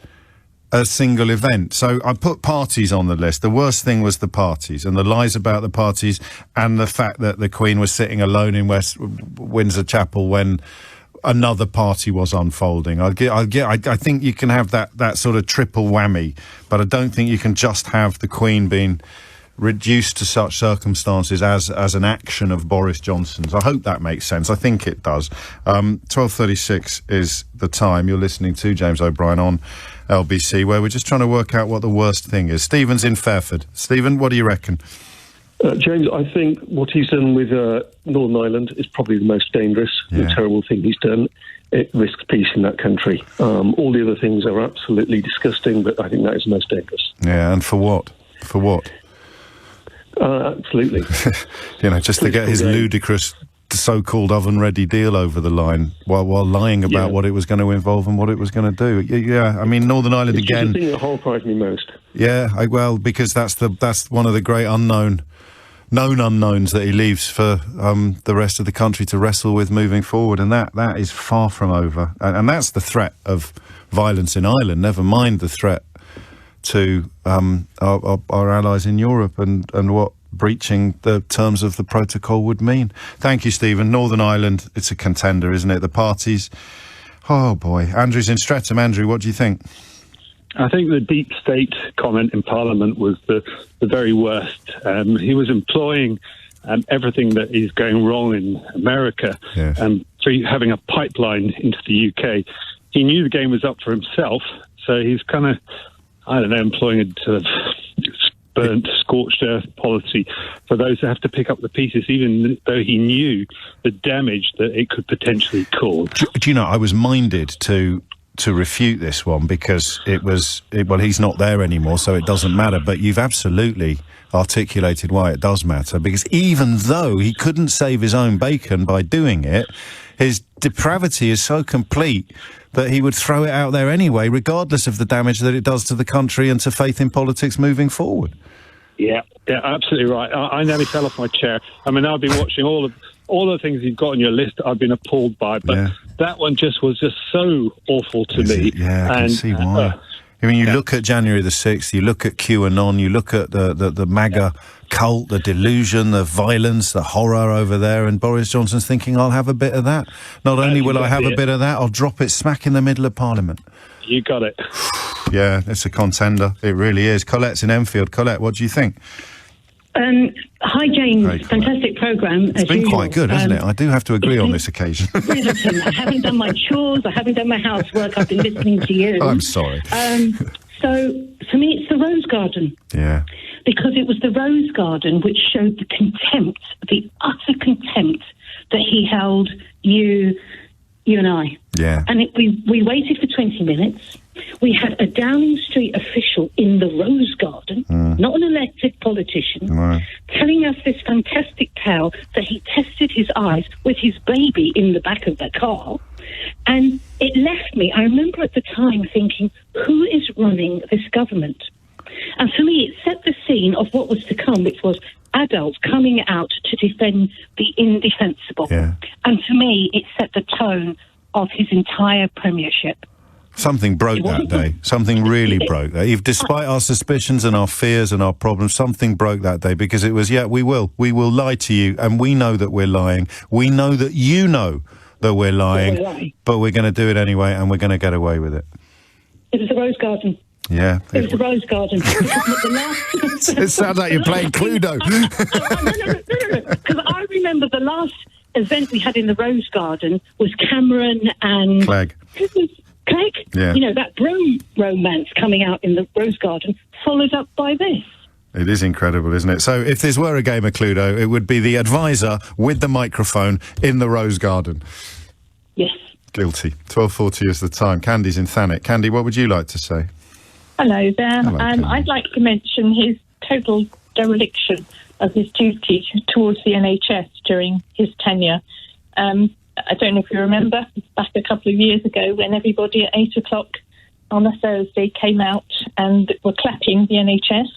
a single event. So I put parties on the list. The worst thing was the parties and the lies about the parties and the fact that the Queen was sitting alone in West Windsor Chapel when another party was unfolding. I think you can have that sort of triple whammy, but I don't think you can just have the Queen being reduced to such circumstances as an action of Boris Johnson's. I hope that makes sense. I think it does. 12:36 is the time. You're listening to James O'Brien on LBC, where we're just trying to work out what the worst thing is. Stephen's in Fairford. Stephen, what do you reckon? James, I think what he's done with Northern Ireland is probably the most dangerous and terrible thing he's done. It risks peace in that country. All the other things are absolutely disgusting, but I think that is the most dangerous. Yeah, and for what? For what? Absolutely. Just to get his ludicrous so-called oven-ready deal over the line while lying about what it was going to involve and what it was going to do. Yeah, I mean, Northern Ireland it's again... It's the thing that horrifies me most. Yeah, because that's one of the great known unknowns that he leaves for the rest of the country to wrestle with moving forward, and that is far from over. And that's the threat of violence in Ireland, never mind the threat to our allies in Europe and what breaching the terms of the protocol would mean. Thank you, Stephen. Northern Ireland, it's a contender, isn't it? The parties, oh boy. Andrew's in Streatham. Andrew, what do you think? I think the deep state comment in Parliament was the very worst. He was employing everything that is going wrong in America through having a pipeline into the UK. He knew the game was up for himself, so he's kind of, employing a sort of burnt, scorched earth policy for those that have to pick up the pieces, even though he knew the damage that it could potentially cause. Do you know, I was minded to refute this one because he's not there anymore, so it doesn't matter. But you've absolutely articulated why it does matter, because even though he couldn't save his own bacon by doing it, his depravity is so complete that he would throw it out there anyway, regardless of the damage that it does to the country and to faith in politics moving forward. Yeah, absolutely right. I nearly fell off my chair. I mean, I've been watching all the things you've got on your list. I've been appalled by, but that one was just so awful to me. Yeah, I can see why. I mean, you look at January the 6th, you look at QAnon, you look at the MAGA cult, the delusion, the violence, the horror over there, and Boris Johnson's thinking, I'll have a bit of that. Not only will I have a bit of that, I'll drop it smack in the middle of Parliament. You got it. Yeah, it's a contender. It really is. Colette's in Enfield. Colette, what do you think? Hi, James. Fantastic programme. It's been quite good, hasn't it? I do have to agree on this occasion. Listen, I haven't done my chores. I haven't done my housework. I've been listening to you. I'm sorry. So, for me, it's the Rose Garden. Yeah. Because it was the Rose Garden which showed the contempt, the utter contempt that he held you and I. Yeah. And we waited for 20 minutes. We had a Downing Street official in the Rose Garden, not an elected politician, telling us this fantastic tale that he tested his eyes with his baby in the back of the car. And it left me, I remember at the time thinking, who is running this government? And for me, it set the scene of what was to come, which was adults coming out to defend the indefensible. Yeah. And for me, it set the tone of his entire premiership. Something broke that day. Something really broke that. If, despite our suspicions and our fears and our problems, something broke that day because it was, we will lie to you, and we know that we're lying. We know that you know that we're lying, but we're going to do it anyway, and we're going to get away with it. It was the Rose Garden. Yeah. It was the Rose Garden. It sounds like you're playing Cluedo. No, because I remember the last event we had in the Rose Garden was Cameron and... Clegg. Clegg? Yeah. You know, that romance coming out in the Rose Garden, followed up by this. It is incredible, isn't it? So if this were a game of Cluedo, it would be the advisor with the microphone in the Rose Garden. Yes. Guilty. 12:40 is the time. Candy's in Thanet. Candy, what would you like to say? Hello there. Hello, I'd like to mention his total dereliction of his duty towards the NHS during his tenure. I don't know if you remember, back a couple of years ago when everybody at 8 o'clock on a Thursday came out and were clapping the NHS.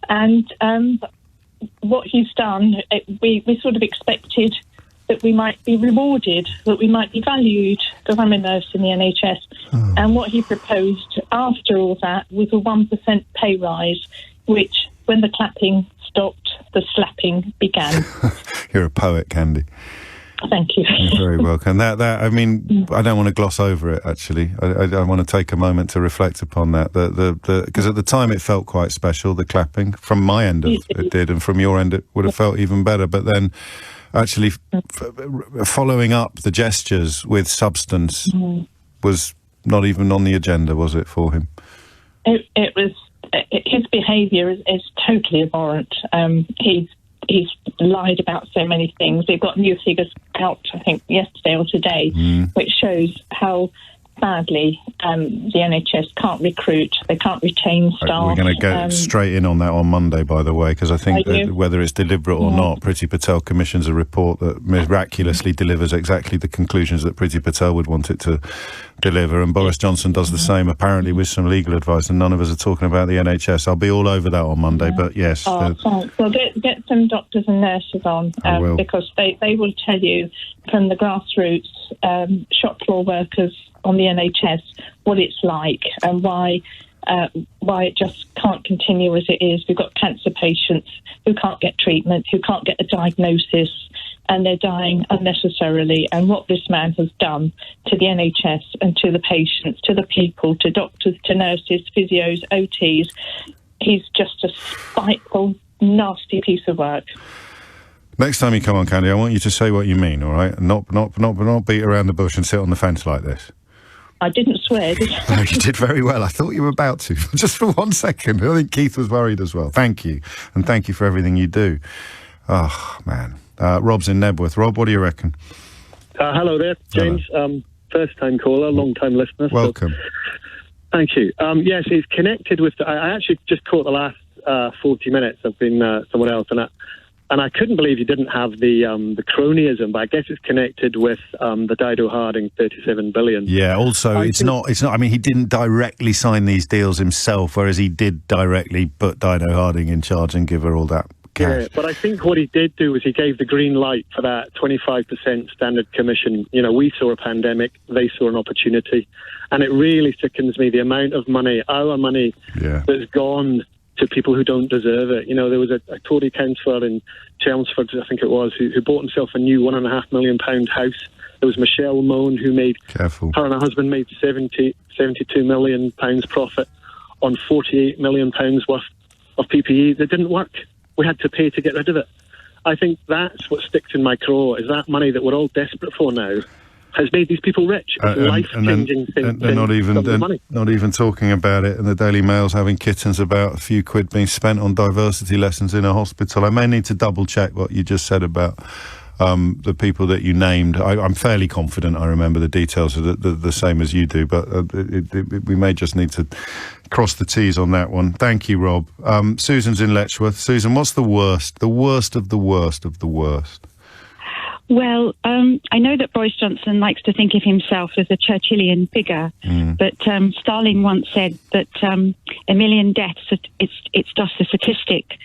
And what he's done, we sort of expected that we might be rewarded, that we might be valued, because I'm a nurse in the NHS. Oh. And what he proposed after all that was a 1% pay rise, which, when the clapping stopped, the slapping began. You're a poet, Candy. Thank you. You're very welcome. I mean, I don't want to gloss over it, actually. I want to take a moment to reflect upon that. Because at the time it felt quite special, the clapping. From my end, it did, and from your end, it would have felt even better. But then, actually, following up the gestures with substance was not even on the agenda, was it, for him? It was... His behaviour is totally abhorrent. He's lied about so many things. They've got new figures out, I think, yesterday or today, which shows how badly the NHS can't recruit. They can't retain staff. We're going to go straight in on that on Monday, by the way, because I think that whether it's deliberate or not, Priti Patel commissions a report that miraculously delivers exactly the conclusions that Priti Patel would want it to deliver, and Boris Johnson does the same, apparently with some legal advice, and none of us are talking about the NHS. I'll be all over that on Monday, but yes. Thanks. Well, get some doctors and nurses on, because they will tell you from the grassroots, shop floor workers on the NHS, what it's like and why it just can't continue as it is. We've got cancer patients who can't get treatment, who can't get a diagnosis, and they're dying unnecessarily. And what this man has done to the NHS and to the patients, to the people, to doctors, to nurses, physios, OTs, he's just a spiteful, nasty piece of work. Next time you come on, Candy, I want you to say what you mean, all right? Not beat around the bush and sit on the fence like this. I didn't swear, did I? No, you did very well. I thought you were about to, just for 1 second. I think Keith was worried as well. Thank you, and thank you for everything you do. Oh, man. Rob's in Nebworth. Rob, what do you reckon? Hello there, James. First-time caller, long-time listener. Welcome. Thank you. Yes, it's connected with... I actually just caught the last 40 minutes. I've been somewhere else, and I couldn't believe you didn't have the cronyism, but I guess it's connected with the Dido Harding 37 billion. Yeah, also, it's not, I mean, he didn't directly sign these deals himself, whereas he did directly put Dido Harding in charge and give her all that cash. Yeah, but I think what he did do was he gave the green light for that 25% standard commission. You know, we saw a pandemic, they saw an opportunity, and it really sickens me, the amount of money, our money, that's gone to people who don't deserve it. You know, there was a Tory councillor in Chelmsford, I think it was, who bought himself a new £1.5 million house. There was Michelle Moan, who made... Careful. Her and her husband made £72 million profit on £48 million worth of PPE that didn't work. we had to pay to get rid of it. I think that's what sticks in my craw, is that money that we're all desperate for now has made these people rich. It's life-changing thing. They're not even talking about it, and the Daily Mail's having kittens about a few quid being spent on diversity lessons in a hospital. I may need to double-check what you just said about the people that you named. I'm fairly confident I remember the details are the same as you do, but we may just need to cross the T's on that one. Thank you, Rob. Susan's in Letchworth. Susan, what's the worst? The worst of the worst of the worst? Well, I know that Boris Johnson likes to think of himself as a Churchillian figure, but Stalin once said that a million deaths, it's just a statistic.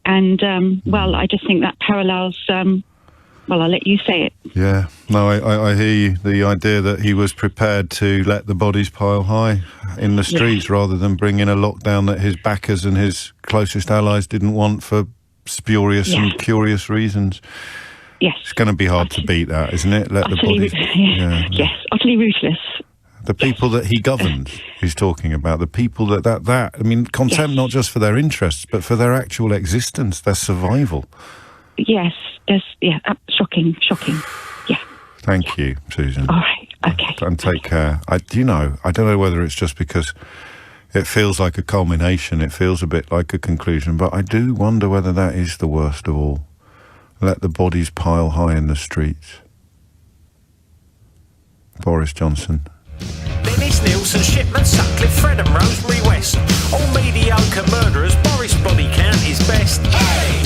And, well, I just think that parallels... well, I'll let you say it. Yeah. No, I hear you. The idea that he was prepared to let the bodies pile high in the streets rather than bring in a lockdown that his backers and his closest allies didn't want for spurious and curious reasons. Yes. It's going to be hard to beat that, isn't it? Let the bodies... Yes, utterly ruthless. The people that he governed, he's talking about. The people that I mean, contempt not just for their interests, but for their actual existence, their survival. Yes, shocking, yeah. Thank you, Susan. All right, okay. And take care. I don't know whether it's just because it feels like a culmination, it feels a bit like a conclusion, but I do wonder whether that is the worst of all. Let the bodies pile high in the streets. Boris Johnson. Dennis Nielsen, Shipman, Sutcliffe, Fred and Rosemary West. All mediocre murderers, Boris body count is best. Hey!